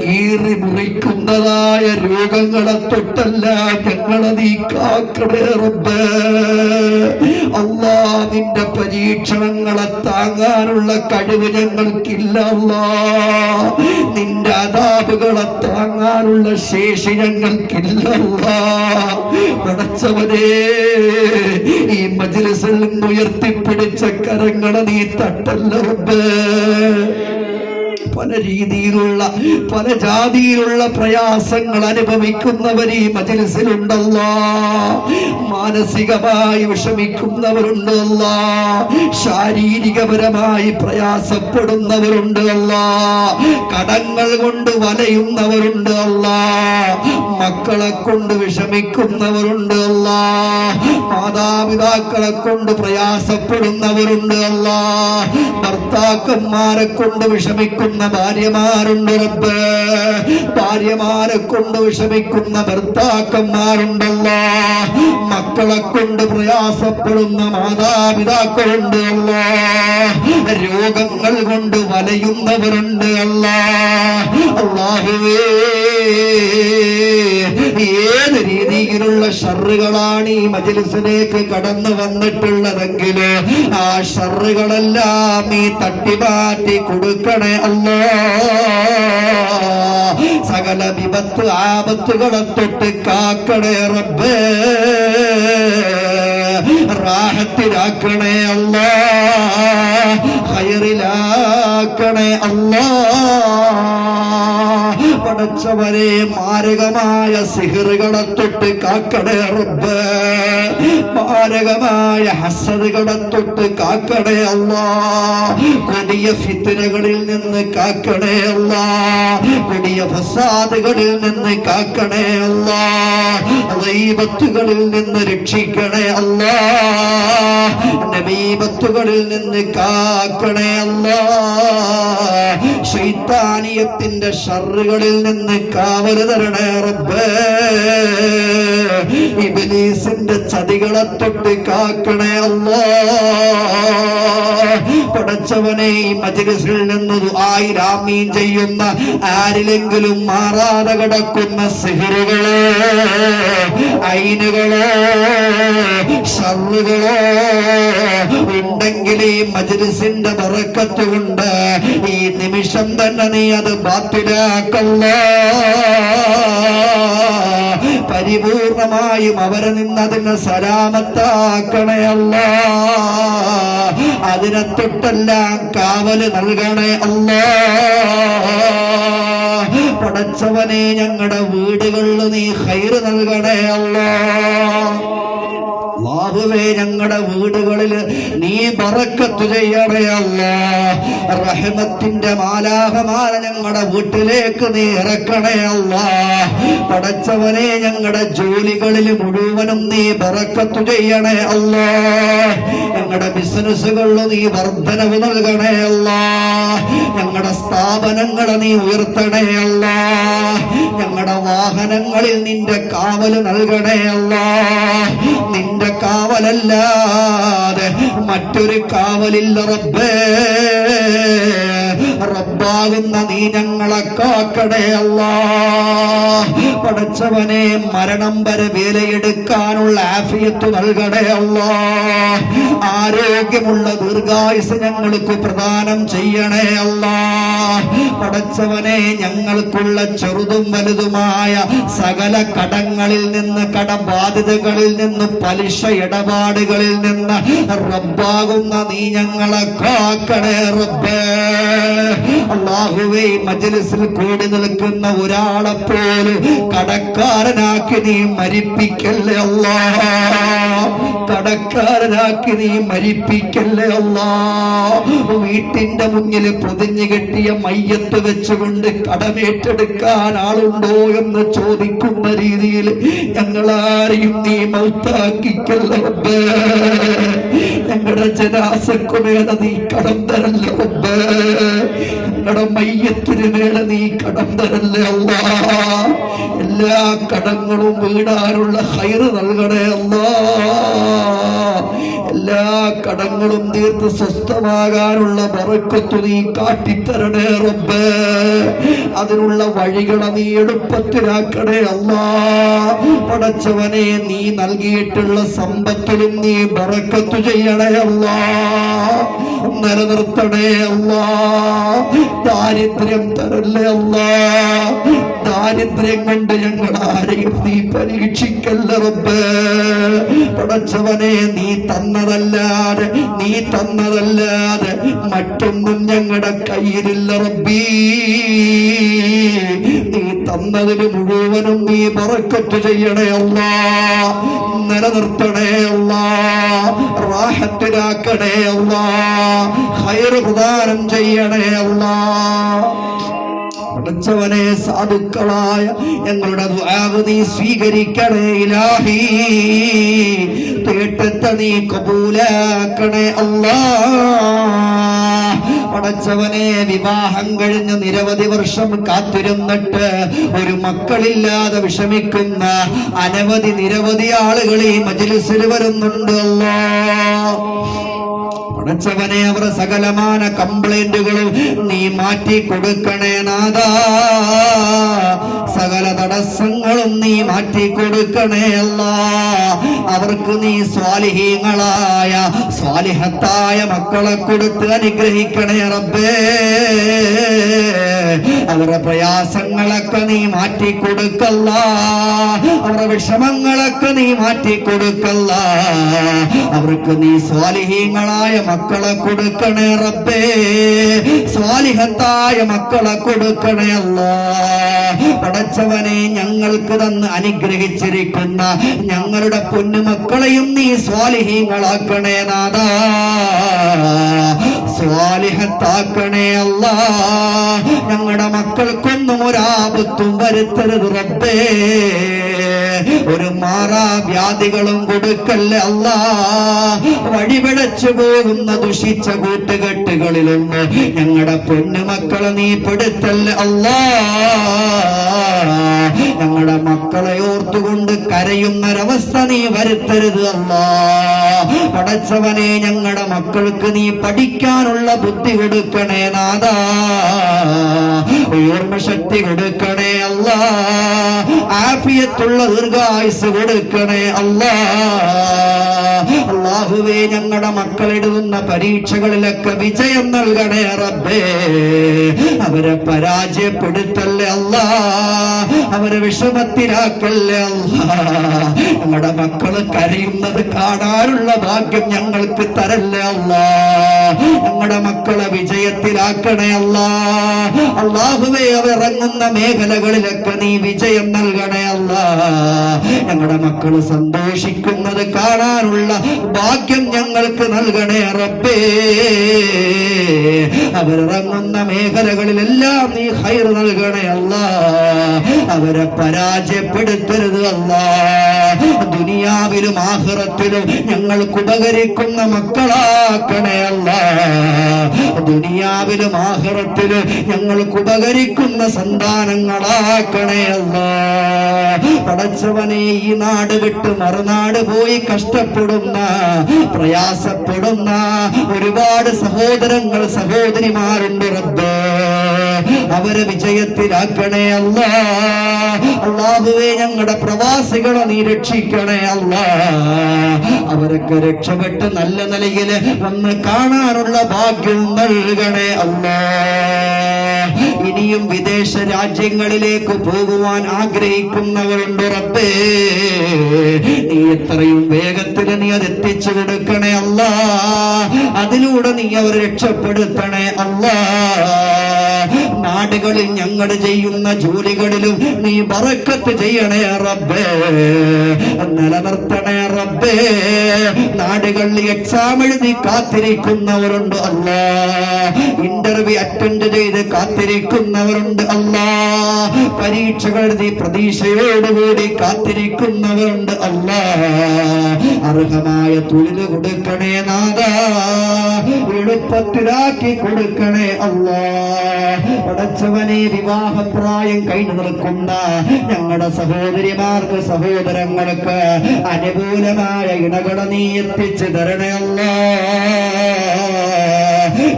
കീറി മുറിക്കുന്നതായ രോഗങ്ങളെ തൊട്ടല്ല ഞങ്ങളെ നീ കാക്കണേ റബ്ബേ. അല്ലാഹ്, നിന്റെ പരീക്ഷണങ്ങളെ താങ്ങാനുള്ള കഴിവ് ഞങ്ങൾക്കില്ല അല്ലാഹ്. നിന്റെ അദാബുകളെ താങ്ങാനുള്ള ശേഷി ഞങ്ങൾക്കില്ല അല്ലാഹ്. പടച്ചവനെ, ഈ മജ്ലിസിൽ നിന്ന് ഉയർത്തിപ്പിടിച്ച കരങ്ങളെ നീ തട്ടല്ല റബ്ബേ. പല രീതിയിലുള്ള പല ജാതിയിലുള്ള പ്രയാസങ്ങൾ അനുഭവിക്കുന്നവർ ഈ മജ്ലിസിലുണ്ടല്ലോ. മാനസികമായി വിഷമിക്കുന്നവരുണ്ട് അല്ലാ, ശാരീരികപരമായി പ്രയാസപ്പെടുന്നവരുണ്ട് അല്ലാ, കടങ്ങൾ കൊണ്ട് വലയുന്നവരുണ്ട് അല്ലാ, മക്കളെ കൊണ്ട് വിഷമിക്കുന്നവരുണ്ട് അല്ലാ, മാതാപിതാക്കളെ കൊണ്ട് പ്രയാസപ്പെടുന്നവരുണ്ട് അല്ലാ, ഭർത്താക്കന്മാരെ കൊണ്ട് വിഷമിക്കുന്ന ഭാര്യമാരുണ്ട് റബ്ബേ, ഭാര്യമാരെ കൊണ്ട് വിഷമിക്കുന്ന ഭർത്താക്കന്മാരുണ്ടല്ലോ, മക്കളെ കൊണ്ട് പ്രയാസപ്പെടുന്ന മാതാപിതാക്കളുണ്ട് അല്ലാ, രോഗങ്ങൾ കൊണ്ട് വലയുന്നവരുണ്ട് അല്ലാ. അല്ലാഹുവേ, ഏത് രീതിയിലുള്ള ഷർറുകളാണ് ഈ മജ്ലിസിലേക്ക് കടന്നു വന്നിട്ടുള്ളതെങ്കിൽ ആ ഷർറുകളെല്ലാം നീ തട്ടിമാറ്റി കൊടുക്കണേ അല്ലാ. സകല വിപത്ത് ആപത്തുകളെ തൊട്ട് കാക്കണേ റബ്ബേ, റാഹത്തിലാക്കണേ അല്ലാ, ഖൈറിലാക്കണേ അല്ലാ. പടച്ചവരെ, മാരകമായ സിഹറുകളെ തൊട്ട് കാക്കണേ റബ്ബേ, മാരകമായ ഹസദുകളെ തൊട്ട് കാക്കണേ അല്ലാ, കൊടിയ ഫിത്നകളിൽ നിന്ന് കാക്കണേ അല്ലാ, കൊടിയ ഫസാദുകളിൽ നിന്ന് കാക്കണേ അല്ലാ, ഗീബത്തുകളിൽ നിന്ന് രക്ഷിക്കണേ അല്ലാ, നബീബത്തുകളിൽ നിന്ന് കാക്കണേ അല്ലാ, ശൈത്താനിയത്തിന്റെ ഷർറുകളിൽ നിന്ന് കാവല് തരണേ റബ്ബേ, ഇബ്ലീസിന്റെ ചതികളെ തൊട്ട് കാക്കണേ അല്ലാ. പടച്ചവനെ, ഈ മജ്ലിസിൽ നിന്ന് ദുആയിൽ ആമീൻ ചെയ്യുന്ന ആരിലെങ്കിലും മാറാതെ കിടക്കുന്ന സിഹറുകളോ ഐനുകളോ ഷർറുകളോ ഉണ്ടെങ്കിൽ ഈ മജ്ലിസിന്റെ ബറക്കത്ത് കൊണ്ട് ഈ നിമിഷം തന്നെ നീ അത് ബാത്തിലാക്കല്ലാ. പരിപൂർണമായും അവരെ നിന്നതിന് സലാമത്താക്കണേ അല്ലാ, അതിനെ തൊട്ടെല്ലാം കാവല് നൽകണേ അല്ലാ. പടച്ചവനെ ഞങ്ങളുടെ വീടുകളിൽ നീ ഖൈർ നൽകണേ അല്ലാഹ്. അല്ലാഹുവേ ഞങ്ങളുടെ വീടുകളിൽ നീ ബറക്കത്ത് ചെയ്യണേ അല്ലാഹ്. റഹ്മത്തിന്റെ മാലാഖമാരെ ഞങ്ങളുടെ വീട്ടിലേക്ക് നീ ഇറക്കണേ അല്ലാഹ്. പടച്ചവനെ ഞങ്ങളുടെ ജോലികളിൽ മുഴുവനും നീ ബറക്കത്ത് ചെയ്യണേ അല്ലാഹ്. ഞങ്ങളുടെ ബിസിനസ്സുകളിൽ നീ വർധനവ് നൽകണേ അല്ലാഹ്. ഞങ്ങളുടെ സ്ഥാപനങ്ങളെ നീ ഉയർത്തണേ അല്ലാഹ്. ഞങ്ങളുടെ വാഹനങ്ങളിൽ നിന്റെ കാവൽ നൽകണേ അല്ലാഹ്. നിന്റെ കാവലല്ലാതെ മറ്റൊരു കാവലില്ല റബ്ബേ. റബ്ബാകുന്ന നീ ഞങ്ങളെ കാക്കണേ അല്ലാഹ്. പടച്ചവനെ മരണം വരെ വേലയെടുക്കാനുള്ള ആഫിയത്ത് നൽകണേ അല്ലാഹ്. ആരോഗ്യമുള്ള ദീർഘായുസ് ഞങ്ങൾക്ക് പ്രദാനം ചെയ്യണേ അല്ലാഹ്. പടച്ചവനെ ഞങ്ങൾക്കുള്ള ചെറുതും വലുതുമായ സകല കടങ്ങളിൽ നിന്ന്, കടബാധ്യതകളിൽ നിന്ന്, പലിശ ഇടപാടുകളിൽ നിന്ന് റബ്ബാകുന്ന നീ ഞങ്ങളെ കാക്കണേ റബ്ബേ. അല്ലാഹുവേ മജ്ലിസിൽ കൂടി നിൽക്കുന്ന ഒരാളെ പോലും കടക്കാരനാക്കി നീ മരിപ്പിക്കല്ലേ അല്ലാഹ്. കടക്കാരനാക്കി നീ മരിപ്പിക്കല്ലേ അല്ലാഹ്. വീട്ടിന്റെ മുന്നിൽ പൊതിഞ്ഞു കെട്ടിയ മയ്യത്ത് വെച്ചുകൊണ്ട് കടമേറ്റെടുക്കാൻ ആളുണ്ടോ എന്ന് ചോദിക്കുന്ന രീതിയിൽ ഞങ്ങളാരെയും നീ മൗത്താക്കിക്കല്ലേ റബ്ബേ. ഞങ്ങളുടെ ജനാസക്കുമേല നീ കടം തരല്ലേ റബ്ബേ. ഞങ്ങളുടെ മയ്യത്തിന് മേലെ നീ കടം തരല്ലേ അല്ലാഹ്. എല്ലാ കടങ്ങളും വീടാനുള്ള ഖൈർ നൽകണേ അല്ലാഹ്. എല്ലാ കടങ്ങളും തീർത്ത് സ്വസ്ഥമാകാനുള്ള ബറക്കത്ത് നീ കാട്ടിത്തരണേ റബ്ബേ. അതിനുള്ള വഴികളെ നീ എളുപ്പത്തിലാക്കണേ അല്ലാഹ്. പടച്ചവനെ നീ നൽകിയിട്ടുള്ള സമ്പത്തിലും നീ ബറക്കത്ത് ചെയ്യണേ അല്ലാഹ്. നിലനിർത്തണേ അല്ലാഹ്. ദാരിദ്ര്യം തരല്ലേ അല്ലാഹ്. ദാരിദ്ര്യം കൊണ്ട് ഞങ്ങൾ ആരെയും നീ പരീക്ഷിക്കല്ല റബ്ബേ. പടച്ചവനെ നീ തന്നതല്ലാതെ മറ്റൊന്നും ഞങ്ങളുടെ കയ്യിലില്ല റബ്ബീ. നീ തന്നതിന് മുഴുവനും നീ ബറക്കത്ത് ചെയ്യണേ അല്ലാഹ്. നിലനിർത്തണേ അല്ലാഹ്. റാഹത്തിലാക്കണേ അല്ലാഹ്. ഖൈർ പ്രദാനം ചെയ്യണേ അല്ലാഹ്. പടച്ചവനെ സാധുക്കളായ ഞങ്ങളുടെ ദുആ നീ സ്വീകരിക്കണേ ഇലാഹി. കേട്ടിട്ട് നീ കബൂലാക്കണേ അല്ലാഹ്. പടച്ചവനെ വിവാഹം കഴിഞ്ഞ് നിരവധി വർഷം കാത്തിരുന്നിട്ട് ഒരു മക്കളില്ലാതെ വിഷമിക്കുന്ന നിരവധി ആളുകൾ ഈ മജ്ലിസിൽ വരുന്നുണ്ട് അല്ലാഹ്. പടച്ചവനെ അവർ സകലമാന കംപ്ലൈന്റുകളും നീ മാറ്റി കൊടുക്കണേ നാഥാ. സകല തടസ്സങ്ങളും നീ മാറ്റി കൊടുക്കണേ അല്ലാഹ്. അവർക്ക് നീ സ്വാലിഹീങ്ങളായ സ്വാലിഹത്തായ മക്കളെ കൊടുത്ത് അനുഗ്രഹിക്കണേ റബ്ബേ. അവരുടെ പ്രയാസങ്ങളൊക്കെ നീ മാറ്റി കൊടുക്കല്ല. അവരുടെ വിഷമങ്ങളൊക്കെ നീ മാറ്റി കൊടുക്കല്ല. അവർക്ക് നീ സ്വാലിഹീങ്ങളായ മക്കളെ കൊടുക്കണേ റബ്ബേ. സ്വാലിഹത്തായ മക്കളെ കൊടുക്കണേ അല്ലാഹ്. പടച്ചവനെ ഞങ്ങൾക്ക് തന്ന് അനുഗ്രഹിച്ചിരിക്കുന്ന ഞങ്ങളുടെ പൊന്നുമക്കളെയും നീ സ്വാലിഹീങ്ങളാക്കണേ നാഥാ. സ്വാലിഹത്താക്കണേ അല്ലാഹ്. ഞങ്ങളുടെ മക്കൾക്കൊന്നും ഒരാപത്തും വരുത്തരുത് റബ്ബേ. ഒരു മാറാവ്യാധികളും കൊടുക്കല്ലേ അല്ലാഹ്. വഴിപിഴച്ചു പോകുന്ന ദുഷിച്ച കൂട്ടുകെട്ടുകളിലൊന്ന് ഞങ്ങളുടെ പൊന്നുമക്കളെ നീ പെടുത്തല്ലേ അല്ലാഹ്. ഞങ്ങളുടെ മക്കളെ ഓർത്തുകൊണ്ട് കരയുന്നൊരവസ്ഥ നീ വരുത്തരുത് അല്ലാഹ്. പടച്ചവനെ ഞങ്ങളുടെ മക്കൾക്ക് നീ പഠിക്കാനുള്ള ബുദ്ധി കൊടുക്കണേ നാഥാ. ഓർമ്മശക്തി കൊടുക്കണേ അല്ലാഹ്. ആഫിയത്തുള്ള ദീർഘായുസ് കൊടുക്കണേ അല്ലാഹ്. അല്ലാഹുവേ ഞങ്ങളുടെ മക്കളെഴുതുന്ന പരീക്ഷകളിലൊക്കെ വിജയം നൽകണേ റബ്ബേ. അവരെ പരാജയപ്പെടുത്തല്ലേ അല്ലാ, അവരെ വിഷമത്തിലാക്കല്ലേ അല്ലാ. ഞങ്ങളുടെ മക്കള് കരയുന്നത് കാണാനുള്ള ഭാഗ്യം ഞങ്ങൾക്ക് തരല്ലേ അല്ലാ. ഞങ്ങളുടെ മക്കളെ വിജയത്തിലാക്കണേ അല്ലാ. അല്ലാഹുവേ അവരിറങ്ങുന്ന മേഖലകളിലൊക്കെ നീ വിജയം നൽകണേ അല്ലാ. ഞങ്ങളുടെ മക്കള് സന്തോഷിക്കുന്നത് കാണാനുള്ള ഭാഗ്യം ഞങ്ങൾക്ക് നൽകണേ റബ്ബേ. അവരിറങ്ങുന്ന മേഖലകളിലെല്ലാം നീ ഖൈർ നൽകണേ അല്ലാ. അവരെ പരാജയപ്പെടുത്തരുത് അല്ലാ. ദുനിയാവിലും ആഖിറത്തിലും ഞങ്ങൾക്ക് ഉപകരിക്കുന്ന മക്കളാക്കണേ അല്ലാ. ദുനിയാവിലും ആഖിറത്തിലും ഞങ്ങൾക്ക് ഉപകരിക്കുന്ന സന്താനങ്ങളാക്കണേ അല്ലാ. പടച്ചവനെ, ഈ നാട് വിട്ട് മറുനാട് പോയി കഷ്ടപ്പെടുന്ന പ്രയാസപ്പെടുന്ന ഒരുപാട് സഹോദരങ്ങൾ സഹോദരിമാരുണ്ട് റബ്ബേ. അവരെ വിജയത്തിലാക്കണേ അല്ലാ. അല്ലാഹുവേ ഞങ്ങളുടെ പ്രവാസികളെ നീ രക്ഷിക്കണേ അല്ലാ. അവരൊക്കെ രക്ഷപ്പെട്ട് നല്ല നിലയിൽ വന്ന് കാണാനുള്ള ഭാഗ്യം നൽകണേ അല്ലാ. ഇനിയും വിദേശ രാജ്യങ്ങളിലേക്ക് പോകുവാൻ ആഗ്രഹിക്കുന്നവരുണ്ട് റബ്ബേ. നീ എത്രയും വേഗത്തിൽ നീ അത് എത്തിച്ചു കൊടുക്കണേ അല്ലാ. അതിലൂടെ നീ അവരെ രക്ഷപ്പെടുത്തണേ അല്ലാ. നാടുകളിൽ ഞങ്ങൾ ചെയ്യുന്ന ജോലികളിലും നീ ബറക്കത്ത് ചെയ്യണേ റബ്ബേ. നിലനിർത്തണേ റബ്ബേ. നാടുകളിൽ എക്സാം എഴുതി കാത്തിരിക്കുന്നവരുണ്ട് അല്ലാ. ഇന്റർവ്യൂ അറ്റൻഡ് ചെയ്ത് കാത്തിരിക്കുന്നവരുണ്ട് അല്ലാ. പരീക്ഷകൾ എഴുതി പ്രതീക്ഷയോടുകൂടി കാത്തിരിക്കുന്നവരുണ്ട് അല്ലാ. അർഹമായ തൊഴിൽ കൊടുക്കണേ നാഥാ. എളുപ്പത്തിലാക്കി കൊടുക്കണേ അല്ലാ. പടച്ചവനെ, വിവാഹപ്രായം കഴിഞ്ഞു നിൽക്കുന്ന ഞങ്ങളുടെ സഹോദരിമാർക്ക് സഹോദരങ്ങൾക്ക് അനുകൂലമായ ഇണകളെ നീ എത്തിച്ചു തരണേ അല്ലാ.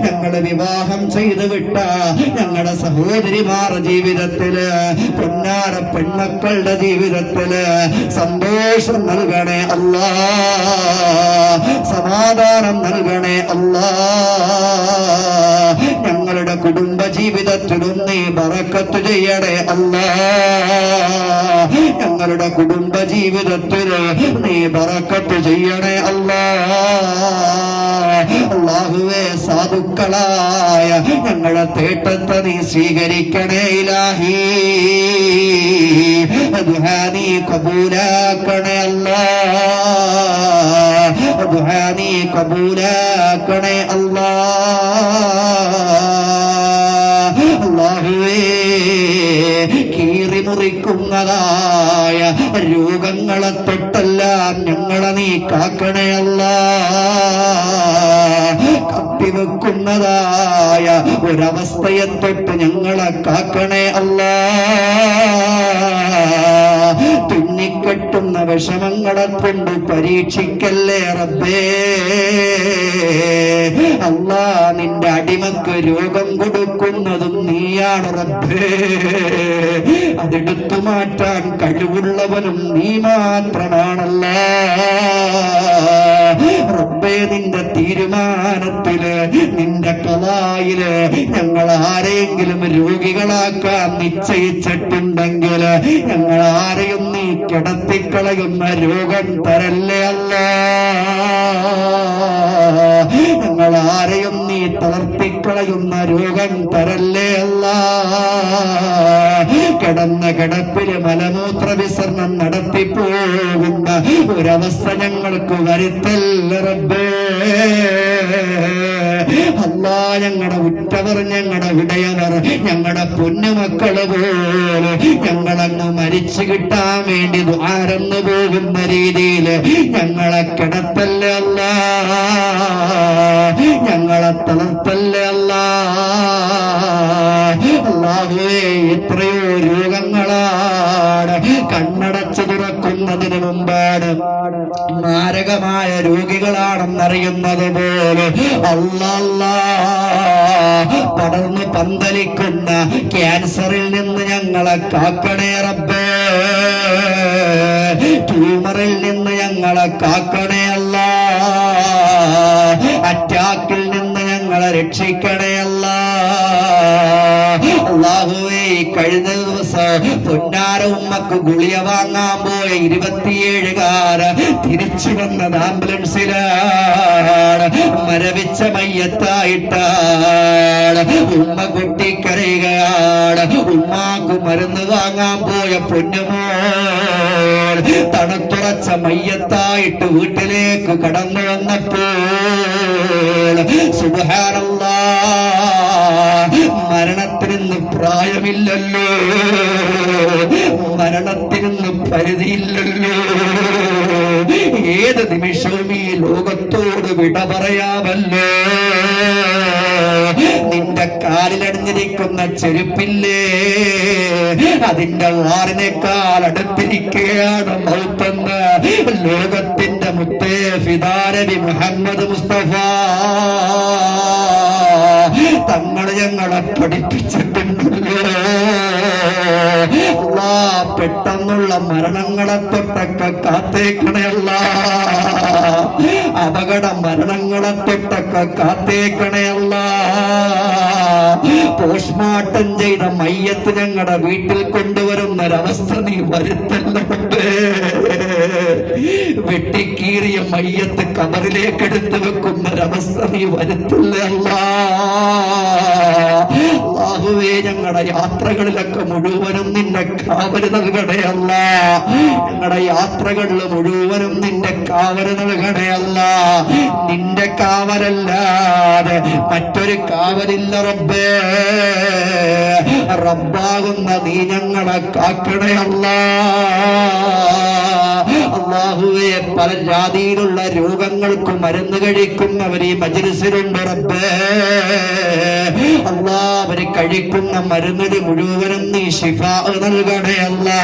ഞങ്ങള് വിവാഹം ചെയ്തു വിട്ട ഞങ്ങളുടെ സഹോദരിമാർ ജീവിതത്തില്, പൊന്നാര പെണ്ണക്കളുടെ ജീവിതത്തില് സന്തോഷം നൽകണേ അല്ലാ. സമാധാനം നൽകണേ അല്ലാ. ഞങ്ങളുടെ കുടുംബ ജീവിതത്തിലും നീ ബറക്കത്ത് ചെയ്യണേ അല്ലാ. ഞങ്ങളുടെ കുടുംബ ജീവിതത്തിൽ നീ ബറക്കത്ത് ചെയ്യണേ അല്ലാ. അല്ലാഹുവേ, സാധുക്കളായ ഞങ്ങളെ തേട്ടത്തെ നീ സ്വീകരിക്കണേ ഇലാഹി. ദുആ നീ കബൂലാക്കണേ അല്ലാ. ദുആ നീ കബൂലാക്കണേ അല്ലാ. അല്ലാഹുവേ, കീറി മുറിക്കുന്നതായ രോഗങ്ങളെ തൊട്ടെല്ലാം ഞങ്ങളെ നീ കാക്കണേ അല്ലാ. കത്തിവെക്കുന്നതായ ഒരവസ്ഥയെ തൊട്ട് ഞങ്ങളെ കാക്കണേ അല്ലാ. തുന്നിക്കെട്ടുന്ന വിഷമങ്ങളെ കൊണ്ട് പരീക്ഷിക്കല്ലേ റബ്ബേ. അല്ലാ, നിന്റെ അടിമക്ക് രോഗം കൊടുക്കുന്നതും നീയാണ് റബ്ബേ. അതെടുത്തു മാറ്റാൻ കഴിവുള്ളവനും നീ മാത്രമാണല്ലോ റബ്ബേ. നിന്റെ തീരുമാനത്തില്, നിന്റെ ഖളായില് ഞങ്ങൾ ആരെങ്കിലും രോഗികളാക്കാൻ നിശ്ചയിച്ചിട്ടുണ്ടെങ്കിൽ ഞങ്ങൾ ആരെയും നീ കിടത്തിക്കളയുന്ന രോഗം തരല്ലേ അല്ലാ. ഞങ്ങൾ ആരെയും നീ തളർത്തിക്കളയുന്ന രോഗം തരല്ലേ അല്ലാ. കിടന്ന കിടപ്പില് മലമൂത്ര വിസർജനം നടത്തിപ്പോകുന്ന ഒരവസ്ഥ ഞങ്ങൾക്ക് വരുത്തല്ല റബ്ബേ. അല്ലാ, ഞങ്ങളുടെ ഉറ്റവർ, ഞങ്ങളുടെ വിടയവർ, ഞങ്ങളുടെ പൊന്നുമക്കള് പോലെ ഞങ്ങളങ്ങ് മരിച്ചു കിട്ടാൻ വേണ്ടി ദ്വാരന്നു പോകുന്ന രീതിയിൽ ഞങ്ങളെ കിടത്തല്ലേ അല്ലാ. ഞങ്ങളെ തളർത്തല്ലേ അല്ലാ. അല്ലാഹുവേ, എത്രയോ രോഗങ്ങളാണ് കണ്ണടച്ചു തുറക്കുന്നതിന് മുമ്പാണ് മാരകമായ രോഗികളാണെന്നറിയുന്നത് പോലെ അല്ലാ പടർന്ന് പന്തലിക്കുന്ന ക്യാൻസറിൽ നിന്ന് ഞങ്ങളെ കാക്കണേ റബ്ബേ. ട്യൂമറിൽ നിന്ന് ഞങ്ങളെ കാക്കണേ അല്ലാ. ഹലാക്കിൽ നിന്ന് ഞങ്ങളെ രക്ഷിക്കണേ അല്ലാ. അല്ലാഹുവേ, കഴിഞ്ഞ ദിവസം പൊന്നാര ഉമ്മക്ക് ഗുളിക വാങ്ങാൻ പോയ 27കാര് തിരിച്ചു വന്നത് ആംബുലൻസിലാണ്. മരവിച്ച മയ്യത്തായിട്ടാണ്. ഉമ്മ പൊട്ടിക്കരയുകയാണ്. ഉമ്മാക്ക് മരുന്ന് വാങ്ങാൻ പോയ പൊന്നുമോൾ തണുത്തുറച്ച മയ്യത്തായിട്ട് വീട്ടിലേക്ക് കടന്നു വന്നപ്പോൾ സുബ്ഹാനല്ലാഹ്, മരണത്തിനൊന്നും പ്രായമില്ലല്ലോ, മരണത്തിനൊന്നും പരിധിയില്ലല്ലോ. ഏത് നിമിഷവും ഈ ലോകത്തോട് വിട പറയാമല്ലോ. നിന്റെ കാലിലണിഞ്ഞിരിക്കുന്ന ചെരുപ്പില്ലേ, അതിന്റെ വാറിനേക്കാൾ അടുത്തിരിക്കുകയാണ് മൗത്തെന്ന് ലോകത്തിന്റെ മുത്തേ ഫിദാനബി മുഹമ്മദ് മുസ്തഫ തങ്ങൾ ഞങ്ങളെ പഠിപ്പിച്ചിട്ടുണ്ടല്ലോ. അല്ലാഹ്, പെട്ടെന്നുള്ള മരണങ്ങളെ തൊട്ടൊക്കെ കാത്തേക്കണയല്ല, അപകട മരണങ്ങളെ തൊട്ടൊക്കെ കാത്തേക്കണയല്ല. പോസ്റ്റ്മോർട്ടം ചെയ്ത മയ്യത്ത് ഞങ്ങളുടെ വീട്ടിൽ കൊണ്ടുവരുന്നൊരവസ്ഥ നീ വരുത്തല്ലേ. വെട്ടിക്കീറിയ മയ്യത്ത് കബറിലേക്ക് എടുത്തു വെക്കുന്നൊരവസ്ഥ നീ വരുത്തില്ലേ അല്ലാഹുവേ. ഞങ്ങളുടെ യാത്രകളിലൊക്കെ മുഴുവനും നിന്റെ കാവല് നൽകണേ അല്ലാ. ഞങ്ങളുടെ യാത്രകളിൽ മുഴുവനും നിന്റെ കാവല് നൽകണേ അല്ലാ. നിന്റെ കാവലല്ലാതെ മറ്റൊരു കാവലില്ല റബ്ബേ. റബ്ബാകുന്ന നീ ഞങ്ങളെ കാക്കണേ അല്ലാ. അല്ലാഹുവേ, പല ജാതിയിലുള്ള രോഗങ്ങൾക്ക് മരുന്ന് കഴിക്കുന്നവർ ഈ മജ്‌ലിസിലുണ്ട് റബ്ബേ. അല്ലാഹ്, അവര് കഴിക്കുന്ന മരുന്നിന് മുഴുവനും നീ ശിഫാ നൽകണേ അല്ലാ.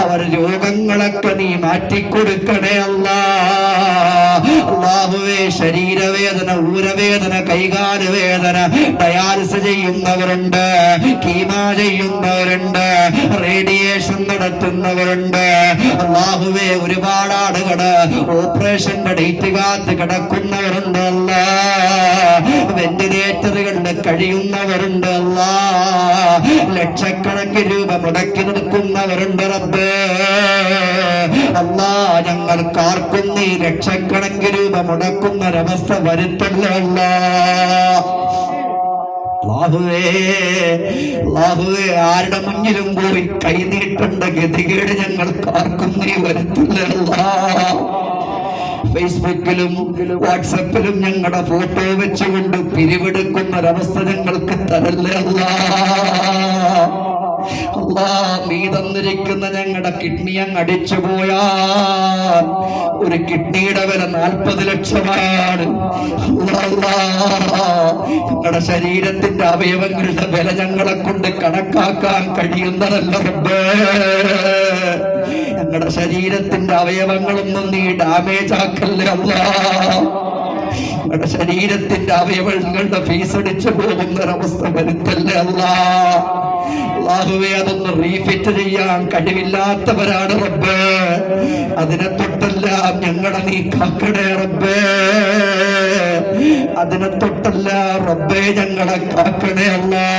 അവർ രോഗങ്ങളൊക്കെ നീ മാറ്റിക്കൊടുക്കണേ അല്ലാ. അല്ലാഹുവേ, ശരീരവേദന, ഊരവേദന, കൈകാലുവേദന, ഡയാലിസിസ് ചെയ്യുന്നവരുണ്ട്, കീമോ ചെയ്യുന്നവരുണ്ട്, റേഡിയേഷൻ നടത്തുന്നവരുണ്ട്. അല്ലാഹുവേ, ഒരുപാട് ആളുകൾ ഓപ്പറേഷന്റെ ഡേറ്റ് കാത്ത് കിടക്കുന്നവരുണ്ട് അല്ലാ. വെന്റിലേറ്ററുകളിൽ കഴിയുന്നവരുണ്ട് അല്ലാ. ലക്ഷക്കണക്കിന് രൂപ മുടക്കി നിൽക്കുന്നവരുണ്ട് റബ്ബേ. അല്ലാ, ഞങ്ങൾക്കാർക്കും നീ ലക്ഷക്കണക്കിന് രൂപ മുടക്കുന്നൊരവസ്ഥ വരുത്തല്ല അല്ലാ. അല്ലാഹുവേ, ആരുടെ മുന്നിലും പോയി കൈനീട്ടേണ്ട ഗതികേട് ഞങ്ങൾക്കാർക്കും നീ വരുത്തില്ല അല്ലാ. ഫേസ്ബുക്കിലും വാട്സപ്പിലും ഞങ്ങളുടെ ഫോട്ടോ വെച്ചുകൊണ്ട് പിരിവെടുക്കുന്നൊരവസ്ഥ ഞങ്ങൾക്ക് തരല്ലേ അല്ലാ. നീ തന്നിരിക്കുന്ന ഞങ്ങളുടെ കിഡ്നി അങ്ങ് അടിച്ചു പോയാൽ ഒരു കിഡ്നിയുടെ വില 40 ലക്ഷമാണ്. ഞങ്ങളുടെ ശരീരത്തിന്റെ അവയവങ്ങളുടെ വില ഞങ്ങളെ കൊണ്ട് കണക്കാക്കാൻ കഴിയുന്നതല്ല റബ്ബേ. ഞങ്ങളുടെ ശരീരത്തിന്റെ അവയവങ്ങളൊന്നും നീ ഡാമേജ് ആക്കല്ലേ അല്ലാ. ഞങ്ങളുടെ ശരീരത്തിന്റെ അവയവങ്ങളുടെ ഫീസ് അടിച്ചു പോകുന്നൊരവസ്ഥ വരുത്തല്ലേ അല്ലാ. അല്ലാഹുവേ, അതൊന്ന് റീഫിറ്റ് ചെയ്യാൻ കഴിവില്ലാത്തവരാണ് റബ്ബേ. അതിനെ തൊട്ടെല്ലാം ഞങ്ങളെ നീ കാക്കണേ റബ്ബേ. അതിനെ തൊട്ടെല്ലാം റബ്ബേ ഞങ്ങളെ കാക്കണേ അല്ലാ.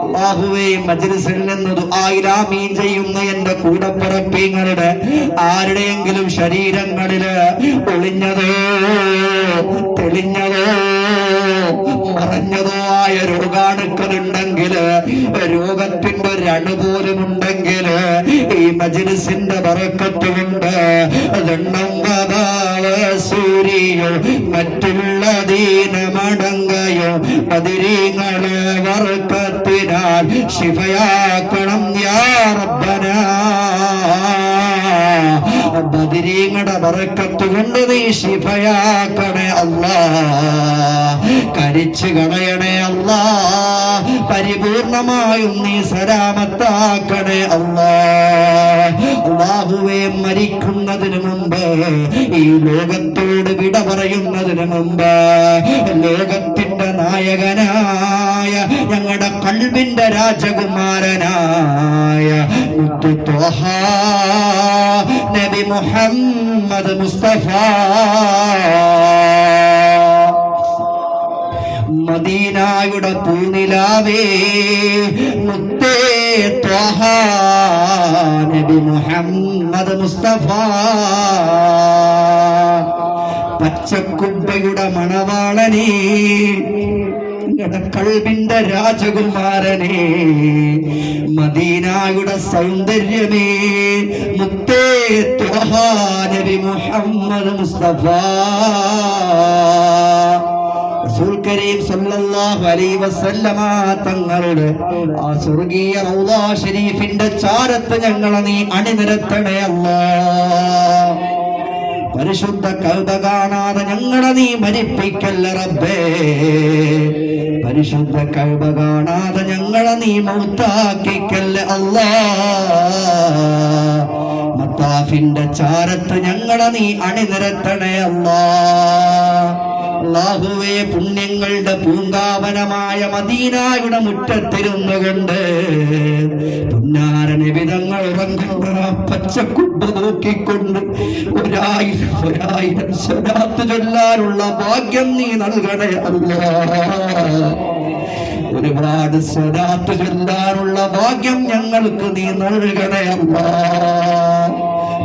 അല്ലാഹുവേ, മജ്‌ലിസിൽ നിന്ന് ദുആയിൽ ആമീൻ ചെയ്യുന്ന എന്റെ കൂടപ്പിറപ്പിങ്ങളുടെ ആരുടെയെങ്കിലും ശരീരങ്ങളില് ഒളിഞ്ഞതോ തെളിഞ്ഞതോ മറഞ്ഞതോ ആയ രോഗാണുക്കളുണ്ടെങ്കിൽ, രോഗത്തിന്റെ ഒരു അണു പോലും ഉണ്ടെങ്കിൽ ഈ മജ്‌ലിസിന്റെ ബറക്കത്ത് കൊണ്ട് ദണ്ണം സൂര്യയോ മറ്റുള്ള ദീനമടങ്കയോ ബദരീങ്ങളെ ബറക്കത്തിനാൽ ശിഫയാക്കണം യാ റബ്ബനാ. ബദരീങ്ങളുടെ ബറക്കത്ത് കൊണ്ട് നീ ശിഫയാക്കണേ അല്ലാ. കരിച്ചു കളയണേ അല്ലാ. പരിപൂർണമായും നീ സലാമത്താക്കണേ അല്ലാ. അല്ലാഹുവേ, മരിക്കുന്നതിന് മുമ്പ്, ഈ ലോകത്തോട് വിട പറയുന്നതിന് മുമ്പ്, ലോകത്തിന്റെ നായകനായ ഞങ്ങളുടെ ഖൽബിന്റെ രാജകുമാരനായ മുത്തു ത്വഹ നബി മുഹമ്മദ് മുസ്തഫ മദീനായുടെ പൂനിലാവേ മുത്തേ ത്വഹ നബി മുഹമ്മദ് മുസ്തഫ പച്ചക്കുബ്ബയുടെ മണവാളനേ കൽബിന്റെ രാജകുമാരനേ മദീനായുടെ സൗന്ദര്യമേ മുത്തേ ത്വഹ നബി മുഹമ്മദ് മുസ്തഫ റസൂൽ കരീം സല്ലല്ലാഹു അലൈഹി വസല്ലമ തങ്ങളുടെ ആ സ്വർഗീയ റൗള ശരീഫിന്റെ ചാരത്ത് ഞങ്ങളെ നീ അണിനിരത്തണേ അല്ലാഹ്. പരിശുദ്ധ കഅബ കാണാതെ ഞങ്ങളെ നീ മരിപ്പിക്കല്ല റബ്ബേ. പരിശുദ്ധ കഅബ കാണാതെ ഞങ്ങളെ നീ മൗത്താക്കിക്കല്ല അല്ലാഹ്. മത്താഫിന്റെ ചാരത്ത് ഞങ്ങളെ നീ അണിനിരത്തണേ അല്ലാഹ്. അല്ലാഹുവേ, പുണ്യങ്ങളുടെ പൂങ്കാവനമായ മദീനായുടെ മുറ്റത്തിരുന്നുകൊണ്ട് പുന്നാര നിബിധങ്ങൾ ഉറങ്ങുന്ന പച്ചക്കുമ്പ് നോക്കിക്കൊണ്ട് ഒരായിരം സ്വലാത്ത് ചൊല്ലാനുള്ള ഭാഗ്യം നീ നൽകണേ അല്ലാഹ്. ഒരുപാട് സ്വലാത്ത് ചൊല്ലാനുള്ള ഭാഗ്യം ഞങ്ങൾക്ക് നീ നൽകണേ അല്ലാഹ്.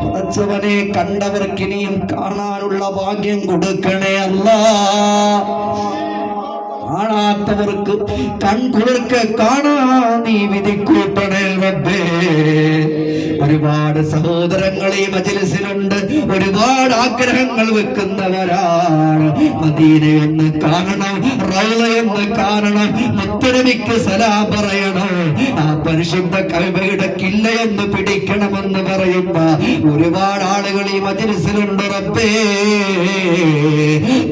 പടച്ചവനെ, കണ്ടവർക്കിനിയും കാണാനുള്ള ഭാഗ്യം കൊടുക്കണേ അല്ലാഹ്. കാണാത്തവർക്ക് കൺകുളിർക്ക് കാണാൻ നീ വിധിക്കൂട്ടണേ റബ്ബേ. ഒരുപാട് സഹോദരങ്ങൾ ഈ മജ്‌ലിസിലുണ്ട്, ഒരുപാട് ആഗ്രഹങ്ങൾ വെക്കുന്നവരാണ്. മദീനയൊന്ന് കാണണം, റൗളയൊന്ന് കാണണം, മുത്തനബിക്ക് സലാം പറയണം, ആ പരിശുദ്ധ കഅബയുടെ കില്ലയൊന്ന് പിടിക്കണമെന്ന് പറയുന്ന ഒരുപാട് ആളുകൾ ഈ മജ്‌ലിസിലുണ്ട് റബ്ബേ.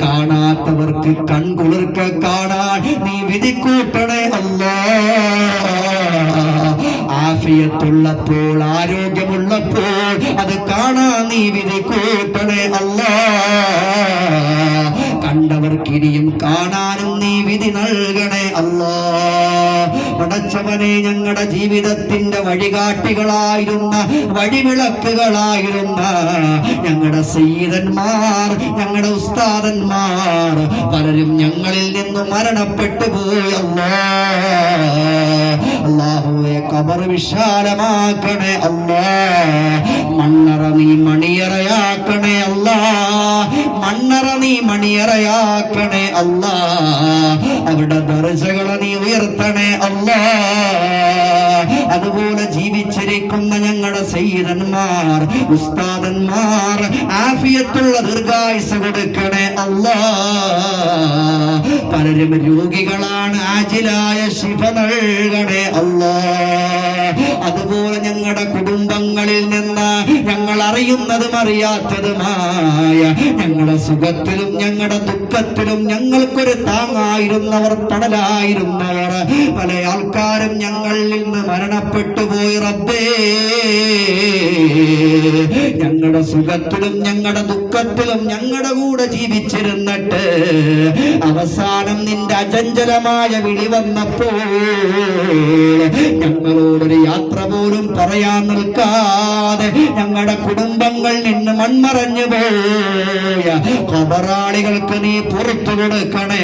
കാണാത്തവർക്ക് കൺകുളിർക്ക് കാണാൻ നീ വിധിക്കൂട്ടണേ അല്ലാഹ്. ആഫിയത്തുള്ളപ്പോൾ, ആരോഗ്യമുള്ളപ്പോൾ അത് കാണാൻ നീ വിധിക്കൂട്ടണേ അല്ലാഹ്. കണ്ടവർക്കിനിയും കാണാനും നീ വിധി നൽകണേ അല്ലാഹ്. പടച്ചവനെ, ഞങ്ങളുടെ ജീവിതത്തിന്റെ വഴികാട്ടികളായിരുന്ന, വഴിവിളക്കുകളായിരുന്ന ഞങ്ങളുടെ സയ്യിദന്മാർ, ഞങ്ങളുടെ ഉസ്താദന്മാർ പലരും ഞങ്ങളിൽ നിന്ന് മരണപ്പെട്ടു പോയി അല്ലാഹ്. അല്ലാഹുവേ, ഖബർ വിശാലമാക്കണേ അല്ലാഹ്. മണ്ണറ നീ മണിയറയാക്കണേ അല്ലാഹ്. മണ്ണറ നീ മണിയറയാക്കണേ അല്ലാഹ്. അവിടെ ദർജകളെ നീ ഉയർത്തണേ അല്ലാഹ്. അതുപോലെ ജീവിച്ചിരിക്കുന്ന ഞങ്ങളുടെ സയ്യിദന്മാർ, ഉസ്താദന്മാർ ആഫിയത്തുള്ള ദീർഘായുസ്സ് കൊടുക്കണേ അല്ലാഹ്. പലരും രോഗികളാണ്, ആജിലായ ശിഫ നൽകണേ അല്ലാഹ്. അതുപോലെ ഞങ്ങളുടെ കുടുംബങ്ങളിൽ നിന്ന് ഞങ്ങൾ അറിയുന്നതും അറിയാത്തതുമായ ഞങ്ങളുടെ സുഖത്തിലും ഞങ്ങളുടെ ദുഃഖത്തിലും ഞങ്ങൾക്കൊരു താങ്ങായിരുന്നവർ, തണലായിരുന്നവർ പല ആൾക്കാരും ഞങ്ങളിൽ നിന്ന് മരണപ്പെട്ടു പോയി റബ്ബേ. ഞങ്ങളുടെ സുഖത്തിലും ഞങ്ങളുടെ ദുഃഖത്തിലും ഞങ്ങളുടെ കൂടെ ജീവിച്ചിരുന്നിട്ട് അവസാനം നിന്റെ അചഞ്ചലമായ വിളി വന്നപ്പോൾ ഞങ്ങളോടൊരു യാത്ര പോലും പറയാൻ നിൽക്കാതെ ഞങ്ങളുടെ കുടുംബങ്ങൾ നിന്ന് മൺമറഞ്ഞു പോയ ഖബറാളികൾക്ക് നീ പുറത്തു കൊടുക്കണേ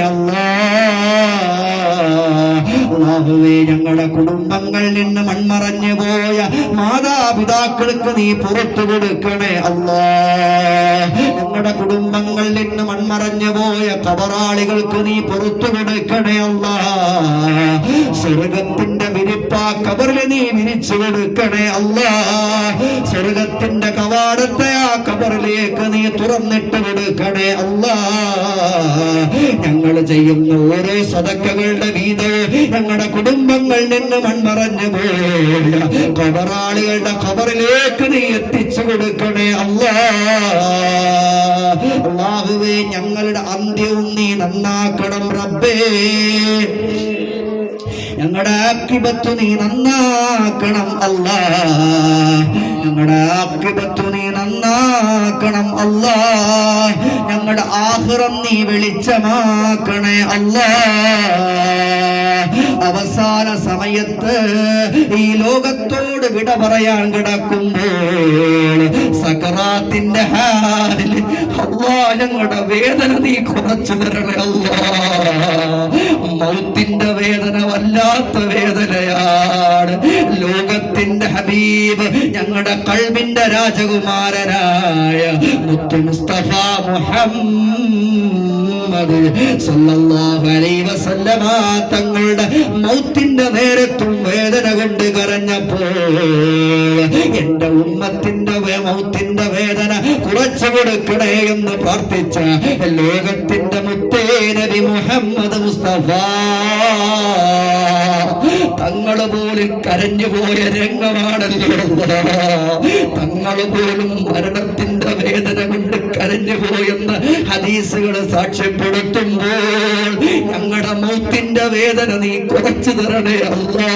അല്ലാഹുവേ. ഞങ്ങളുടെ കുടുംബങ്ങളിൽ നിന്ന് മൺമറഞ്ഞു പോയ മാതാപിതാക്കൾക്ക് നീ പുറത്തു കൊടുക്കണേ അല്ലാഹ്. ഞങ്ങളുടെ കുടുംബങ്ങളിൽ നിന്ന് മൺമറഞ്ഞു പോയ ഖബറാളികൾക്ക് നീ പുറത്തു കൊടുക്കണേ അല്ലാഹ്. സ്വർഗത്തിന്റെ വിരിപ്പാ ഖബറിൽ നീ വിരിച്ചു കൊടുക്കണേ അല്ലാഹ്. സ്വർഗത്തിന്റെ കവാടത്തെ ആ ഖബറിലേക്ക് നീ തുറന്നിട്ട് കൊടുക്കണേ അല്ലാഹ്. ഞങ്ങൾ ചെയ്യുന്ന ഓരോ സദക്കകളുടെ വീതവും ഞങ്ങളുടെ കുടുംബങ്ങളിൽ നിന്ന് മൺമറഞ്ഞു പോയ ഖബറാളികളുടെ ഖബറിലേക്ക് നീ എത്തിച്ചു കൊടുക്കണേ അല്ലാഹ്. അല്ലാഹുവേ, ഞങ്ങളുടെ അന്ത്യവും നീ നന്നാക്കണം റബ്ബേ. ഞങ്ങളുടെ ആഖിബത്ത് നീ നന്നാക്കണം അല്ലാഹ്. ഞങ്ങളുടെ ആഖിബത്ത് നീ നന്നാക്കണം അല്ലാ. ഞങ്ങളുടെ ആഖിറം നീ വെളിച്ചമാക്കണേ അല്ലാ. അവസാന സമയത്ത് ഈ ലോകത്തോട് വിട പറയാൻ കിടക്കുമ്പോൾ സക്കറാത്തിന്റെ ഹാലിൽ അല്ലാ ഞങ്ങളുടെ വേദന നീ കുറച്ചു തരണേ അല്ലാ. മൗത്തിന്റെ വേദന വല്ലാത്ത വേദനയാണ്. ലോകത്തിന്റെ ഹബീബ് ഞങ്ങളുടെ ഖൽബിന്റെ രാജകുമാരനായ മുത്തു മുസ്തഫ മുഹമ്മദ് സല്ലല്ലാഹു അലൈഹി വസല്ലമ തങ്ങളുടെ മൗത്തിന്റെ നേരത്തും വേദന കൊണ്ട് കരഞ്ഞപ്പോൾ എന്റെ ഉമ്മത്തിന്റെ മൗത്തിന്റെ വേദന കുറച്ചു കൊടുക്കണേ എന്ന് പ്രാർത്ഥിച്ച ലോകത്തിന്റെ മുത്തേ നബി മുഹമ്മദ് മുസ്തഫ തങ്ങൾ പോലും കരഞ്ഞുപോയ രംഗമാണല്ലോ. തങ്ങൾ പോലും മരണത്തിന്റെ വേദന കൊണ്ട് കരഞ്ഞുപോയെന്ന് ഹദീസുകൾ സാക്ഷ്യപ്പെടുത്തുമ്പോൾ ഞങ്ങളുടെ മൗത്തിന്റെ വേദന നീ കുറച്ചു തരണേ അല്ലാ.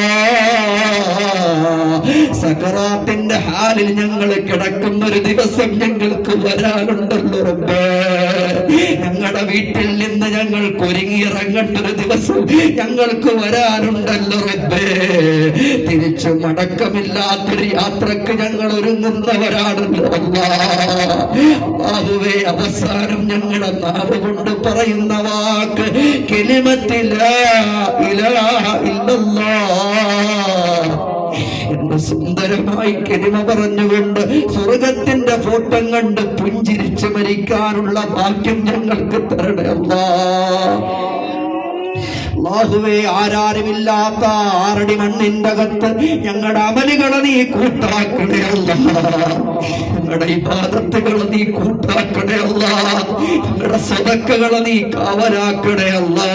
സക്കറാത്തിന്റെ ഹാലിൽ ഞങ്ങൾ കിടക്കുന്ന ഒരു ദിവസം ഞങ്ങൾക്ക് വരാനുണ്ടല്ലോ റബ്ബേ. ഞങ്ങളുടെ വീട്ടിൽ നിന്ന് ഞങ്ങൾക്ക് ഒരുങ്ങിയിറങ്ങേണ്ട ഒരു ദിവസം ഞങ്ങൾക്ക് വരാനുണ്ടല്ലോ റബ്ബേ. തിരിച്ചു മടക്കമില്ലാത്തൊരു യാത്രക്ക് ഞങ്ങൾ ഒരുങ്ങുന്നവരാണല്ലോ അല്ലാഹുവേ. അവസാനം ഞങ്ങളുടെ നാവ് കൊണ്ട് പറയുന്ന വാക്ക് കലിമത്തില്ല ഇലാഹ ഇല്ലല്ലാഹ് എന്ന് സുന്ദരമായി കലിമ പറഞ്ഞുകൊണ്ട് സ്വർഗത്തിന്റെ ഫോട്ടം കണ്ട് പുഞ്ചിരിച്ച് മരിക്കാനുള്ള ഭാഗ്യം ഞങ്ങൾക്ക് തരണേ അല്ലാഹുവേ. ആരാരുമില്ലാത്ത 6 അടി മണ്ണിന്റെ അകത്ത് ഞങ്ങളുടെ അമലുകളെ നീ കൂട്ടാക്കണേ അല്ലാ. ഞങ്ങളുടെ ഇബാദത്തുകളെ നീ കൂട്ടാക്കണേ അല്ലാ. ഞങ്ങളുടെ സദഖകളെ നീ കാവലാക്കണേ അല്ലാ.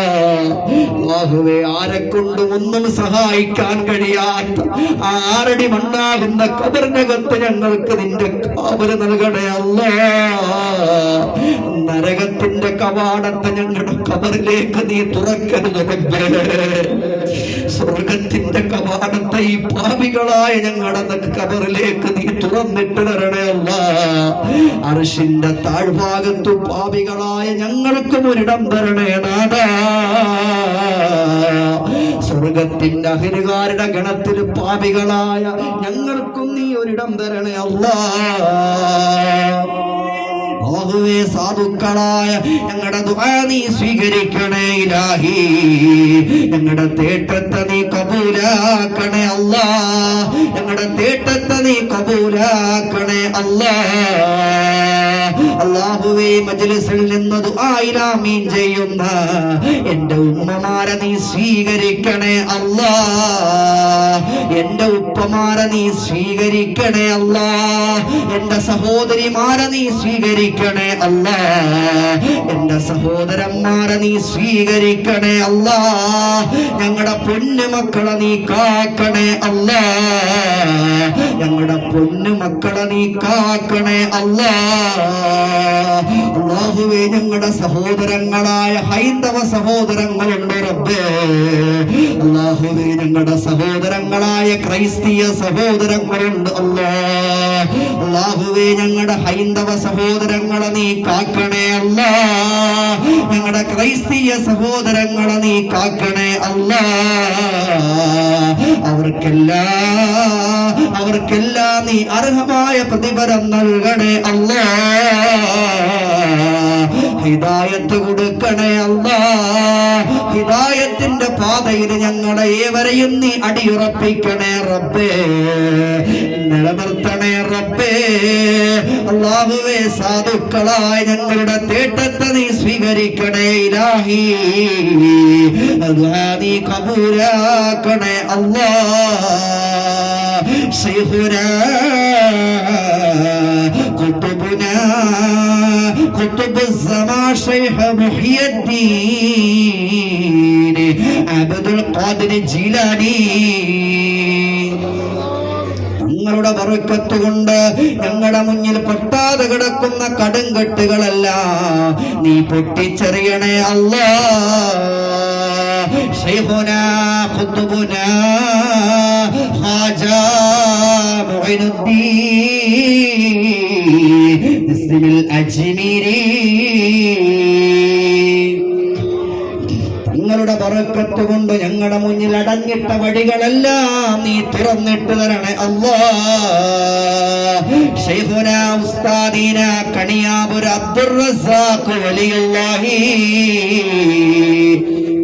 അല്ലാഹുവേ, ആരെക്കൊണ്ടും ഒന്നും സഹായിക്കാൻ കഴിയാത്ത 6 അടി മണ്ണാകുന്ന ഖബറിനകത്ത് ഞങ്ങൾക്ക് നിന്റെ കാവല് നൽകണേ അല്ലാ. നരകത്തിന്റെ കവാടത്തെ ഞങ്ങളുടെ ഖബറിലേക്ക് നീ തുറക്കരുത് റബ്ബേ. സ്വർഗത്തിന്റെ കവാടത്തെ ഈ പാപികളായ ഞങ്ങളുടെ ഖബറിലേക്ക് നീ തുറന്നിട്ട് തരണേ അല്ലാ. അർശിന്റെ താഴ്ഭാഗത്തു പാപികളായ ഞങ്ങൾക്കും ഒരിടം തരണേ നാഥാ. സ്വർഗത്തിന്റെ അഹിലുകാരുടെ ഗണത്തിൽ പാപികളായ ഞങ്ങൾക്കും നീ ഒരിടം തരണേ അല്ലാ. അല്ലാഹുവേ, സാധുക്കളായ ഞങ്ങളുടെ ദുആ നീ സ്വീകരിക്കണേ ഇലാഹി. ഞങ്ങളുടെ തേട്ടത്തെ നീ കബൂലാക്കണേ അല്ലാ. ഞങ്ങളുടെ തേട്ടത്തെ നീ കബൂലാക്കണേ അല്ലാ. അല്ലാഹുവേ, മജ്ലിസിൽ നിന്ന് ദുആയിൽ ആമീൻ ചെയ്യുന്ന എന്റെ ഉമ്മമാരെ നീ സ്വീകരിക്കണേ അല്ലാ. എന്റെ ഉപ്പമാരെ നീ സ്വീകരിക്കണേ അല്ലാ. എന്റെ സഹോദരിമാരെ നീ സ്വീകരിക്കണേ അല്ലാ. എന്റെ സഹോദരന്മാരെ നീ സ്വീകരിക്കണേ അല്ലാ. ഞങ്ങളുടെ പൊന്നുമക്കളെ നീ കാക്കണേ അല്ലാ. ഞങ്ങളുടെ പൊന്നുമക്കളെ നീ കാക്കണേ അല്ലാ. അല്ലാഹുവേ, ഞങ്ങളുടെ സഹോദരങ്ങളായ ഹൈന്ദവ സഹോദരങ്ങളുണ്ട് റബ്ബേ. അല്ലാഹുവേ, ഞങ്ങളുടെ സഹോദരങ്ങളായ ക്രൈസ്തീയ സഹോദരങ്ങളുണ്ട് അല്ലാ. അല്ലാഹുവേ, ഞങ്ങളുടെ ഹൈന്ദവ സഹോദരങ്ങളെ നീ കാക്കണേ അല്ലാ. ഞങ്ങളുടെ ക്രൈസ്തീയ സഹോദരങ്ങളെ നീ കാക്കണേ അല്ലാ. അവർക്കെല്ലാം നീ അർഹമായ പ്രതിഫലം നൽകണേ അല്ലാ. ഹിദായത്ത് കൊടുക്കണേ അല്ലാ. ഹിദായത്തിന്റെ പാതയിൽ ഞങ്ങളെ ഏവരെയും നീ അടിയുറപ്പിക്കണേ റബ്ബേ. നിലനിർത്തണേ റബ്ബേ. അല്ലാഹുവേ, സാധുക്കളായ ഞങ്ങളുടെ തേട്ടത്തെ നീ സ്വീകരിക്കണേ ഇലാഹി. നീ കബൂലാക്കണേ അല്ലാ. ശൈഖുനാ ഖുതുബുനാ ഖുതുബ് الزمان شيخ محي الدين عبد القادر الجيلاني. ഞങ്ങളുടെ ബറക്കത്ത് കൊണ്ട് ഞങ്ങളുടെ മുന്നിൽ പൊട്ടാതെ കിടക്കുന്ന കടുങ്കെട്ടുകളെല്ലാം നീ പൊട്ടിച്ചെറിയണേ അല്ലാ. ശൈഖുനാ ഖുതുബുനാ ഖാജാ മുഈനുദ്ദീൻ ഇസ്മിൽ അജ്മീരി. തങ്ങളുടെ ബറക്കത്ത് കൊണ്ട് ഞങ്ങളുടെ മുന്നിൽ അടഞ്ഞിട്ട വഴികളെല്ലാം നീ തുറന്നിട്ട് തരണേ അല്ലാഹ്. ശൈഖുന ഉസ്താദീന കണിയാപുര അബ്ദുർ റസാഖ് വലിയുല്ലാഹി,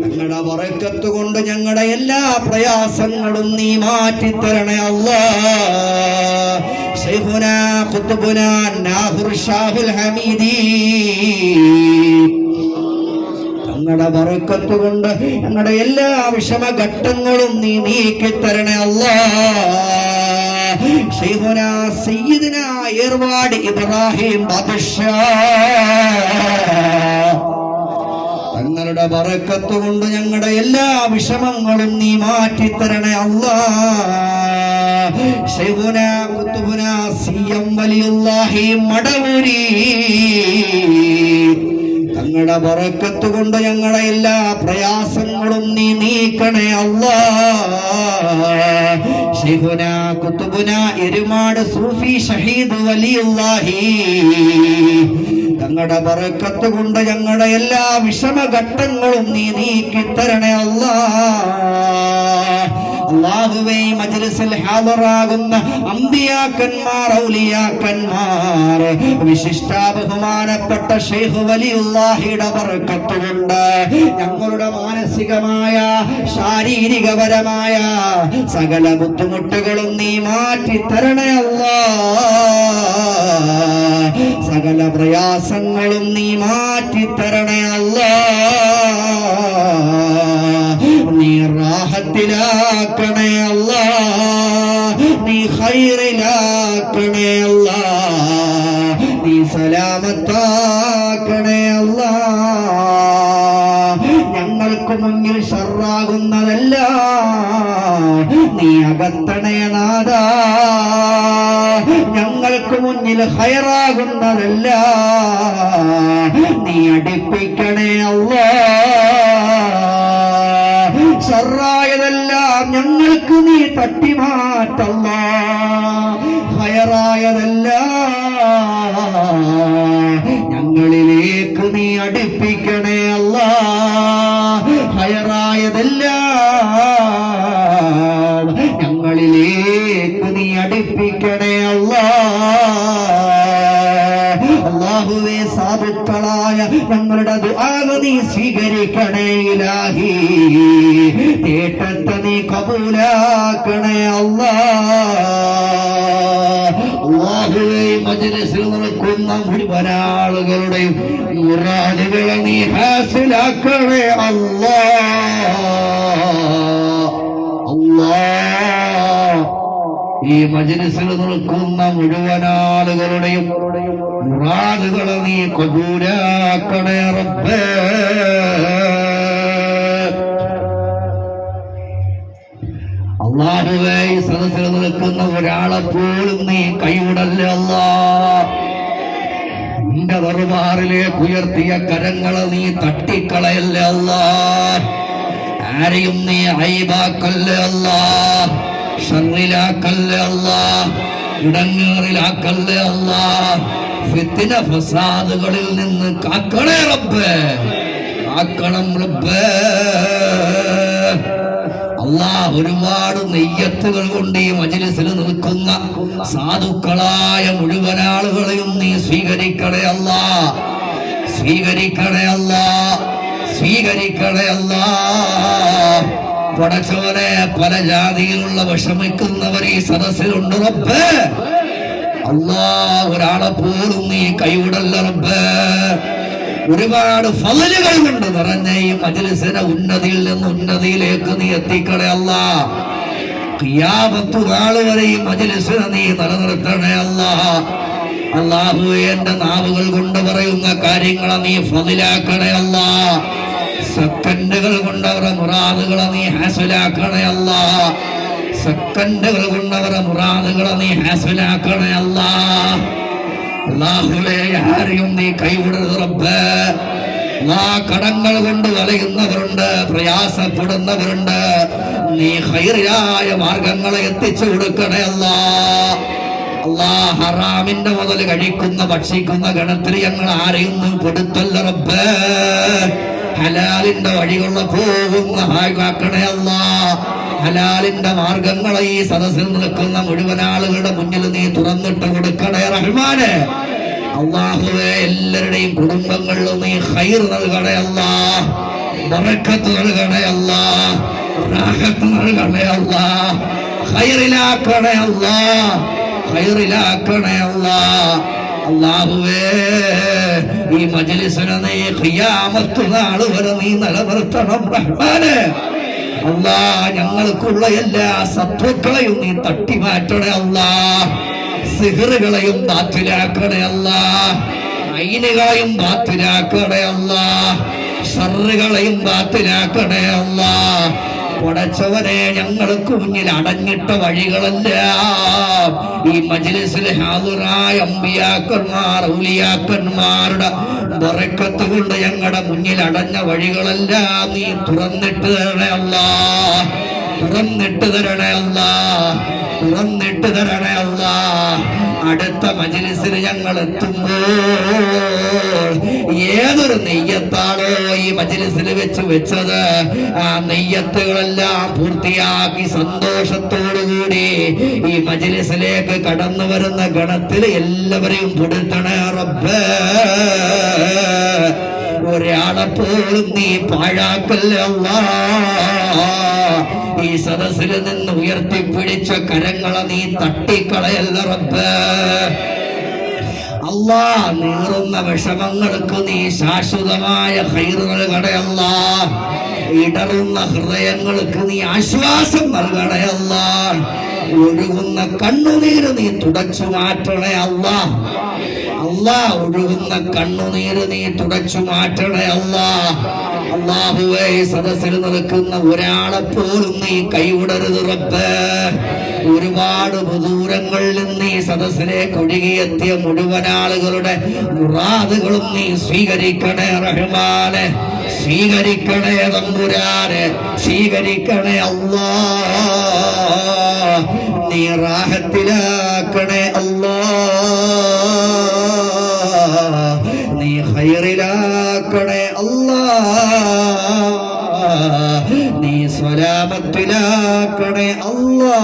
ഞങ്ങളുടെ ബറക്കത്ത് കൊണ്ട് ഞങ്ങളുടെ എല്ലാ പ്രയാസങ്ങളും നീ മാറ്റിത്തരണേ അല്ലാഹ്. ശൈഖുന ഖുത്ബുന നാഹുർ ഷാഹുൽ ഹമീദി, ഞങ്ങളുടെ ബറക്കത്ത് കൊണ്ട് ഞങ്ങളുടെ എല്ലാ വിഷമഘട്ടങ്ങളും നീ നീക്കിത്തരണേ അല്ലാഹ്. ശൈഖുന സയ്യിദുന ഏർവാടി ഇബ്രാഹിം ബാദുഷാ, തങ്ങളുടെ ബറക്കത്ത് കൊണ്ട് ഞങ്ങളുടെ എല്ലാ വിഷമങ്ങളും നീ മാറ്റിത്തരണേ അല്ലാഹ്. ശൈഖുന ഖുത്ബുന സിയം വലിയുല്ലാഹി മടവൂരി, തങ്ങളുടെ ബറക്കത്ത് കൊണ്ട് ഞങ്ങളുടെ എല്ലാ പ്രയാസങ്ങളും നീ നീക്കണേ അല്ലാഹ്. ശൈഖുന ഖുത്ബുന എരുമാട് സൂഫി ഷഹീദ് വലിയുല്ലാഹി, തങ്ങളുടെ ബറക്കത്ത് കൊണ്ട് ഞങ്ങളുടെ എല്ലാ വിഷമഘട്ടങ്ങളും നീ നീക്കിത്തരണേ അല്ലാഹ്. അല്ലാഹുവേ, മജ്ലിസിൽ ഹാദറാകുന്ന അമ്പിയാക്കന്മാർ, ഔലിയാക്കന്മാർ, വിശിഷ്ട ബഹുമാനപ്പെട്ട ശൈഖ് വലിയുല്ലാഹിയുടെ ബറക്കത്ത് കൊണ്ട് ഞങ്ങളുടെ മാനസികമായ ശാരീരികപരമായ സകല ബുദ്ധിമുട്ടുകളും നീ മാറ്റി തരണേ അല്ലാഹ്. സകല പ്രയാസങ്ങളും നീ മാറ്റി തരണേ അല്ലാഹ്. നീ റാഹത്തിലാക്കണേ അല്ലാഹ്, നീ ഖൈറിലാക്കണേ അല്ലാഹ്, നീ സലാമത്താക്കണേ അല്ലാഹ്. ഞങ്ങൾക്ക് മുന്നിൽ ഷർറാകുന്നതെല്ലാം നീ അകത്തണേ നാഥാ, ഞങ്ങൾക്ക് മുന്നിൽ ഖൈറാകുന്നതെല്ലാം നീ അടുപ്പിക്കണേ അല്ലാഹ്. ഷർറായതെല്ലാം ഞങ്ങൾക്ക് നീ തട്ടിമാറ്റല്ലാ, ഖൈറായതെല്ലാം ഞങ്ങളിലേക്ക് നീ അടുപ്പിക്കണേ അല്ലാഹ്. ഖൈറായതെല്ലാം ഞങ്ങളിലേക്ക് നീ അടുപ്പിക്കണേ അല്ലാഹ്. അല്ലാഹുവേ, സാധുക്കളായ ഞങ്ങളുടെ ദുആ നീ സ്വീകരിക്കണേ ഇലാഹി, തേട്ടത്തെ നീ കബൂലാക്കണേ അല്ലാഹ്. അല്ലാഹുവേ, മജ്ലിസിൽ നിൽക്കുന്ന മുഴുവൻ ആളുകളുടെയും മുറാദുകളെ നീ ഹാസിലാക്കണേ അല്ലാഹ്. അല്ലാഹ്, ഈ മജ്ലിസിൽ നിൽക്കുന്ന മുഴുവൻ ആളുകളുടെയും മുറാദുകളെ നീ കബൂലാക്കണേ റബ്ബേ. അല്ലാഹുവേ, ഈ സദസ്സിൽ നിൽക്കുന്ന ഒരാളെ പോലും നീ കൈവിടല്ലേ അല്ലാഹ്. നിന്റെ ദർബാറിലേക്ക് ഉയർത്തിയ കരങ്ങളെ നീ തട്ടിക്കളയല്ലേ അല്ലാഹ്. ആരെയും നീ ഐബാക്കല്ലേ അല്ലാഹ്, ഷർറിലാക്കല്ലേ അല്ലാഹ്, ഇടങ്ങേറിലാക്കല്ലേ അല്ലാഹ്. ഫിത്ന ഫസാദുകളിൽ നിന്ന് കാക്കണേ റബ്ബേ, കാക്കണം റബ്ബേ. അല്ലാഹ്, ഒരുപാട് നെയ്യത്തുകൾ കൊണ്ട് ഈ മജ്ലിസിൽ നിൽക്കുന്ന സാധുക്കളായ മുഴുവൻ ആളുകളെയും നീ സ്വീകരിക്കണേ അല്ലാഹ്, സ്വീകരിക്കണേ അല്ലാഹ്, സ്വീകരിക്കണേ അല്ലാഹ്. പടച്ചവനെ, പല ജാതിയിലുള്ള വിഷമിക്കുന്നവർ ഈ സദസ്സിലുണ്ട് റബ്ബേ. അല്ലാഹ്, ഒരാളെ പോലും നീ കൈവിടല്ല റബ്ബേ. ഒരുപാട് ഫളലുകൾ കൊണ്ട് നിറഞ്ഞ ഈ മജ്ലിസിനെ ഉന്നതിയിൽ നിന്ന് ഉന്നതിയിലേക്ക് നീ എത്തിക്കണേ അല്ലാഹ്. ഖിയാമത്ത് നാൾ വരെ ഈ മജ്ലിസിനെ നീ നിലനിർത്തണേ അല്ലാഹ്. അല്ലാഹുവേ, എന്റെ നാവുകൾ കൊണ്ട് പറയുന്ന കാര്യങ്ങളെ നീ ഫളിലാക്കണേ അല്ലാഹ്. സെക്കൻഡുകൾ കൊണ്ട് അവരുടെ മുറാദുകളെ നീ ഹാസിലാക്കണേ അല്ലാഹ്. സെക്കൻഡുകൾ കൊണ്ട് അവരുടെ മുറാദുകളെ നീ ഹാസിലാക്കണേ അല്ലാഹ്. അല്ലാഹുവേ, ആരെയും നീ കൈവിടരുത് റബ്ബേ. കടങ്ങൾ കൊണ്ട് വലയുന്നവരുണ്ട്, പ്രയാസപ്പെടുന്നവരുണ്ട്, നീ ഖൈറായ മാർഗങ്ങളെ എത്തിച്ചു കൊടുക്കണേ അല്ലാഹ്. അല്ലാഹ് ഹറാമിന്റെ മുതൽ കഴിക്കുന്ന ഭക്ഷിക്കുന്ന ഗണത്തിൽ ഞങ്ങൾ ആരെയും കൊടുത്തല്ല റബ്ബേ. ഹലാലിന്റെ വഴികളുള്ള പോകുന്ന ഹായ്വാക്കണേ അല്ലാഹ്. ഹലാലിന്റെ മാർഗങ്ങളെ ഈ സദസ്സിൽ നിൽക്കുന്ന മുഴുവൻ ആളുകളുടെ മുന്നിൽ നീ തുറന്നിട്ട് കൊടുക്കണേ റഹ്മാനെ. അല്ലാഹുവേ, എല്ലാവരുടെയും കുടുംബങ്ങളിലും നീ ഖൈർ നൽകണേ അല്ലാഹ്, ബറക്കത്ത് നൽകണേ അല്ലാഹ്, റാഹത്ത് നൽകണേ അല്ലാഹ്, ഖൈറിലാക്കണേ അല്ലാഹ്, ഖൈറിലാക്കണേ അല്ലാഹ്. അല്ലാഹുവേ, ഈ മജ്ലിസിനെ നീ ഖിയാമത്ത് നാൾ വരെ നീ നിലനിർത്തണം റഹ്മാനെ. അല്ലാഹ്, ഞങ്ങൾക്കുള്ള എല്ലാ ശത്രുക്കളെയും നീ തട്ടി മാറ്റണേ അല്ലാഹ്. സിഹറുകളെയും ബാത്തിലാക്കണേ അല്ലാഹ്, ഐനുകളെയും ബാത്തിലാക്കണേ അല്ലാഹ്, ഷർറുകളെയും ബാത്തിലാക്കണേ അല്ലാഹ്. പടച്ചവനെ, ഞങ്ങൾക്ക് മുന്നിൽ അടഞ്ഞിട്ട വഴികളെല്ലാം ഈ മജ്ലിസിൽ ഹാദിറായ അമ്പിയാക്കന്മാർ ഔലിയാക്കന്മാരുടെ ബറക്കത്ത് കൊണ്ട് ഞങ്ങളുടെ മുന്നിൽ അടഞ്ഞ വഴികളെല്ലാം നീ തുറന്നിട്ട് തരണേ അല്ലാഹ്, തുറന്നിട്ട് തരണേ അല്ലാഹ്, തുറന്നിട്ട് തരണേ അല്ലാഹ്. അടുത്ത മജ്ലിസിൽ ഞങ്ങൾ എത്തുമ്പോൾ ഏതൊരു നെയ്യത്താണോ ഈ മജ്ലിസിൽ വെച്ചത്, ആ നെയ്യത്തുകളെല്ലാം പൂർത്തിയാക്കി സന്തോഷത്തോടുകൂടി ഈ മജ്ലിസിലേക്ക് കടന്നു വരുന്ന ഗണത്തിൽ എല്ലാവരെയും കൊടുത്തണേ റബ്ബേ. ഒരാളെപ്പോലും നീ പാഴാക്കല്ലേ അല്ലാഹ്. ഈ സദസ്സിൽ നിന്ന് ഉയർത്തിപ്പിടിച്ച കരങ്ങളെ നീ തട്ടിക്കളയല്ല റബ്ബേ. അല്ലാഹ്, നീറുന്ന വിഷമങ്ങൾക്ക് നീ ശാശ്വതമായ ഖൈർ നൽകണേ അല്ലാഹ്. ഇടറുന്ന ഹൃദയങ്ങൾക്ക് നീ ആശ്വാസം നൽകണേ അല്ലാഹ്. ഒഴുകുന്ന കണ്ണുനീര് നീ തുടച്ചു മാറ്റണേ അല്ലാഹ്. അല്ലാഹ്, ഒഴുകുന്ന കണ്ണുനീര് നീ തുടച്ചു മാറ്റണേ അല്ലാഹ്. അല്ലാഹുവേ, സദസ്സിൽ നിൽക്കുന്ന ഒരാളെപ്പോലും നീ കൈവിടരുത് റബ്ബേ. ഒരുപാട് ദൂരങ്ങളിൽ നിന്ന് ഈ സദസ്സിലേക്ക് ഒഴുകിയെത്തിയ മുഴുവൻ ആളുകളുടെ മുറാദുകളും നീ സ്വീകരിക്കണേ റഹ്മാനെ, സ്വീകരിക്കണേ തമ്പുരാനെ, സ്വീകരിക്കണേ അല്ലാഹ്. നീ റാഹത്തിലാക്കണേ അല്ലാഹ്, നീ ഖൈറിലാക്കണേ അല്ലാഹ്, നീ സ്വലാമത്തിലാക്കണേ അല്ലാഹ്.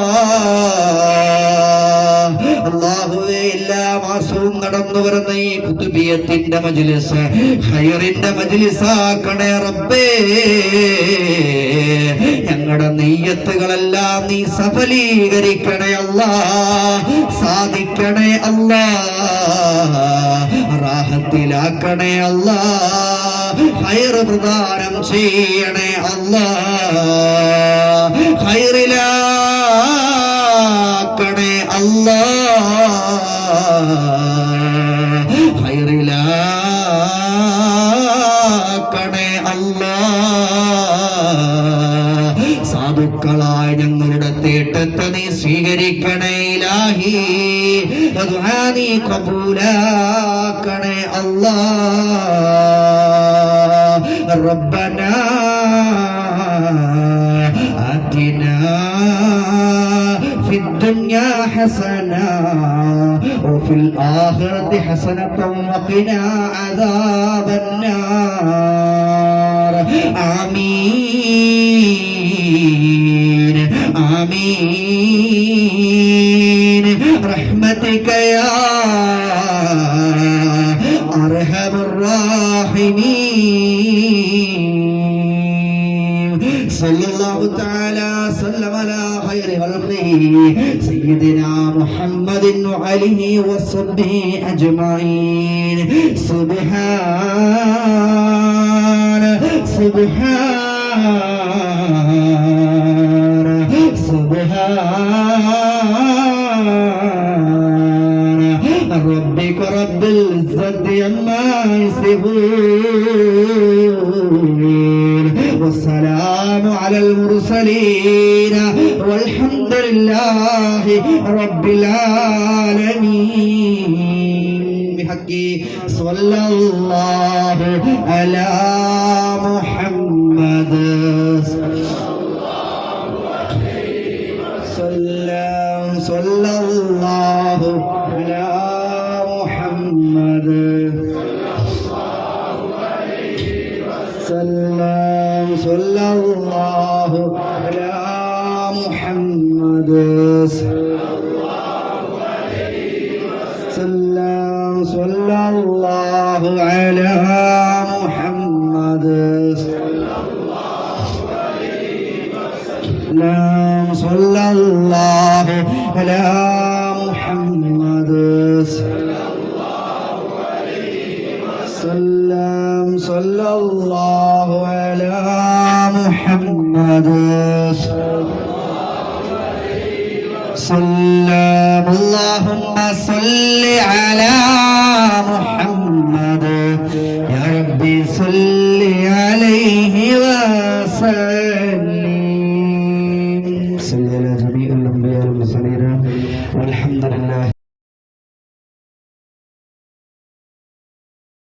അല്ലാഹുവേ, എല്ലാ മാസവും നടന്നു വരുന്ന ഈ കുതുബിയത്തിന്റെ മജ്ലിസ് ഖൈറിന്റെ മജ്ലിസാക്കണേ റബ്ബേ. ഞങ്ങളുടെ നെയ്യത്തുകളെല്ലാം നീ സഫലീകരിക്കണേ അല്ലാഹ്, സാധിക്കണേ അല്ലാഹ്, റാഹത്തിലാക്കണേ അല്ലാഹ്, ഖൈർ പ്രദാനം ചെയ്യണേ അല്ലാഹ്, ഖൈറിലാക്കണേ അല്ലാഹ്, ഖൈറിലാക്കണേ അല്ലാഹ്. സാധുക്കളായ ഞങ്ങളുടെ തേട്ടത്തെ നീ സ്വീകരിക്കണേ ഇലാഹി, ദുആ നീ ഖബൂലാക്കണേ അല്ലാഹ്. റബ്ബനാ ആതിനാ في الدنيا حسنة وفي الآخرة حسنة وقنا عذاب النار. آمين آمين برحمتك يا أرحم الراحمين. صلى الله تعالى وسلم على خير خلقه سيدنا محمد وعليه وصحبه أجمعين. سبحان سبحان سبحان ربك رب العزة عما يصفون والسلام على المرسلين والحمد لله رب العالمين. بحق صلى الله على محمد صلى الله سلم صلى الله على محمد سلم صلى الله على محمد سلم صلى الله على محمد سلم اللهم صل على محمد يا ربي صل عليه وسلم صل على جميع الأنبياء والمرسلين والحمد لله.